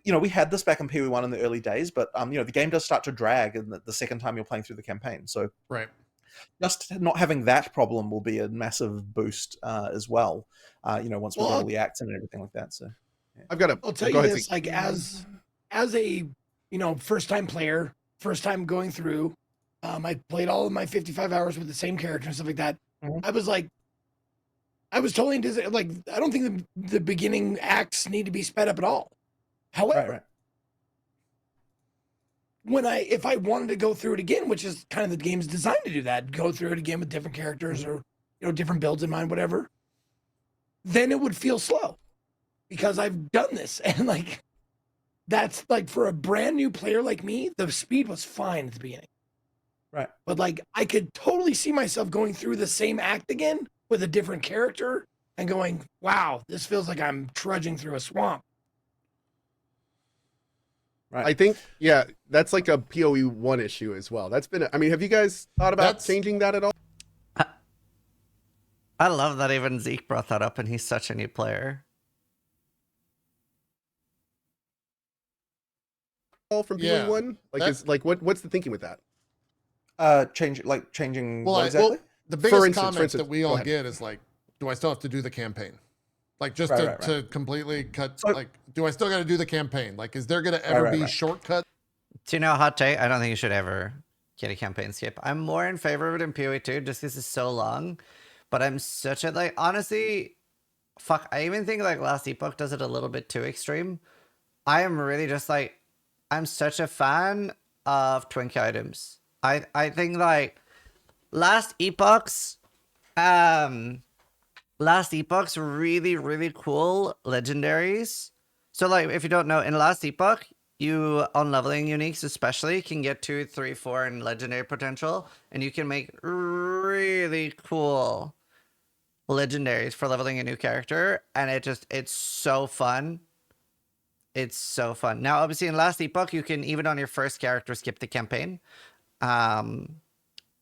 we had this back in PoE 1 in the early days, but the game does start to drag in the second time you're playing through the campaign. So just not having that problem will be a massive boost as well. Once we've got all the acts and everything like that. So yeah. I'll tell you this, like as a first time player, first time going through, I played all of my 55 hours with the same character and stuff like that. Mhm. I was totally like, I don't think the beginning acts need to be sped up at all. However, if I wanted to go through it again, which is kind of the game's designed to do that, go through it again with different characters or, different builds in mind, whatever, then it would feel slow because I've done this. And like, that's like for a brand new player like me, the speed was fine at the beginning. Right. But like, I could totally see myself going through the same act again with a different character and going, wow, this feels like I'm trudging through a swamp. Right. I think, yeah, that's like a PoE 1 issue as well. That's been, I mean, have you guys thought about changing that at all? I love that even Zeke brought that up, and he's such a new player. All from PoE 1? Like, what's the thinking with that? Changing well, what exactly? Well, the biggest comment that we all get is like, do I still have to do the campaign? Like, just to completely cut, like, do I still got to do the campaign? Like, is there going to ever be shortcut? Do you know, hot take? I don't think you should ever get a campaign skip. I'm more in favor of it in PoE 2 just because it's so long. But I'm such a, like, honestly, fuck, I even think, like, Last Epoch does it a little bit too extreme. I am really just, like, I'm such a fan of twink items. I think, like, Last Epoch's really, really cool legendaries. So, like, if you don't know, in Last Epoch, you, on leveling uniques especially, can get 2, 3, 4 in legendary potential, and you can make really cool legendaries for leveling a new character, and it's so fun. It's so fun. Now, obviously, in Last Epoch, you can, even on your first character, skip the campaign,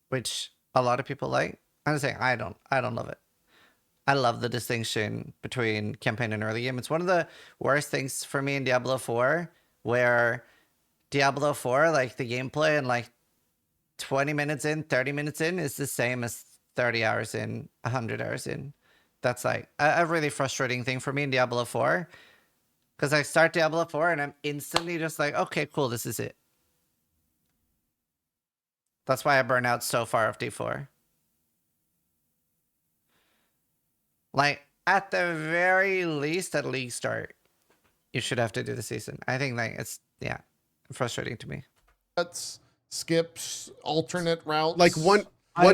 which a lot of people like. I'm saying I don't love it. I love the distinction between campaign and early game. It's one of the worst things for me in Diablo 4, where Diablo 4, like, the gameplay and like 20 minutes in, 30 minutes in is the same as 30 hours in, 100 hours in. That's like a really frustrating thing for me in Diablo 4. Because I start Diablo 4 and I'm instantly just like, okay, cool, this is it. That's why I burn out so far of D4. Like, at the very least, at league start, you should have to do the season. I think, like, it's, yeah, frustrating to me. Skips, alternate routes. Like, one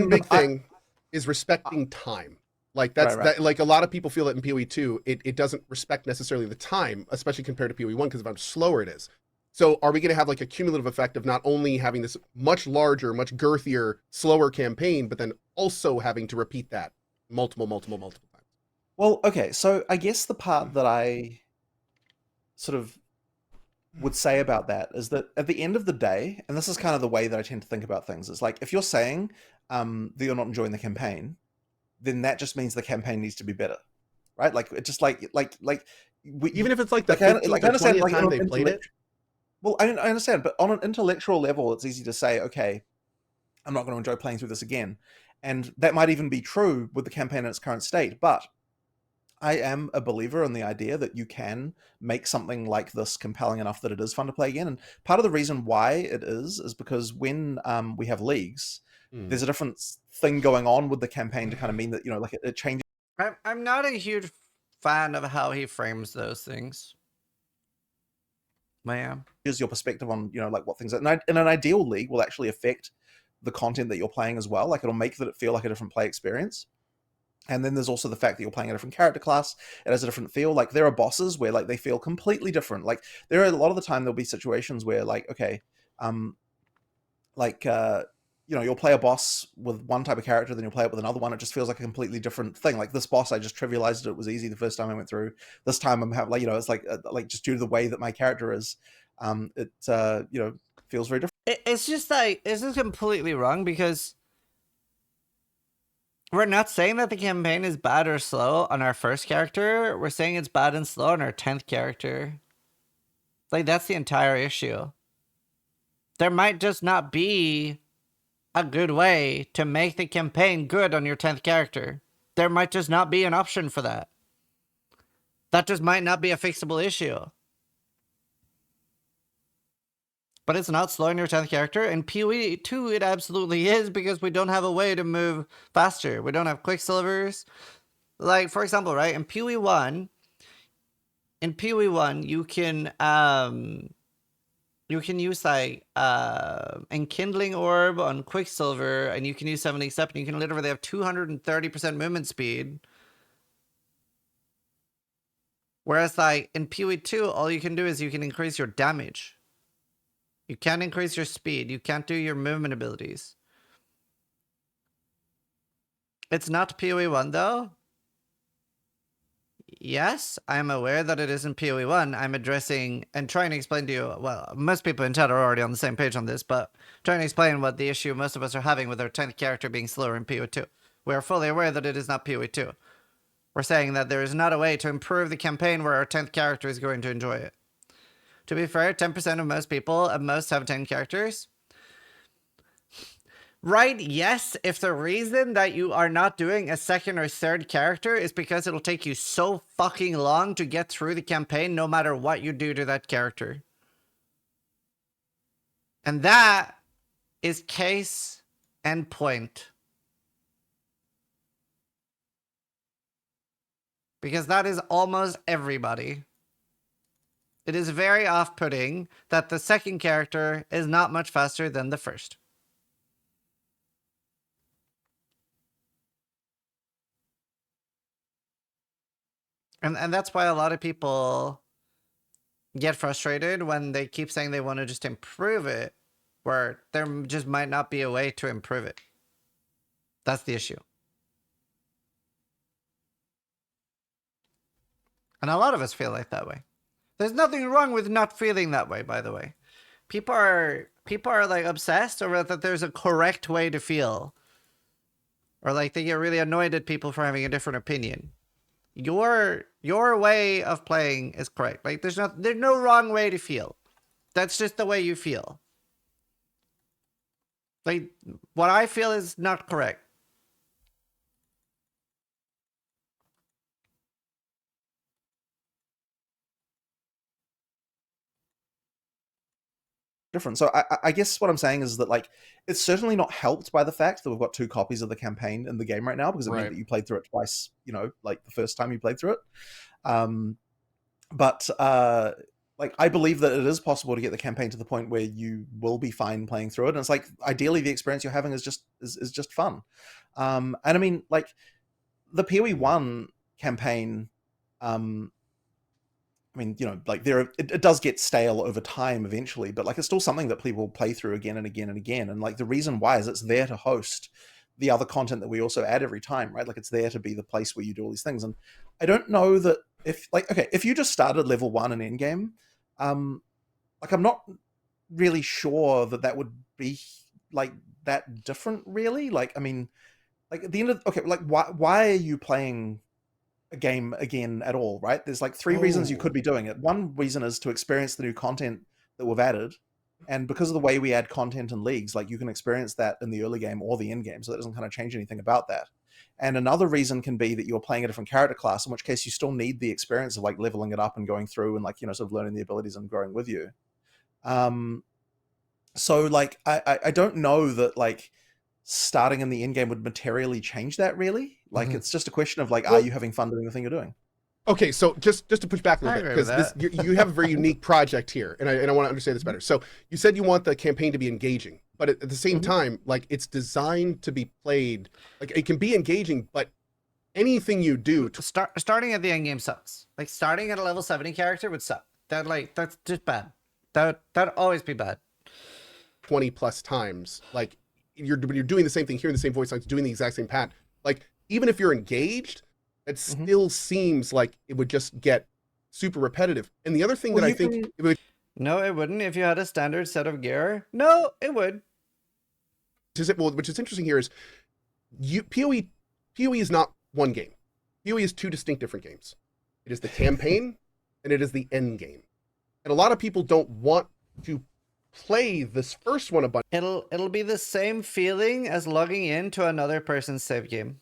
big thing is respecting time. Like, that's that. Like, a lot of people feel that in PoE 2, it doesn't respect necessarily the time, especially compared to PoE 1, because of how slower it is. So are we going to have like a cumulative effect of not only having this much larger, much girthier, slower campaign, but then also having to repeat that multiple times? Well, okay, so I guess the part that I sort of would say about that is that at the end of the day, and this is kind of the way that I tend to think about things, is like, if you're saying that you're not enjoying the campaign, then that just means the campaign needs to be better, right? Like, it just like even if it's like the 15th or 20th time they played it. Well, I understand, but on an intellectual level, it's easy to say, okay, I'm not going to enjoy playing through this again. And that might even be true with the campaign in its current state. But I am a believer in the idea that you can make something like this compelling enough that it is fun to play again. And part of the reason why it is because when we have leagues, there's a different thing going on with the campaign to kind of mean that, like, it changes. I'm not a huge fan of how he frames those things. Is your perspective on, like, what things are. In an ideal league will actually affect the content that you're playing as well. Like, it'll make it feel like a different play experience. And then there's also the fact that you're playing a different character class. It has a different feel. Like, there are bosses where, like, they feel completely different. Like, there are a lot of the time there'll be situations where, like, okay, you'll play a boss with one type of character, then you'll play it with another one. It just feels like a completely different thing. Like, this boss, I just trivialized it. It was easy the first time I went through. This time I'm having, it's like just due to the way that my character is, it feels very different. It's just like, this is completely wrong, because we're not saying that the campaign is bad or slow on our first character. We're saying it's bad and slow on our 10th character. Like, that's the entire issue. There might just not be a good way to make the campaign good on your 10th character. There might just not be an option for that. That just might not be a fixable issue. But it's not slowing your 10th character. In PoE 2, it absolutely is, because we don't have a way to move faster. We don't have quicksilvers. Like, for example, right, in PoE 1, you can use like enkindling orb on quicksilver, and you can use 70 step, and you can literally have 230% movement speed. Whereas like in PoE 2, all you can do is you can increase your damage. You can't increase your speed. You can't do your movement abilities. It's not PoE 1 though. Yes, I'm aware that it isn't PoE 1. I'm addressing and trying to explain to you, well, most people in chat are already on the same page on this, but trying to explain what the issue most of us are having with our 10th character being slower in PoE 2. We are fully aware that it is not PoE 2. We're saying that there is not a way to improve the campaign where our 10th character is going to enjoy it. To be fair, 10% of most people at most have 10 characters. Right, yes, if the reason that you are not doing a second or third character is because it'll take you so fucking long to get through the campaign no matter what you do to that character. And that is case and point. Because that is almost everybody. It is very off-putting that the second character is not much faster than the first. And that's why a lot of people get frustrated when they keep saying they want to just improve it, where there just might not be a way to improve it. That's the issue. And a lot of us feel like that way. There's nothing wrong with not feeling that way, by the way. People are like obsessed over that there's a correct way to feel. Or like they get really annoyed at people for having a different opinion. Your way of playing is correct. Like there's no wrong way to feel. That's just the way you feel. Like what I feel is not correct. Different. So I guess what I'm saying is that like it's certainly not helped by the fact that we've got 2 copies of the campaign in the game right now, because it meant that you played through it twice, you know, like the first time you played through it. But like I believe that it is possible to get the campaign to the point where you will be fine playing through it, and it's like ideally the experience you're having is just fun. And I mean, like the PoE 1 campaign, I mean, you know, like it does get stale over time eventually, but like it's still something that people play through again and again and again. And like the reason why is it's there to host the other content that we also add every time, right? Like it's there to be the place where you do all these things. And I don't know that if like, okay, if you just started level 1 in Endgame, like I'm not really sure that would be like that different really. Like, I mean, like at the end of, okay, like why are you playing a game again at all, right? There's like 3 reasons you could be doing it. One reason is to experience the new content that we've added, and because of the way we add content in leagues, like you can experience that in the early game or the end game, so that doesn't kind of change anything about that. And another reason can be that you're playing a different character class, in which case you still need the experience of like leveling it up and going through and like, you know, sort of learning the abilities and growing with you. So like I don't know that like starting in the end game would materially change that really. Like it's just a question of like, are you having fun doing the thing you're doing? Okay, so just to push back a little bit, because you have a very unique project here, and I want to understand this better. So you said you want the campaign to be engaging, but at the same time, like it's designed to be played, like it can be engaging, but anything you do starting at the end game sucks. Like starting at a level 70 character would suck. That's just bad. That'd always be bad. 20 plus times, like you're doing the same thing, hearing the same voice lines, doing the exact same pat. Like even if you're engaged, it still seems like it would just get super repetitive. And the other thing that I think no, it wouldn't. If you had a standard set of gear, no, it would. Which is interesting here is PoE is not one game. PoE is 2 distinct different games. It is the campaign and it is the end game. And a lot of people don't want to play this first one a bunch. It'll be the same feeling as logging into another person's save game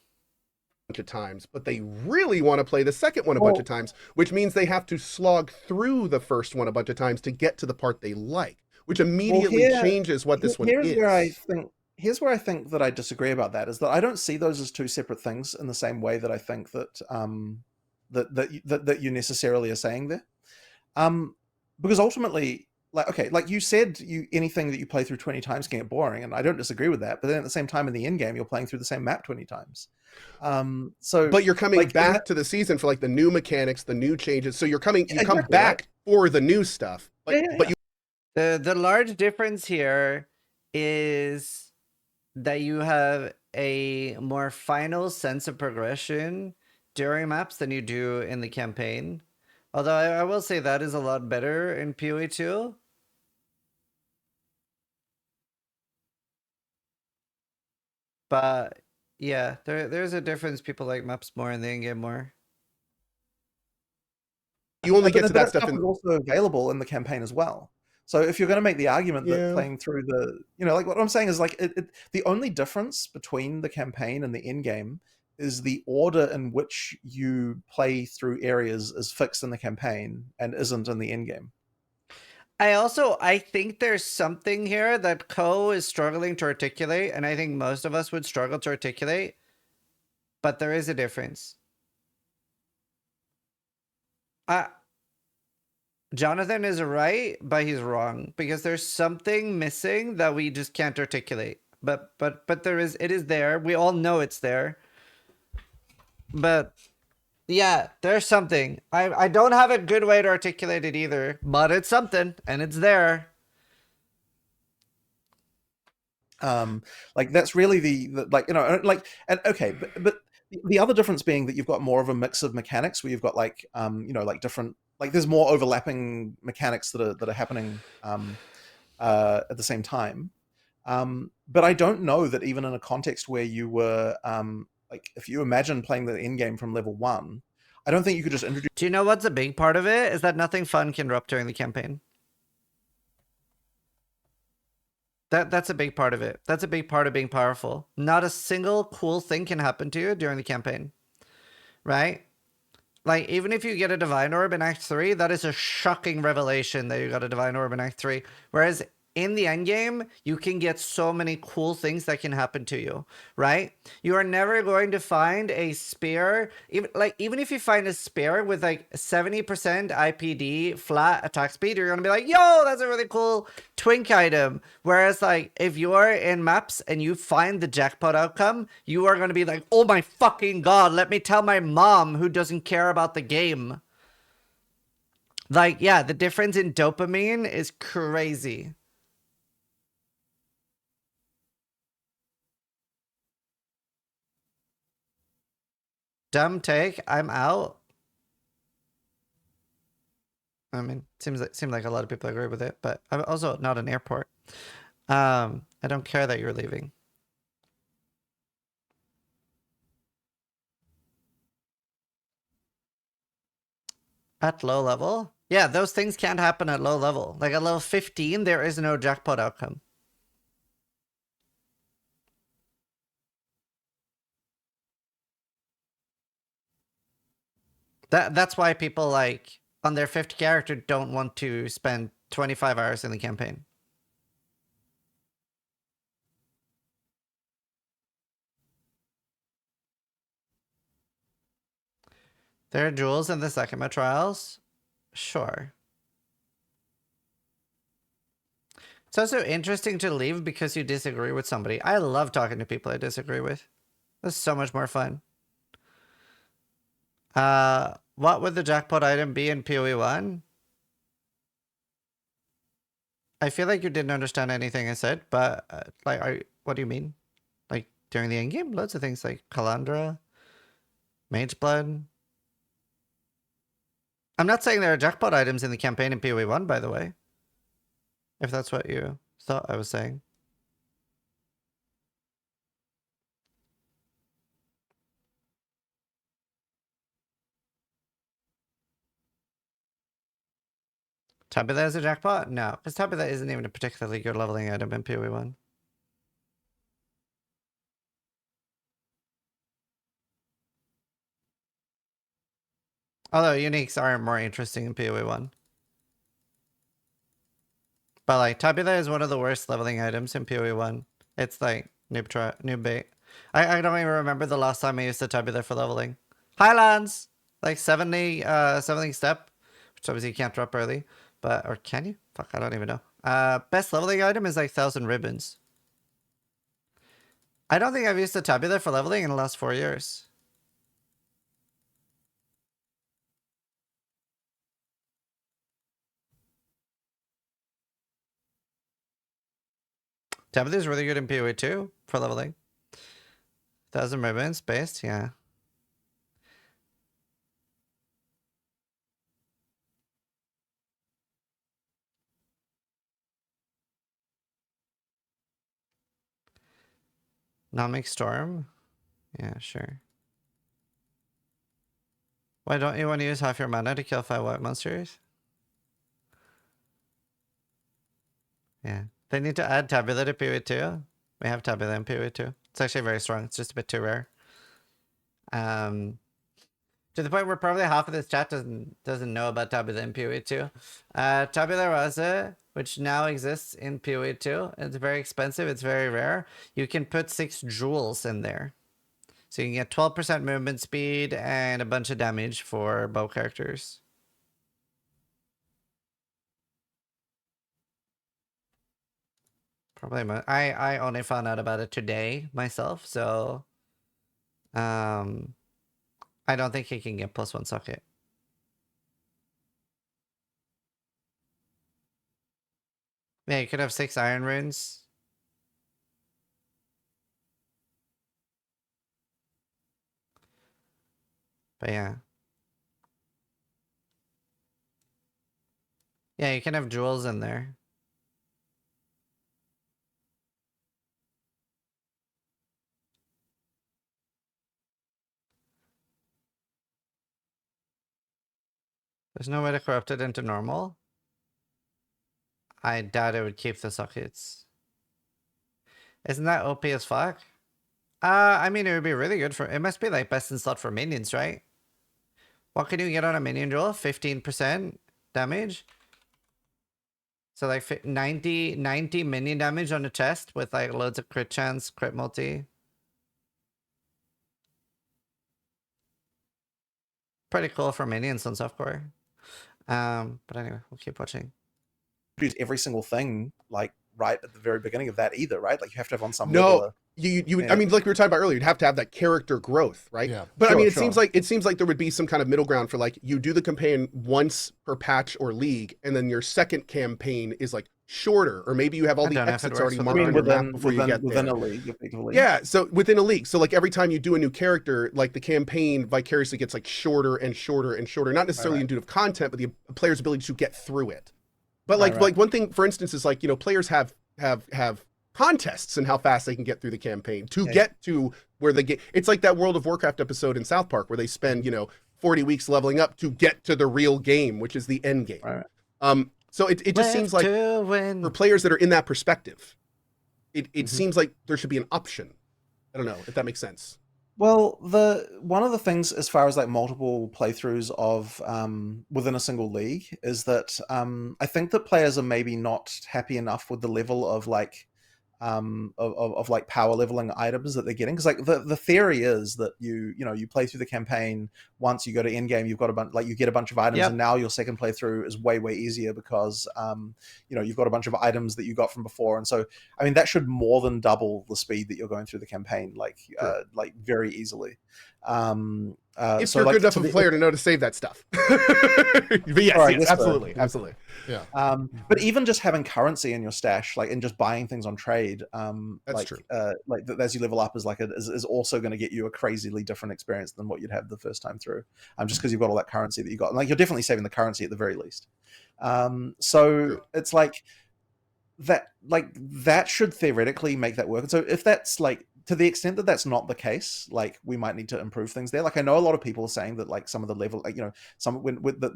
of times, but they really want to play the second one a bunch of times, which means they have to slog through the first one a bunch of times to get to the part they like, which immediately changes what this one is. Here's where I think that I disagree about that, is that I don't see those as two separate things in the same way that I think that that you necessarily are saying there. Because ultimately, like you said, anything that you play through 20 times can get boring, and I don't disagree with that. But then at the same time, in the end game, you're playing through the same map 20 times. But you're coming back to the season for like the new mechanics, the new changes. So you come back for the new stuff. But the large difference here is that you have a more final sense of progression during maps than you do in the campaign. Although I will say that is a lot better in PoE 2. But yeah, there's a difference. People like maps more and the in-game more. You only get to that stuff is also available in the campaign as well. So if you're going to make the argument that playing through the, like what I'm saying is like the only difference between the campaign and the end game is the order in which you play through areas is fixed in the campaign and isn't in the end game. I think there's something here that Ko is struggling to articulate, and I think most of us would struggle to articulate, but there is a difference. Jonathan is right, but he's wrong, because there's something missing that we just can't articulate. But it is there. We all know it's there. But yeah, there's something. I don't have a good way to articulate it either, but it's something, and it's there. Like that's really the but the other difference being that you've got more of a mix of mechanics where you've got like like different, like there's more overlapping mechanics that are happening at the same time. But I don't know that even in a context where you were like if you imagine playing the end game from level 1, I don't think you could just introduce. Do you know what's a big part of it? Is that nothing fun can erupt during the campaign. That's a big part of it. That's a big part of being powerful. Not a single cool thing can happen to you during the campaign. Right? Like, even if you get a Divine Orb in Act 3, that is a shocking revelation that you got a Divine Orb in Act 3. Whereas in the endgame, you can get so many cool things that can happen to you, right? You are never going to find a spear, even if you find a spear with like 70% IPD flat attack speed, you're gonna be like, yo, that's a really cool twink item. Whereas like, if you're in maps and you find the jackpot outcome, you are gonna be like, oh my fucking god, let me tell my mom who doesn't care about the game. Like, yeah, the difference in dopamine is crazy. Dumb take. I'm out. I mean, seems like a lot of people agree with it, but I'm also not an airport. I don't care that you're leaving. At low level? Yeah, those things can't happen at low level. Like at level 15, there is no jackpot outcome. That's why people like on their 5th character don't want to spend 25 hours in the campaign. There are jewels in the Sakima trials? Sure. It's also interesting to leave because you disagree with somebody. I love talking to people I disagree with. That's so much more fun. What would the jackpot item be in PoE 1? I feel like you didn't understand anything I said, but what do you mean? Like during the end game? Loads of things like Calandra, Mage Blood. I'm not saying there are jackpot items in the campaign in PoE 1, by the way. If that's what you thought I was saying. Tabitha is a jackpot? No, because Tabitha isn't even a particularly good leveling item in PoE 1. Although uniques are more interesting in PoE 1. But like Tabula is one of the worst leveling items in PoE 1. It's like noob bait. I don't even remember the last time I used the Tabula for leveling. Highlands! Like 70 step, which obviously you can't drop early. But, or can you? Fuck, I don't even know. Best leveling item is like 1,000 ribbons. I don't think I've used the Tabula for leveling in the last 4 years. Tabula is really good in PoE 2 for leveling. 1,000 ribbons based, yeah. Nomic Storm? Yeah, sure. Why don't you want to use half your mana to kill 5 white monsters? Yeah. They need to add Tabula to PoE 2. We have Tabula in PoE 2. It's actually very strong. It's just a bit too rare. To the point where probably half of this chat doesn't know about Tabula in PoE 2. Tabula Rasa, which now exists in PoE 2. It's very expensive. It's very rare. You can put 6 jewels in there. So you can get 12% movement speed and a bunch of damage for bow characters. Probably I only found out about it today myself, so I don't think he can get +1 socket. Yeah, you could have 6 iron runes. But yeah. Yeah, you can have jewels in there. There's no way to corrupt it into normal. I doubt it would keep the sockets. Isn't that OP as fuck? I mean, it would be really good for... It must be like best in slot for minions, right? What can you get on a minion jewel? 15% damage? So like 90 minion damage on a chest with like loads of crit chance, crit multi. Pretty cool for minions on softcore. But anyway, we'll keep watching. Use every single thing like right at the very beginning of that either, right? Like you have to have on some No, level. you Yeah. I mean, like we were talking about earlier, you'd have to have that character growth, right? Yeah. But I Sure, mean, it sure. seems like there would be some kind of middle ground for like you do the campaign once per patch or league, and then your second campaign is like shorter, or maybe you have all I the don't know if it exits works already with marked the on league. your map before you get within there. a league, effectively. Yeah, so within a league. So like every time you do a new character, like the campaign vicariously gets like shorter and shorter and shorter. Not necessarily in due of content, but the player's ability to get through it. But like like one thing, for instance, is like, you know, players have contests and how fast they can get through the campaign to get to where they get. It's like that World of Warcraft episode in South Park where they spend, you know, 40 weeks leveling up to get to the real game, which is the end game. So it just seems like for players that are in that perspective, it seems like there should be an option. I don't know if that makes sense. Well, one of the things as far as like multiple playthroughs of within a single league is that I think that players are maybe not happy enough with the level of like of like power leveling items that they're getting, because like the theory is that you play through the campaign once, you go to Endgame, you've got a bunch, like you get a bunch of items, and now your second playthrough is way easier because you've got a bunch of items that you got from before, and so I mean that should more than double the speed that you're going through the campaign, like like very easily. If so you're like, good enough of a player to know to save that stuff. But yes, absolutely, absolutely. Yeah. But even just having currency in your stash, like, and just buying things on trade, That's like, true. Like as you level up is also going to get you a crazily different experience than what you'd have the first time through. Just because you've got all that currency that you got, and like you're definitely saving the currency at the very least. So True. it's like that should theoretically make that work. And so if that's like, to the extent that that's not the case, like we might need to improve things there. Like I know a lot of people are saying that like some of the level, like,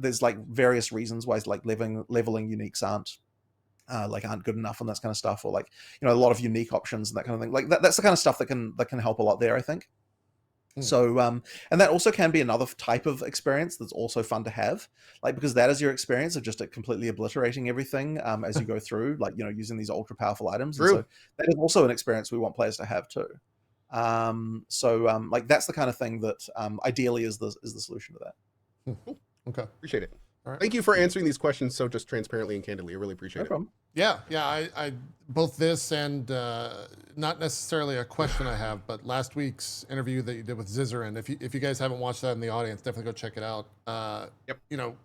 there's like various reasons why like leveling uniques aren't good enough and that kind of stuff, or like a lot of unique options and that kind of thing. Like that's the kind of stuff that can help a lot there, I think. So, and that also can be another type of experience that's also fun to have, like, because that is your experience of just completely obliterating everything as you go through, like, you know, using these ultra powerful items. True. And so that is also an experience we want players to have too. Like, that's the kind of thing that ideally is the solution to that. Okay. Appreciate it. All right. Thank you for answering these questions so just transparently and candidly. I really appreciate No it. problem. Yeah, I both this and not necessarily a question I have, but last week's interview that you did with Zizaran. If you guys haven't watched that in the audience, definitely go check it out. Yep. You know,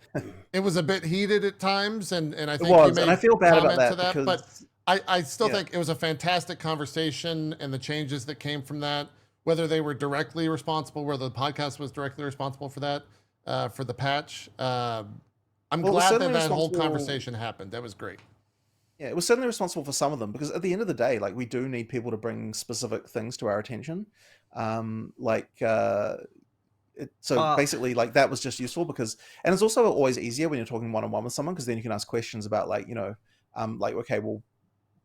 it was a bit heated at times, and I think It was, you made and I feel bad about comment that to that, but because I still yeah. think it was a fantastic conversation, and the changes that came from that, whether they were directly responsible, whether the podcast was directly responsible for that, for the patch. I'm Well, it was glad that certainly that whole responsible- conversation happened. That was great. Yeah, it was certainly responsible for some of them, because at the end of the day, like, we do need people to bring specific things to our attention. Basically, like, that was just useful because, and it's also always easier when you're talking one-on-one with someone, because then you can ask questions about, like, you know, like, okay, well,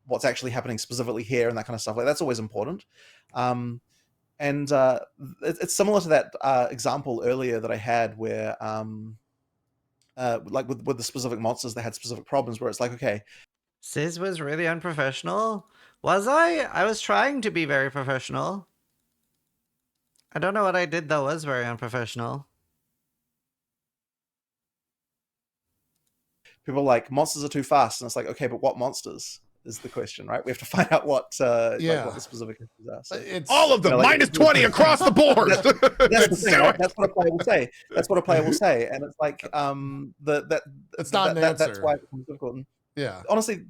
what's actually happening specifically here and that kind of stuff. Like, that's always important. It's similar to that example earlier that I had where, like, with the specific monsters that had specific problems, where it's like, okay, Sis was really unprofessional. Was I? I was trying to be very professional. I don't know what I did that was very unprofessional. people are like, monsters are too fast, and it's like, okay, but what monsters is the question, right? We have to find out what like, what the specific issues are. So, It's All of them, you know, like, minus 20 across the board. that's the Let's thing, do right? it. That's what a player will say. That's what a player will say, and it's like, It's not an answer. that's why it becomes difficult. And yeah. honestly,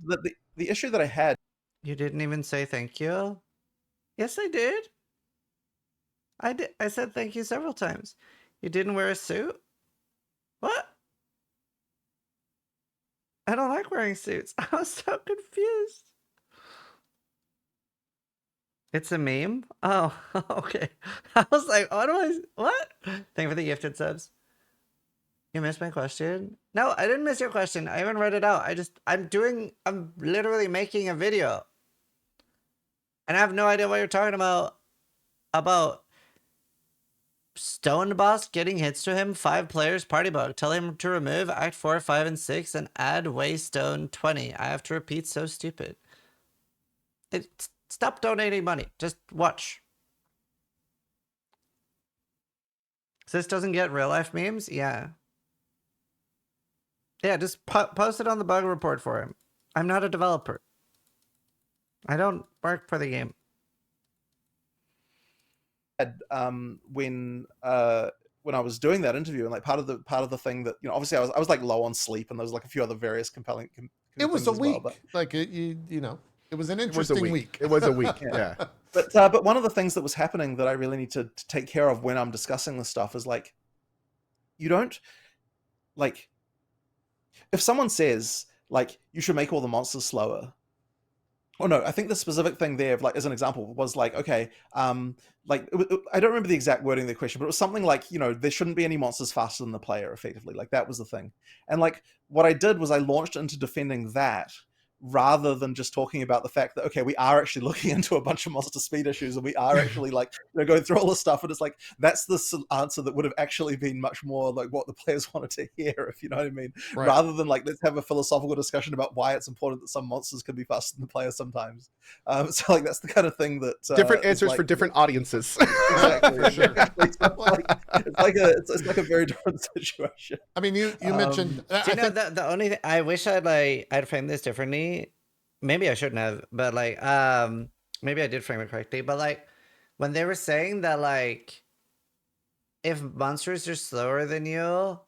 the issue that I had. You didn't even say thank you? Yes, I did. I did. I said thank you several times. You didn't wear a suit? What? I don't like wearing suits. I was so confused. It's a meme? Oh, okay. I was like, what? Thank you for the gifted subs. You missed my question? No, I didn't miss your question. I haven't read it out. I'm literally making a video. And I have no idea what you're talking about. About Stone Boss getting hits to him, 5 players, party bug. Tell him to remove Act 4, 5, and 6 and add Waystone 20. I have to repeat, so stupid. Stop donating money. Just watch. This doesn't get real life memes? Yeah. Yeah, just post it on the bug report for him. I'm not a developer. I don't work for the game. When I was doing that interview, and like part of the thing that, you know, obviously I was like low on sleep, and there was like a few other various compelling It was a things as week. well, but like you know, it was an It was a interesting week. week. It was a week. Yeah. but one of the things that was happening that I really need to take care of when I'm discussing this stuff is, like, you don't, like, if someone says, like, you should make all the monsters slower. Oh no, I think the specific thing there, like, as an example, was like, okay, like, I don't remember the exact wording of the question, but it was something like, you know, there shouldn't be any monsters faster than the player, effectively. Like, that was the thing. And, like, what I did was I launched into defending that, rather than just talking about the fact that, okay, we are actually looking into a bunch of monster speed issues, and we are actually, like, you know, going through all this stuff, and it's like, that's the answer that would have actually been much more like what the players wanted to hear, if you know what I mean, Right. rather than, like, let's have a philosophical discussion about why it's important that some monsters can be faster than the player sometimes. So, like, that's the kind of thing that Different is, answers like, for different audiences. exactly, For sure. it's like a very different situation. I mean, you mentioned. Do you know, the only thing I wish I'd framed this differently. Maybe I shouldn't have, but like, maybe I did frame it correctly. But like, when they were saying that, like, if monsters are slower than you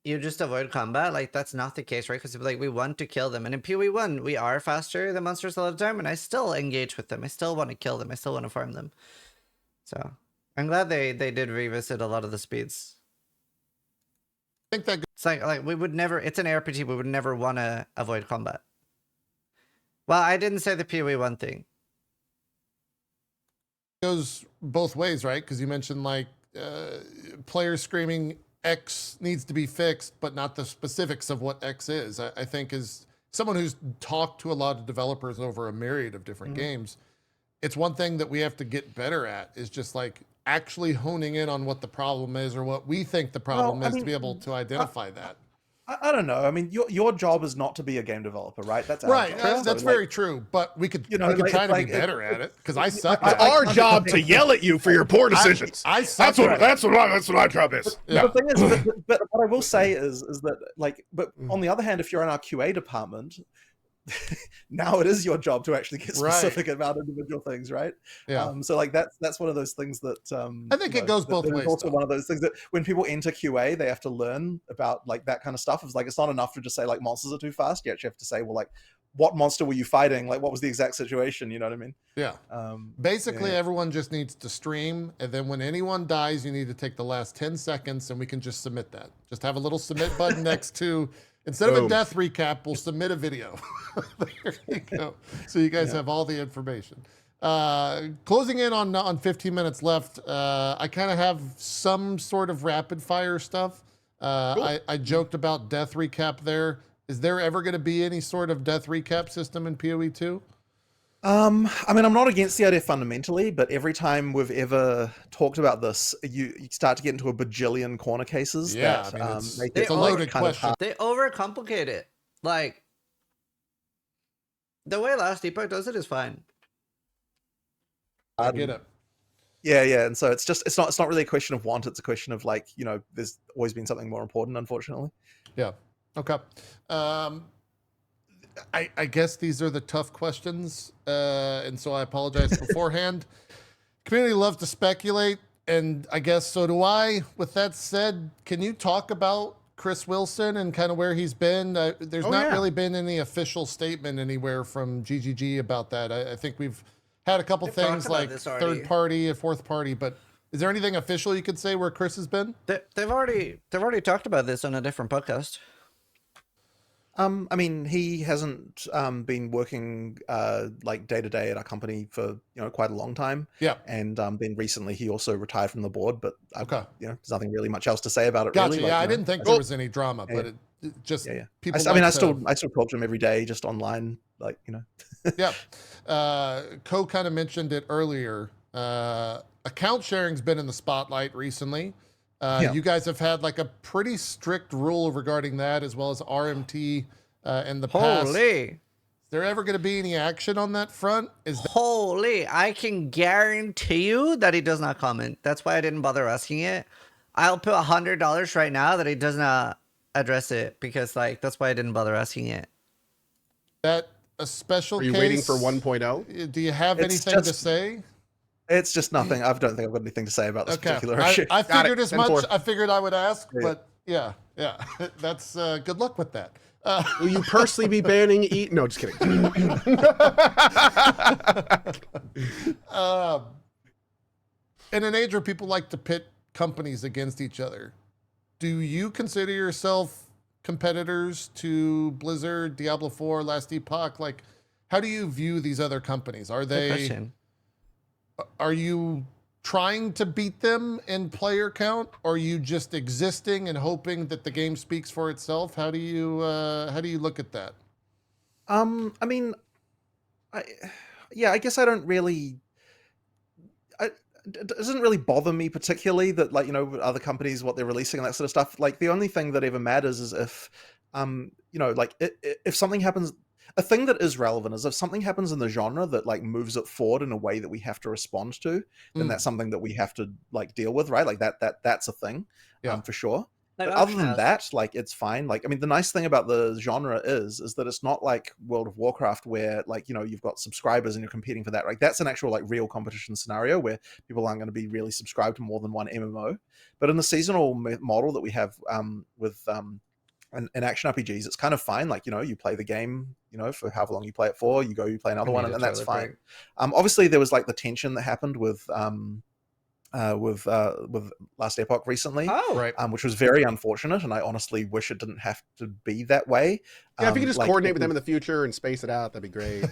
just avoid combat. Like, that's not the case, right? Because like, we want to kill them, and in PoE1 we are faster than monsters a lot of the time, and I still engage with them. I still want to kill them. I still want to farm them. So I'm glad they did revisit a lot of the speeds. I think that It's like we would never. It's an RPG. We would never want to avoid combat. Well, I didn't say the PoE1 thing. goes both ways, right? Because you mentioned, like, players screaming X needs to be fixed, but not the specifics of what X is. I think, as someone who's talked to a lot of developers over a myriad of different games, it's one thing that we have to get better at, is just like actually honing in on what the problem is or what we think the problem Well, I is to mean, be able to identify that. I don't know. I mean, your job is not to be a game developer, right? That's our Right. job. That's So, very true. But we could like, try to be like, better at it because I suck I- at I- it. Our job to yell at you for your poor decisions. I suck That's what our job is. Yeah. The thing is, but what I will say is that like, but on the other hand, if you're in our QA department, now it is your job to actually get specific about individual things, right? Yeah. So like that's one of those things that I think it goes both ways. Also, one of those things that when people enter QA, they have to learn about like that kind of stuff. It's like it's not enough to just say like monsters are too fast. You actually have to say, well, like what monster were you fighting? Like what was the exact situation? You know what I mean? Yeah. Basically, everyone just needs to stream, and then when anyone dies, you need to take the last 10 seconds, and we can just submit that. Just have a little submit button next to. Instead of a death recap, we'll submit a video. There you go. So you guys have all the information. Closing in on 15 minutes left, I kind of have some sort of rapid fire stuff. Cool. I joked about death recap there. Is there ever going to be any sort of death recap system in PoE 2? I mean, I'm not against the idea fundamentally, but every time we've ever talked about this, you start to get into a bajillion corner cases. Yeah, that, I mean, it's make a it loaded kind of question. hard. They overcomplicate it. Like the way Last Epoch does it is fine. I get it. Yeah, and so it's not really a question of want, it's a question of like, you know, there's always been something more important, unfortunately. Yeah. Okay. I guess these are the tough questions, and so I apologize beforehand. Community loves to speculate, and I guess so do I. With that said, can you talk about Chris Wilson and kind of where he's been? There's not really been any official statement anywhere from GGG about that. I think we've had a couple things like third party and fourth party, but is there anything official you could say where Chris has been? They've already talked about this on a different podcast. I mean, he hasn't been working like day to day at our company for quite a long time. Yeah, and then recently he also retired from the board. But okay, there's nothing really much else to say about it. Gotcha. Really. Yeah, I didn't think there was any drama, but it just people. I still talk to him every day, just online, like Yeah, Co kind of mentioned it earlier. Account sharing's been in the spotlight recently. You guys have had like a pretty strict rule regarding that, as well as RMT in the past. Holy! Is there ever going to be any action on that front? Holy! I can guarantee you that he does not comment. That's why I didn't bother asking it. I'll put $100 right now that he does not address it, because like that's why I didn't bother asking it. That a special Are you case? waiting for 1.0? Do you have anything to say? It's just nothing. I don't think I've got anything to say about this particular issue. I figured as much. 10-4. I figured I would ask, but yeah. That's good luck with that. Will you personally be banning No, just kidding. In an age where people like to pit companies against each other, do you consider yourself competitors to Blizzard, Diablo 4, Last Epoch? Like, how do you view these other companies? Are you trying to beat them in player count, or are you just existing and hoping that the game speaks for itself? How do you look at that? I mean, I guess I don't really. It doesn't really bother me particularly that other companies, what they're releasing and that sort of stuff. Like the only thing that ever matters is if if something happens. A thing that is relevant is if something happens in the genre that like moves it forward in a way that we have to respond to, then that's something that we have to like deal with, right? Like that's a thing, for sure. But other than that, like it's fine. Like I mean, the nice thing about the genre is that it's not like World of Warcraft where like you've got subscribers and you're competing for that. Like that's an actual like real competition scenario where people aren't going to be really subscribed to more than one MMO. But in the seasonal model that we have with in action RPGs, it's kind of fine. Like, you play the game, for however long you play it for, you play another one, and that's fine. Obviously, there was like the tension that happened with Last Epoch recently, which was very unfortunate, and I honestly wish it didn't have to be that way. Yeah, if you could just coordinate with them in the future and space it out, that'd be great.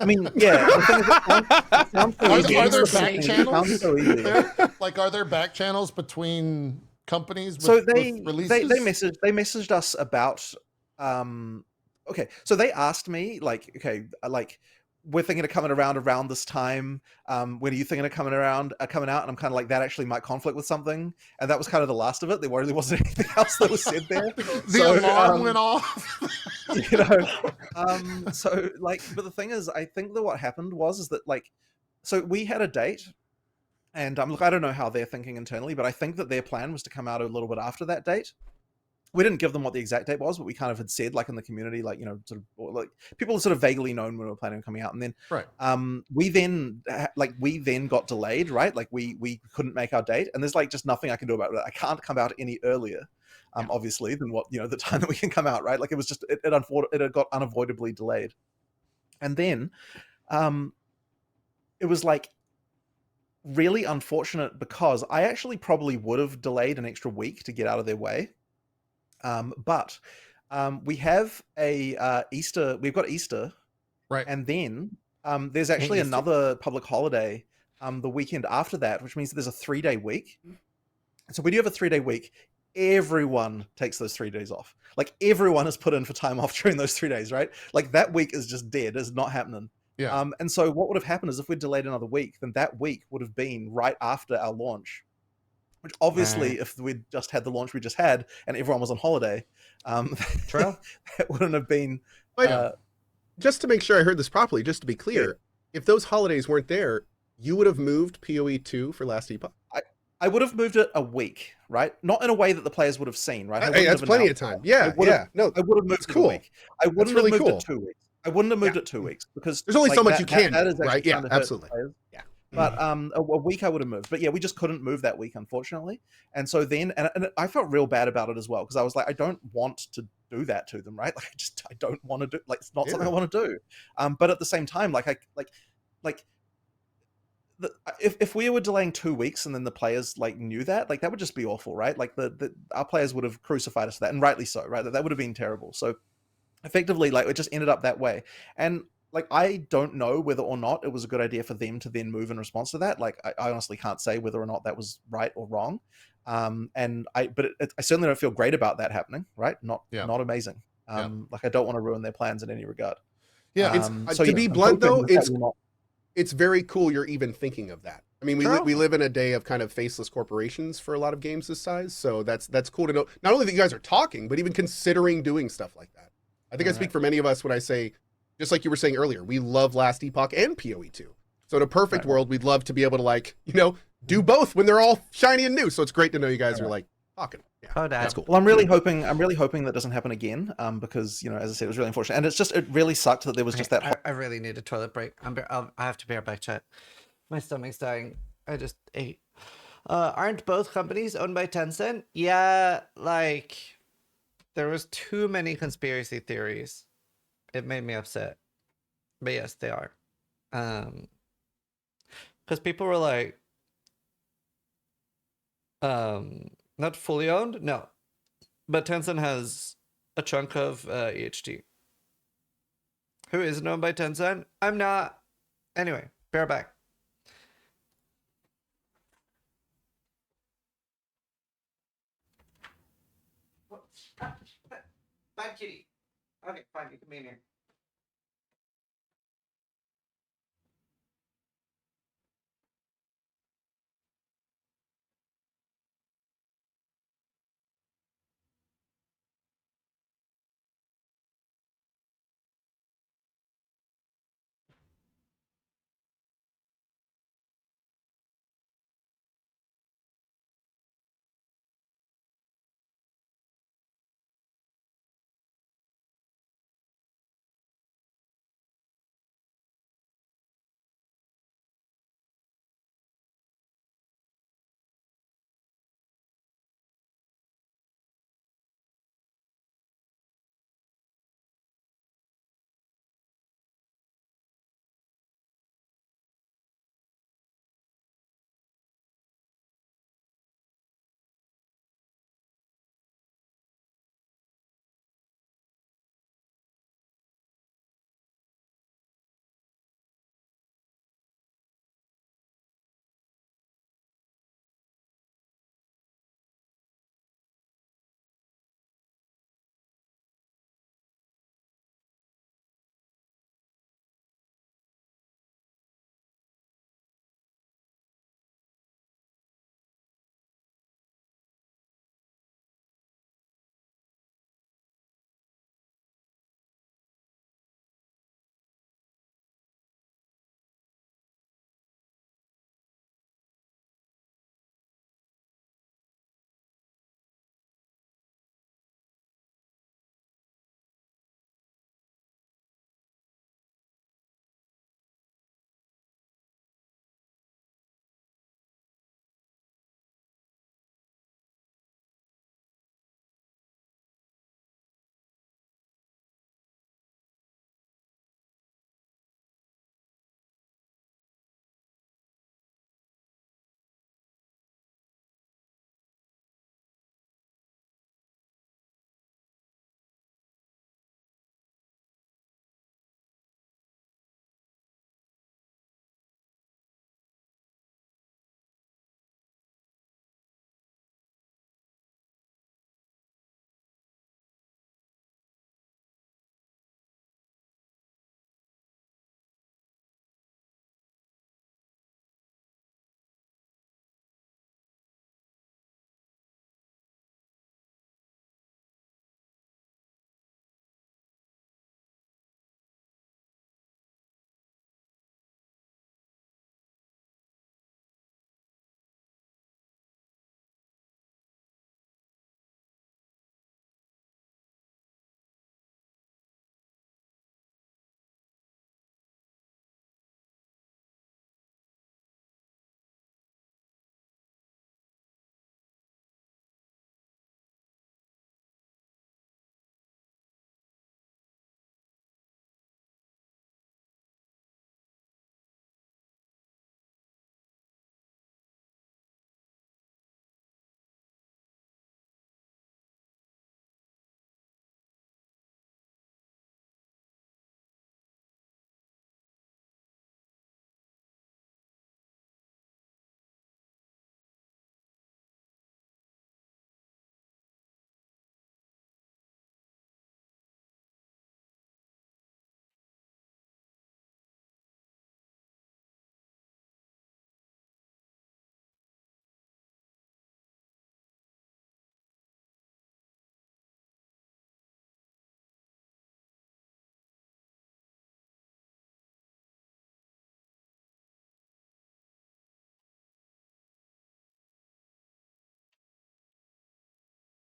I mean, yeah. The thing is, are there back channels? Like, are there back channels between companies? With releases? They messaged us about. Okay, so they asked me we're thinking of coming around this time. When are you thinking of coming out? And I'm kind of like, that actually might conflict with something. And that was kind of the last of it. There really wasn't anything else that was said there. The alarm went off. You know, so like, but the thing is, I think that what happened is that like, so we had a date, and look, I don't know how they're thinking internally, but I think that their plan was to come out a little bit after that date. We didn't give them what the exact date was, but we kind of had said, like, in the community, like, you know, sort of like people sort of vaguely known when we were planning on coming out. And then Right. we then got delayed, right? Like we couldn't make our date, and there's like just nothing I can do about it. I can't come out any earlier, obviously, than what, you know, the time that we can come out, right? Like it was just it had got unavoidably delayed. And then it was like really unfortunate because I actually probably would have delayed an extra week to get out of their way. But we have a Easter. We've got Easter, Right. and then there's actually another public holiday the weekend after that, which means that there's a 3-day week. So we do have a 3-day week. Everyone takes those 3 days off. Like everyone is put in for time off during those 3 days, right? Like that week is just dead. It's not happening. Yeah. And so what would have happened is if we delayed another week, then that week would have been right after our launch. Which obviously, if we'd just had the launch we just had and everyone was on holiday, that wouldn't have been. Just to make sure I heard this properly, just to be clear, if those holidays weren't there, you would have moved PoE 2 for Last Epoch? I would have moved it a week, right? Not in a way that the players would have seen, right? Hey, that's plenty of time. Yeah, No, I would have moved it a week. I wouldn't have moved it 2 weeks. I wouldn't have moved it 2 weeks because there's only so much you can do, do, right? Yeah, absolutely. Yeah. But a week I would have moved. But yeah, we just couldn't move that week, unfortunately. And so then, and I felt real bad about it as well, because I was like, I don't want to do that to them, right? Like, I don't want to do, like, it's not something I want to do. But at the same time, if we were delaying 2 weeks and then the players like knew that, like that would just be awful, right? Like our players would have crucified us for that, and rightly so, right? That would have been terrible. So effectively, like, it just ended up that way. And like, I don't know whether or not it was a good idea for them to then move in response to that. Like, I honestly can't say whether or not that was right or wrong. But I certainly don't feel great about that happening, right? Not amazing. Like, I don't want to ruin their plans in any regard. Yeah. To be blunt though, it's very cool you're even thinking of that. I mean, we live in a day of kind of faceless corporations for a lot of games this size, so that's cool to know. Not only that you guys are talking, but even considering doing stuff like that. I think I speak for many of us when I say, just like you were saying earlier, we love Last Epoch and PoE 2. So in a perfect world, we'd love to be able to, like, you know, do both when they're all shiny and new. So it's great to know you guys are like talking. Yeah, that's cool. Well, I'm really hoping that doesn't happen again, because, you know, as I said, it was really unfortunate, and it really sucked that there was just that. I really need a toilet break. I have to be right back, chat. My stomach's dying. I just ate. Aren't both companies owned by Tencent? Yeah, like, there was too many conspiracy theories. It made me upset. But yes, they are. Because people were like, not fully owned? No. But Tencent has a chunk of EHT. Who isn't owned by Tencent? I'm not. Anyway, bear back. Bad kitty. Okay, fine, you can be in here.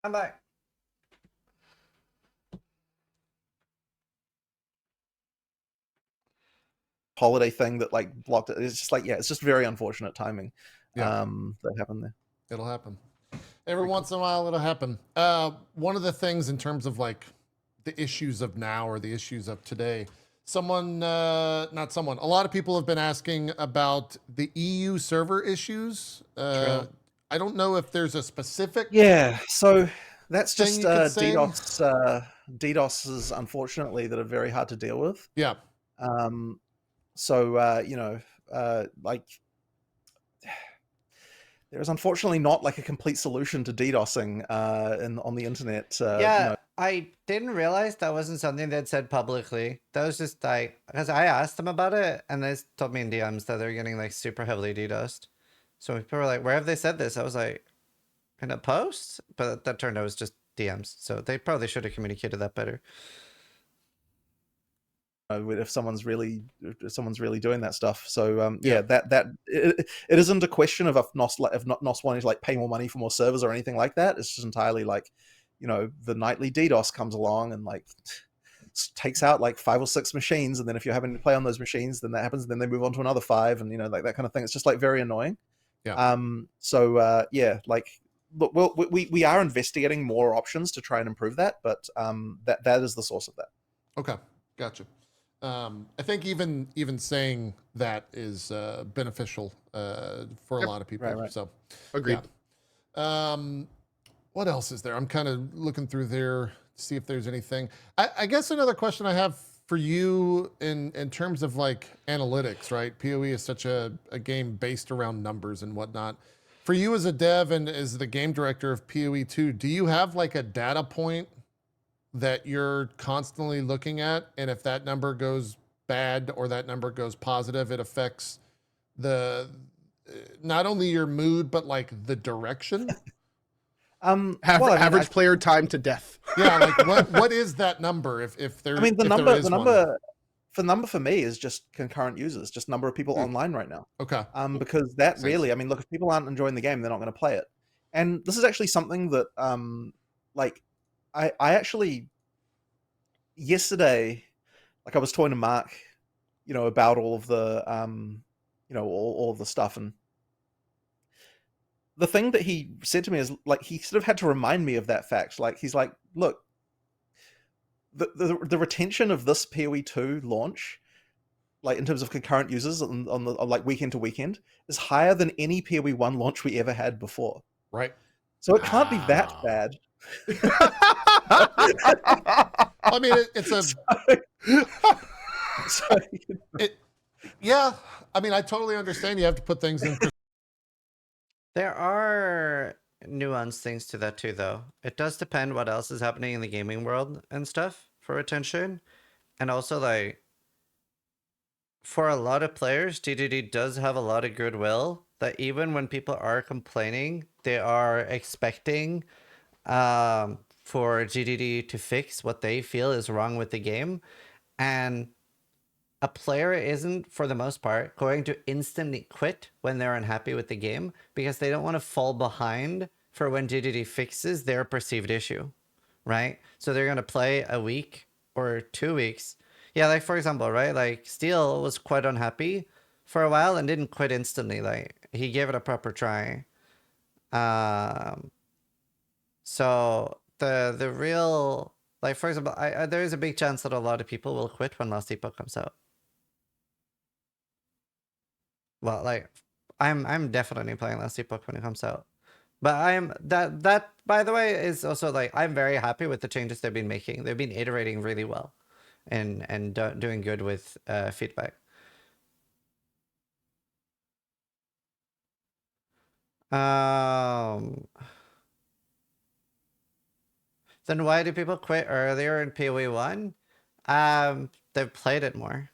I'm back. Holiday thing that like blocked it. It's just like, yeah, it's just very unfortunate timing. Yeah. That happened there. It'll happen. Every once in a while, it'll happen. One of the things in terms of like the issues of now or the issues of today, a lot of people have been asking about the EU server issues. I don't know if there's a specific. Yeah, so that's thing just you could say? DDoSs, unfortunately, that are very hard to deal with. Yeah. So you know, like there is unfortunately not like a complete solution to DDoSing on the internet. Yeah, you know, I didn't realize that wasn't something they'd said publicly. That was just like, because I asked them about it and they told me in DMs that they're getting like super heavily DDoSed. So people were like, where have they said this? I was like, in a post? But that turned out it was just DMs. So they probably should have communicated that better. if someone's really doing that stuff. So yeah, it isn't a question of NOS wanting to like pay more money for more servers or anything like that. It's just entirely like, you know, the nightly DDoS comes along and like takes out like 5 or 6 machines, and then if you're having to play on those machines, then that happens, and then they move on to another 5, and you know, like that kind of thing. It's just like very annoying. Yeah. So yeah, like look, we are investigating more options to try and improve that, but that is the source of that. Okay, gotcha. I think even saying that is beneficial for a lot of people. Right. So Agreed. Yeah. What else is there? I'm kind of looking through there to see if there's anything. I guess another question I have for you in terms of like analytics, right? PoE is such a game based around numbers and whatnot. For you as a dev and as the game director of PoE 2, do you have like a data point that you're constantly looking at, and if that number goes bad or that number goes positive, it affects the not only your mood but like the direction? Average player time to death. Yeah, like what is that number? If there, I mean, the number for me is just concurrent users, just number of people online right now. Okay. Because that really, I mean, look, if people aren't enjoying the game, they're not going to play it. And this is actually something that, like, I actually yesterday, like, I was talking to Mark, you know, about all of the, you know, all of the stuff, and the thing that he said to me is like he sort of had to remind me of that fact. Like, he's like, look, the retention of this PoE 2 launch, like in terms of concurrent users on the like weekend to weekend, is higher than any PoE 1 launch we ever had before. Right. So it can't be that bad. I mean, it's a. Yeah. I mean, I totally understand. You have to put things in. There are nuanced things to that too, though. It does depend what else is happening in the gaming world and stuff for retention. And also, like, for a lot of players, DDD does have a lot of goodwill that even when people are complaining, they are expecting for GDD to fix what they feel is wrong with the game. And a player isn't, for the most part, going to instantly quit when they're unhappy with the game because they don't want to fall behind for when GDD fixes their perceived issue, right? So they're going to play a week or 2 weeks. Yeah, like for example, right? Like Steel was quite unhappy for a while and didn't quit instantly. Like he gave it a proper try. So the real, like for example, there is a big chance that a lot of people will quit when Last Epoch comes out. Well, like I'm definitely playing Last Epoch when it comes out. But I'm that by the way is also like I'm very happy with the changes they've been making. They've been iterating really well and doing good with feedback. Then why do people quit earlier in PoE 1? They've played it more.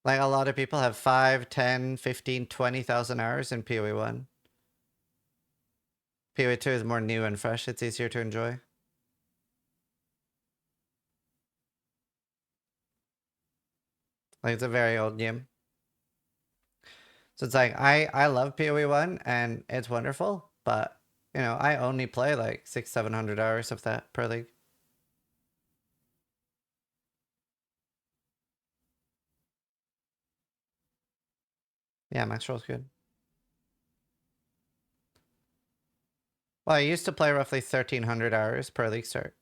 Like a lot of people have 5, 10, 15, 20,000 hours in PoE 1. PoE 2 is more new and fresh. It's easier to enjoy. Like it's a very old game. So it's like I love PoE1 and it's wonderful, but you know, I only play like 600-700 hours of that per league. Yeah, max roll's good. Well, I used to play roughly 1,300 hours per league start.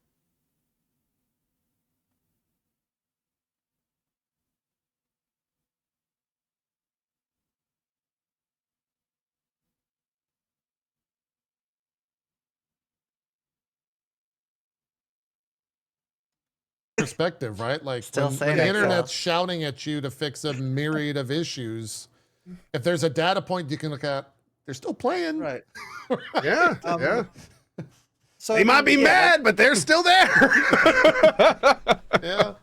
Perspective, right? Like Still when saying the it, internet's so. shouting at you to fix a myriad of issues, if there's a data point you can look at, they're still playing. Right. Yeah, yeah. So They might be mad, but they're still there. Yeah.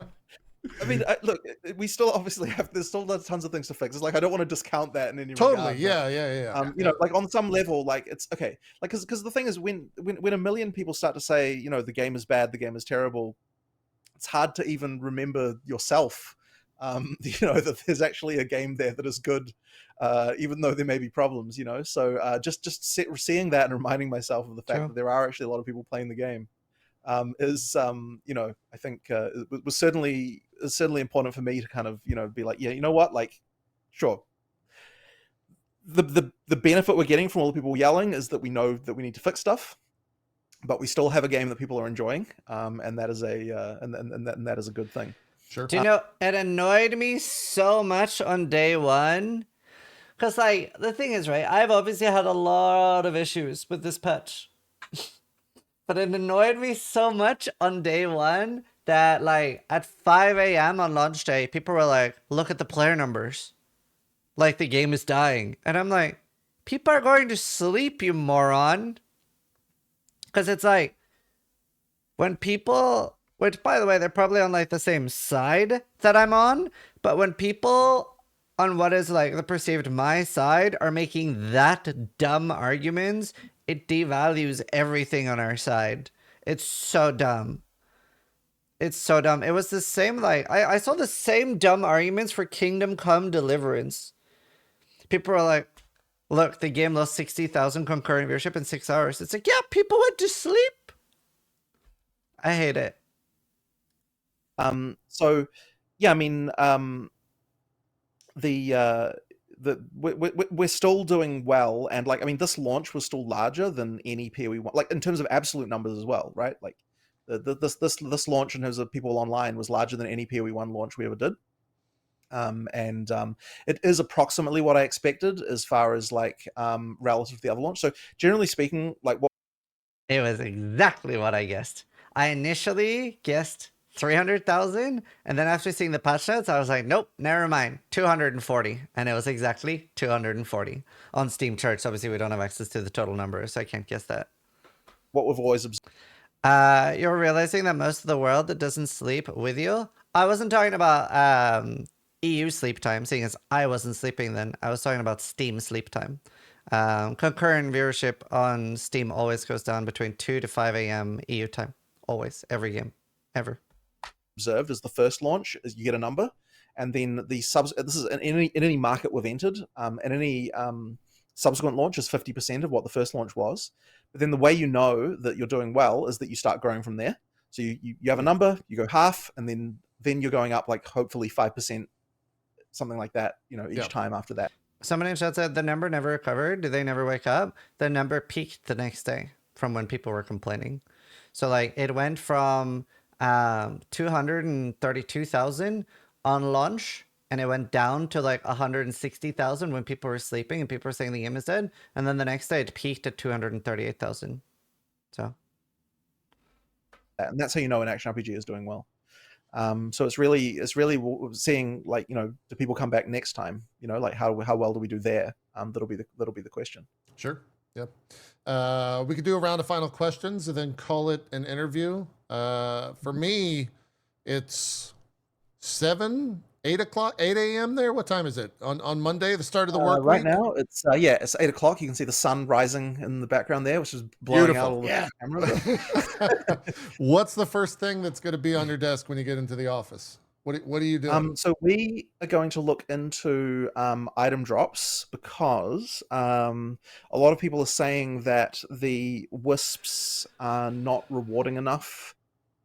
I mean, look, we still obviously have. There's still tons of things to fix. It's like I don't want to discount that in any Totally. regard. Yeah. You know, like on some level, like it's okay. Like because the thing is, when a million people start to say, you know, the game is bad, the game is terrible, it's hard to even remember yourself. You know, that there's actually a game there that is good, even though there may be problems. You know, so just seeing that and reminding myself of the fact that there are actually a lot of people playing the game. Is you know, I think it was certainly important for me to kind of, you know, be like, yeah, you know what, like, sure, the benefit we're getting from all the people yelling is that we know that we need to fix stuff, but we still have a game that people are enjoying, and that is a and that is a good thing. Sure. Do you know, it annoyed me so much on day one, because like the thing is, right, I've obviously had a lot of issues with this patch. But it annoyed me so much on day one that like at 5 a.m. on launch day, people were like, look at the player numbers. Like the game is dying. And I'm like, people are going to sleep, you moron. Because it's like, when people, which by the way, they're probably on like the same side that I'm on, but when people on what is like the perceived my side are making that dumb arguments, it devalues everything on our side. It's so dumb. It's so dumb. It was the same, like, I saw the same dumb arguments for Kingdom Come Deliverance. People were like, look, the game lost 60,000 concurrent viewership in 6 hours. It's like, yeah, people went to sleep. I hate it. So, yeah, I mean, we're still doing well, and like, I mean, this launch was still larger than any PoE1, like in terms of absolute numbers as well, right? Like this launch in terms of people online was larger than any PoE1 launch we ever did. It is approximately what I expected as far as like relative to the other launch. So generally speaking, like what it was exactly what I guessed. I initially guessed 300,000, and then after seeing the patch notes, I was like, nope, never mind, 240, and it was exactly 240 on Steam charts. Obviously, we don't have access to the total number, so I can't guess that. What we've always observed. You're realizing that most of the world that doesn't sleep with you. I wasn't talking about EU sleep time, seeing as I wasn't sleeping then. I was talking about Steam sleep time. Concurrent viewership on Steam always goes down between 2 to 5 a.m. EU time. Always, every game, ever. Observed is the first launch is you get a number, and then the subs. This is in any market we've entered, and any subsequent launch is 50% of what the first launch was. But then the way you know that you're doing well is that you start growing from there. So you have a number, you go half, and then you're going up like hopefully 5%, something like that. You know, each time after that. Somebody in chat said the number never recovered. Did they never wake up? The number peaked the next day from when people were complaining. So like it went from 232,000 on launch, and it went down to like 160,000 when people were sleeping and people were saying the game is dead. And then the next day it peaked at 238,000. So. And that's how you know an action RPG is doing well. So it's really seeing, like, you know, do people come back next time? You know, like how well do we do there? That'll be the question. Sure. Yep. We could do a round of final questions and then call it an interview. For me, it's 8 a.m. there. What time is it on Monday, the start of the work right week? now it's 8 o'clock. You can see the sun rising in the background there, which is blowing out all the camera. What's the first thing that's going to be on your desk when you get into the office? What are you doing? So we are going to look into item drops because a lot of people are saying that the wisps are not rewarding enough,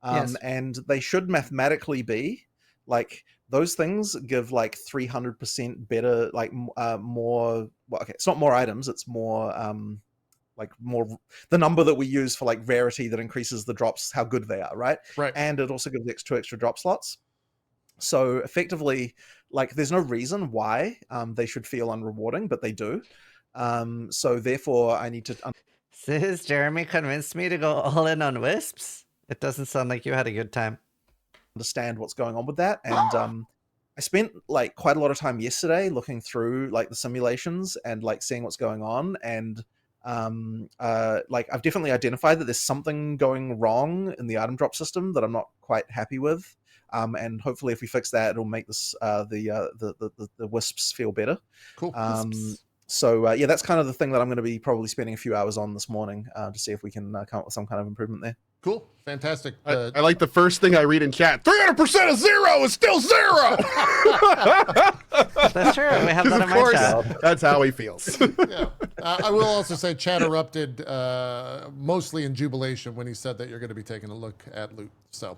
Yes. and they should mathematically be. Like those things give like 300% better, like more. Well, okay, it's not more items; it's more like more the number that we use for like rarity that increases the drops, how good they are, right? Right. And it also gives two extra drop slots. So effectively, like, there's no reason why they should feel unrewarding, but they do. So therefore, I need to Sis, Jeremy convinced me to go all in on wisps. It doesn't sound like you had a good time. understand what's going on with that. And I spent like quite a lot of time yesterday looking through like the simulations and like seeing what's going on. And like I've definitely identified that there's something going wrong in the item drop system that I'm not quite happy with. And hopefully, if we fix that, it'll make this the wisps feel better. Cool. So yeah, that's kind of the thing that I'm going to be probably spending a few hours on this morning to see if we can come up with some kind of improvement there. Cool. Fantastic. I like the first thing I read in chat. 300% of 0 is still 0. That's true. We have that in Of my course, chat. that's how he feels. Yeah. I will also say chat erupted mostly in jubilation when he said that you're going to be taking a look at loot. So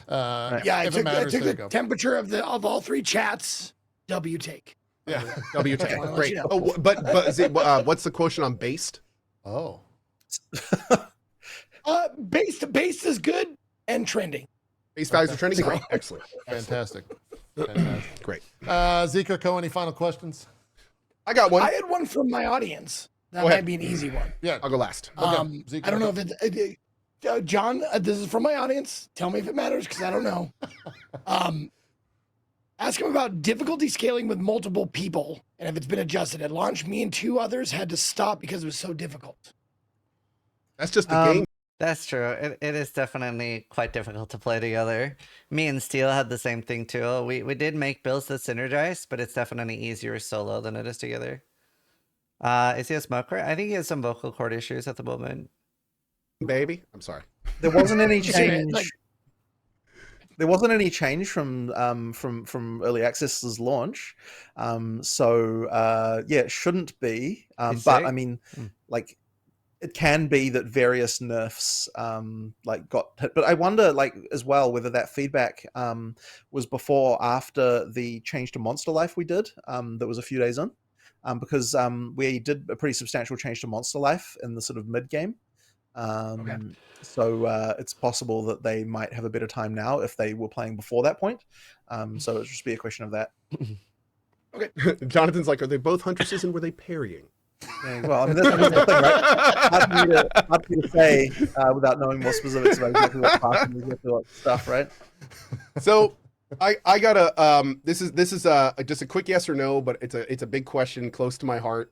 Yeah, I if took, it matters, I took there you the go. temperature of all three chats. W take. Yeah. W take. I'll let Great. you know. Oh, but is it, what's the quotient on based? Oh. Based is good and trending. Base values are trending. Great. Excellent. Fantastic. Fantastic. Great. Zeke or Co, any final questions? I got one. I had one from my audience. That Go might ahead. be an easy one. Yeah. I'll go last. Zeke, I don't know if it's John. This is from my audience. Tell me if it matters because I don't know. Ask him about difficulty scaling with multiple people and if it's been adjusted. At launch, me and 2 others had to stop because it was so difficult. That's just the game. That's true. It is definitely quite difficult to play together. Me and Steel had the same thing too. We did make builds that synergize, but it's definitely easier solo than it is together. Is he a smoker? I think he has some vocal cord issues at the moment. Baby. I'm sorry. There wasn't any You see, change. like- There wasn't any change from early access's launch, so yeah, it shouldn't be. It's But sick. I mean, like, it can be that various nerfs like got hit. But I wonder, like, as well, whether that feedback was before or after the change to Monster Life we did. That was a few days in, because we did a pretty substantial change to Monster Life in the sort of mid game. Okay. So it's possible that they might have a better time now if they were playing before that point. So it'll just be a question of that. Okay. Jonathan's like, are they both huntresses and were they parrying? Yeah, well, I mean, that's the thing, right? Hard for me to say without knowing more specifics about exactly what class and exactly what stuff, right? So I gotta this is just a quick yes or no, but it's a big question close to my heart,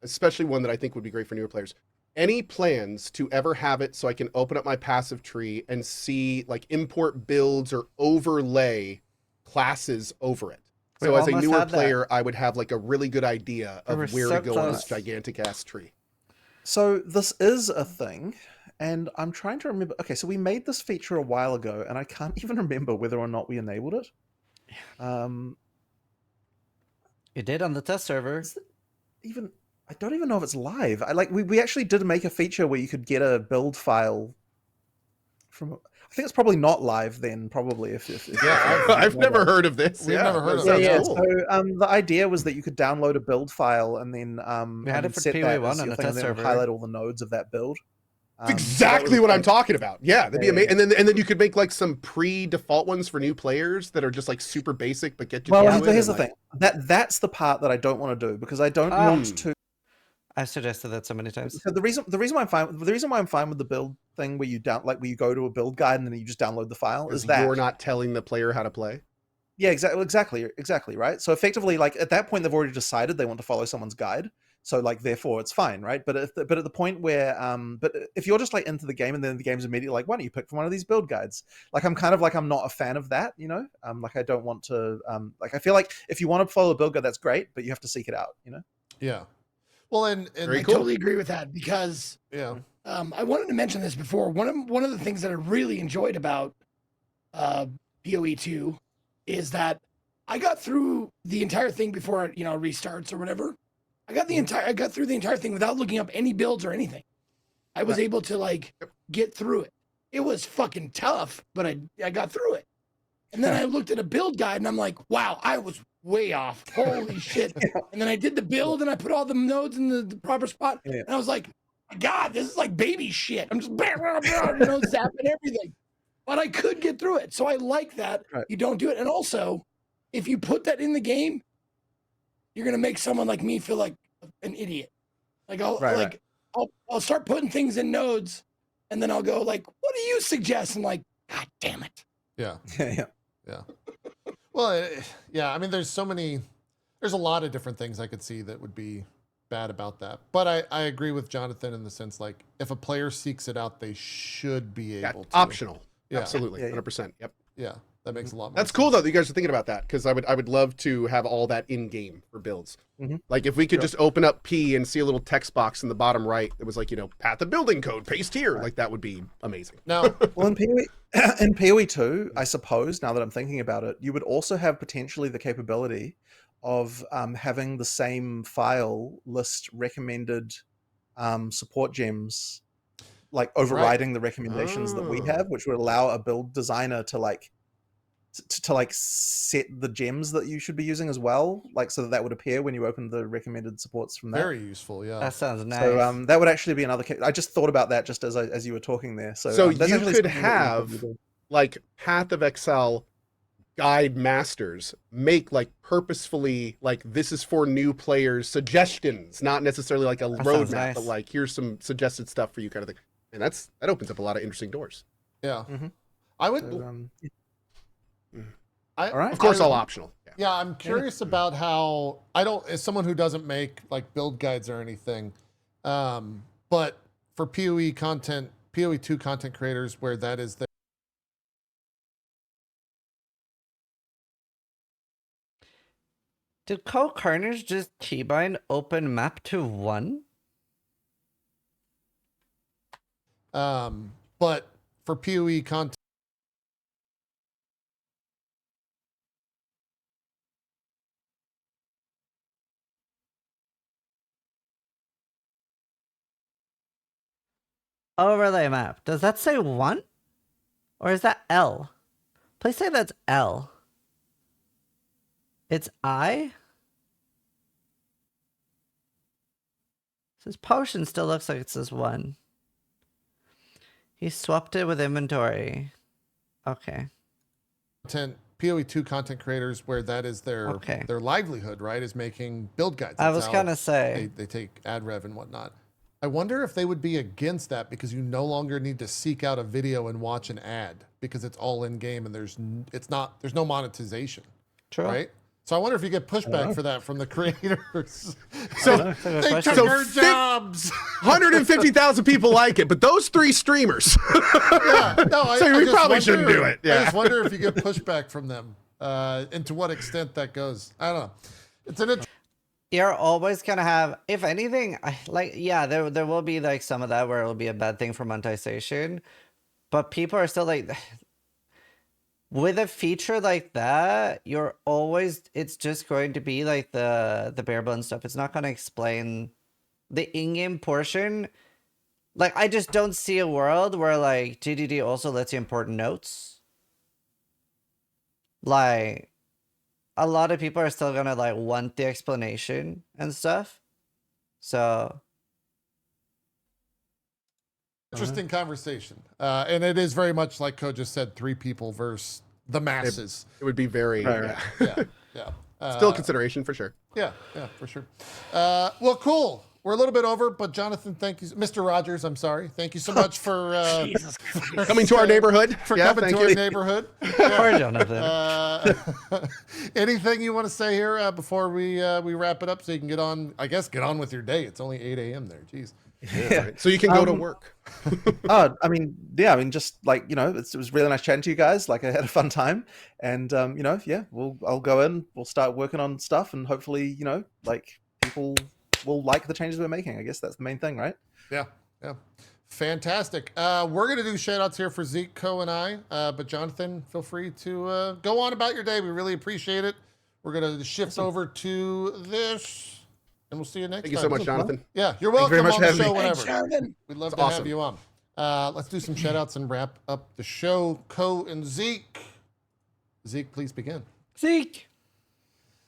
especially one that I think would be great for newer players. Any plans to ever have it so I can open up my passive tree and see like import builds or overlay classes over it? So We as a almost newer had that. player, I would have like a really good idea We of were where so to go on this close. gigantic ass tree. So this is a thing, and I'm trying to remember. Okay, so we made this feature a while ago, and I can't even remember whether or not we enabled it. You did on the test server. Even I don't even know if it's live. We actually did make a feature where you could get a build file from. I think it's probably not live then. Probably if Yeah, I've never heard of this. We've never heard of Yeah, Sounds yeah. cool. So the idea was that you could download a build file and then We had and it for set that PoE1 as on your a thing, and test then server. highlight all the nodes of that build. That's exactly what I'm talking about. Yeah, that'd be Yeah, amazing. And then you could make like some pre-default ones for new players that are just like super basic but get you. Well, through it here's the and, like, thing. That's the part that I don't want to do because I don't want to. I've suggested that so many times. So the reason why I'm fine with the build thing where you where you go to a build guide and then you just download the file is that you're not telling the player how to play. Yeah, exactly, right. So effectively, like at that point, they've already decided they want to follow someone's guide. So like, therefore, it's fine, right? But at the point where, but if you're just like into the game and then the game's immediately like, why don't you pick from one of these build guides? Like, I'm kind of like, I'm not a fan of that, you know. Like I don't want to, like I feel like if you want to follow a build guide, that's great, but you have to seek it out, you know. Yeah. Well, and Very I cool. totally agree with that because yeah. I wanted to mention this before. One of the things that I really enjoyed about PoE2 is that I got through the entire thing before it, restarts or whatever. I got through the entire thing without looking up any builds or anything. I was able to like get through it. It was fucking tough, but I got through it. And then I looked at a build guide and I'm like, wow, I was way off. Holy shit. And then I did the build and I put all the nodes in the proper spot. And I was like, my God, this is like baby shit. I'm just zapping everything. But I could get through it. So I like that you don't do it. And also, if you put that in the game, you're gonna make someone like me feel like an idiot. Like I'll start putting things in nodes, and then I'll go like, "What do you suggest?" And like, God damn it. Yeah. Well, yeah. I mean, there's a lot of different things I could see that would be bad about that. But I agree with Jonathan in the sense like if a player seeks it out, they should be able to. Optional. Yeah. Absolutely. 100%. Yep. Yeah. That makes a lot more That's sense. cool though that you guys are thinking about that, because I would love to have all that in game for builds. Like if we could just open up P and see a little text box in the bottom right that was like, path of building code, paste here. Like that would be amazing. Now, well, in PoE 2, I suppose, now that I'm thinking about it, you would also have potentially the capability of having the same file list recommended support gems, like overriding the recommendations that we have, which would allow a build designer to like set the gems that you should be using as well, like so that would appear when you open the recommended supports from that. very useful. Yeah. That sounds nice. So that would actually be another. I just thought about that just as you were talking there. So you could have like Path of Exile guide masters make like purposefully like this is for new players suggestions, not necessarily like a roadmap, but like here's some suggested stuff for you kind of thing. And that opens up a lot of interesting doors. Yeah. I would. All right. Of course, all optional. Yeah, I'm curious about how as someone who doesn't make like build guides or anything, but for PoE content, PoE 2 content creators, where that is their. Did co-carnage just keybind open map to 1? But for PoE content. Overlay map. Does that say 1? Or is that L? Please say that's L. It's I? This potion still looks like it says 1. He swapped it with inventory. Okay. PoE 2 content creators, where that is their livelihood, right? Is making build guides. I was gonna say they take ad rev and whatnot. I wonder if they would be against that because you no longer need to seek out a video and watch an ad because it's all in game and there's no monetization. True. Right? So I wonder if you get pushback for that from the creators. So they took our jobs. 150,000 people like it, but those 3 streamers. We probably shouldn't do it. Yeah. I just wonder if you get pushback from them and to what extent that goes. I don't know. It's an You're always gonna have, if anything, there will be like some of that where it'll be a bad thing for monetization, but people are still like, with a feature like that, it's just going to be like the bare bones stuff. It's not gonna explain the in-game portion. Like, I just don't see a world where like GDD also lets you import notes. Like, a lot of people are still gonna like want the explanation and stuff. So interesting conversation. And it is very much like Ko just said, 3 people versus the masses. It would be very yeah. Still a consideration for sure. Yeah, for sure. Well, cool. We're a little bit over, but Jonathan, thank you. Mr. Rogers, I'm sorry. Thank you so much for coming to our neighborhood. Coming to our neighborhood. Poor Jonathan. Anything you want to say here before we wrap it up so you can get on with your day. It's only 8 a.m. there. Jeez. Yeah. Right. So you can go to work. Just like, it was really nice chatting to you guys. Like, I had a fun time, and I'll go in, we'll start working on stuff, and hopefully, people will like the changes we're making. I guess that's the main thing, right? Yeah. Fantastic. We're going to do shout outs here for Zeke, Co, and I. But Jonathan, feel free to go on about your day. We really appreciate it. We're going to shift over to this, and we'll see you next time. Thank you so much, Jonathan. Yeah, you're welcome very much on for the having show me. whenever. Thanks, Jonathan. We'd love It's to awesome. have you on. Let's do some shout outs and wrap up the show. Co and Zeke. Zeke, please begin. Zeke.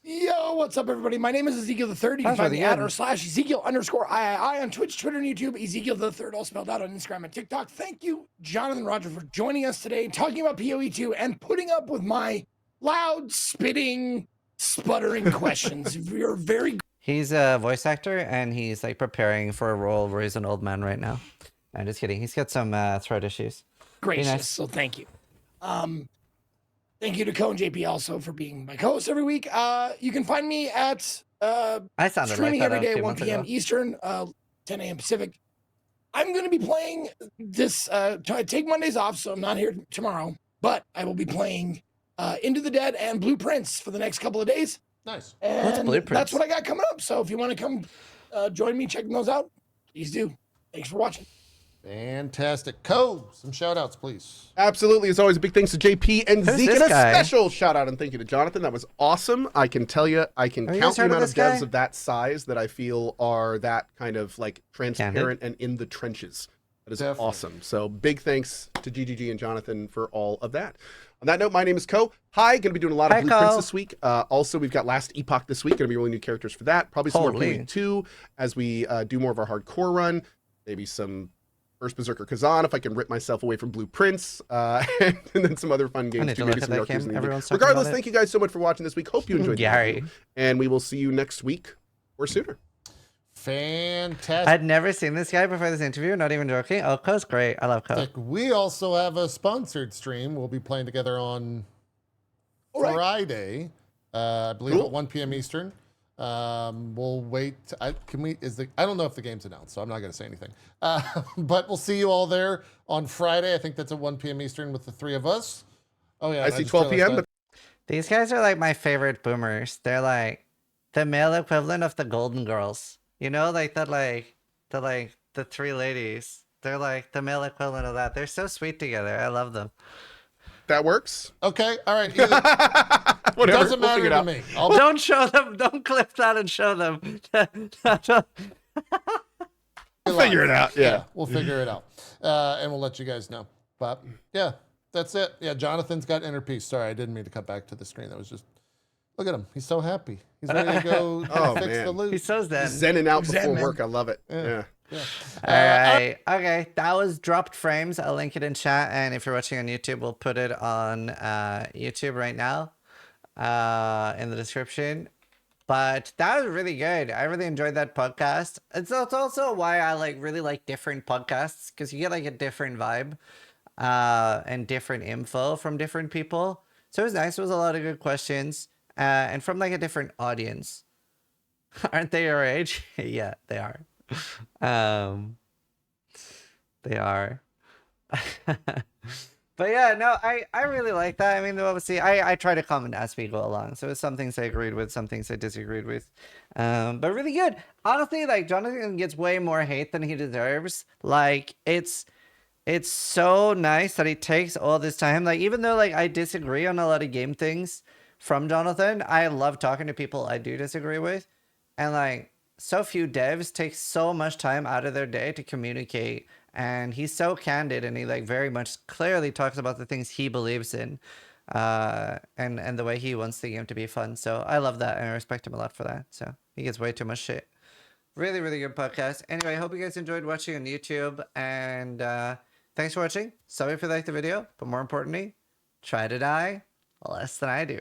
Yo, what's up, everybody? My name is Ezekiel III. You can That's find me really at good. or / Ezekiel_III on Twitch, Twitter, and YouTube. Ezekiel III, all spelled out on Instagram and TikTok. Thank you, Jonathan Roger, for joining us today, talking about PoE2 and putting up with my loud, spitting, sputtering questions. You're very He's a voice actor, and he's like preparing for a role where he's an old man right now. I'm just kidding. He's got some throat issues. gracious, nice. so thank you. Thank you to Co and JP also for being my co-host every week. You can find me at I sounded streaming like that every day, a few 1 months p.m. ago. Eastern, 10 a.m. Pacific. I'm going to be playing this. I take Mondays off, so I'm not here tomorrow. But I will be playing Into the Dead and Blueprints for the next couple of days. Nice. And Blueprints? that's what I got coming up. So if you want to come join me checking those out, please do. Thanks for watching. Fantastic. Co, some shout outs, please. Absolutely. As always, a big thanks to JP and Who's Zeke, this and a guy? special shout out and thank you to Jonathan. That was awesome. I can tell you, I can Have you count guys the heard of amount of this devs guy? of that size that I feel are that kind of like transparent and in the trenches. That is Definitely. awesome. So big thanks to GGG and Jonathan for all of that. On that note, my name is Co. Hi, going to be doing a lot of Hi, blueprints Co. this week. Also, we've got Last Epoch this week. Going to be rolling new characters for that. Probably some more Holy. PoE 2 as we do more of our hardcore run. Maybe some First Berserker Kazan if I can rip myself away from blueprints, and then some other fun games need too. to Maybe look some at Yorkers that game. in the evening. Everyone's talking about Regardless, it. thank you guys so much for watching this week. Hope you enjoyed the Gary. interview, and we will see you next week or sooner. Fantastic. I'd never seen this guy before this interview, not even joking. Oh, Co's great. I love Co. We also have a sponsored stream. We'll be playing together on All right. Friday, I believe Cool. at 1 p.m. Eastern. We'll wait. I don't know if the game's announced, so I'm not going to say anything. But we'll see you all there on Friday. I think that's at 1 p.m. Eastern with the three of us. Oh yeah, I and see just 12 realized p.m., that- These guys are like my favorite boomers. They're like the male equivalent of the Golden Girls. You know, like the three ladies. They're like the male equivalent of that. They're so sweet together. I love them. that works. Okay, all right. Either, Whatever. doesn't We'll matter figure it to out. me. I'll Don't show them. Don't clip that and show them. Figure it out. Yeah. we'll figure it out, and we'll let you guys know. But yeah, that's it. Yeah, Jonathan's got inner peace. Sorry, I didn't mean to cut back to the screen. That was just look at him. He's so happy. He's ready to go Oh, fix man. the loot. He's so zen. Zenning out Zen, before man. work. I love it. Yeah. Yeah. All right. Okay. That was dropped frames. I'll link it in chat. And if you're watching on YouTube, we'll put it on YouTube right now in the description. But that was really good. I really enjoyed that podcast. It's also why I really like different podcasts, because you get like a different vibe and different info from different people. So it was nice. It was a lot of good questions and from like a different audience. Aren't they your age? Yeah, they are. They are. But yeah, no, I really like that. I mean, obviously, I try to comment as we go along. So some things I agreed with, some things I disagreed with. But really good. Honestly, like, Jonathan gets way more hate than he deserves. Like, it's so nice that he takes all this time. Like, even though, like, I disagree on a lot of game things from Jonathan, I love talking to people I do disagree with. And, like, so few devs take so much time out of their day to communicate, and he's so candid, and he like very much clearly talks about the things he believes in, and the way he wants the game to be fun. So I love that, and I respect him a lot for that. So he gets way too much shit. Really, really good podcast. Anyway, I hope you guys enjoyed watching on YouTube, and thanks for watching. Sorry if you liked the video, but more importantly, try to die less than I do.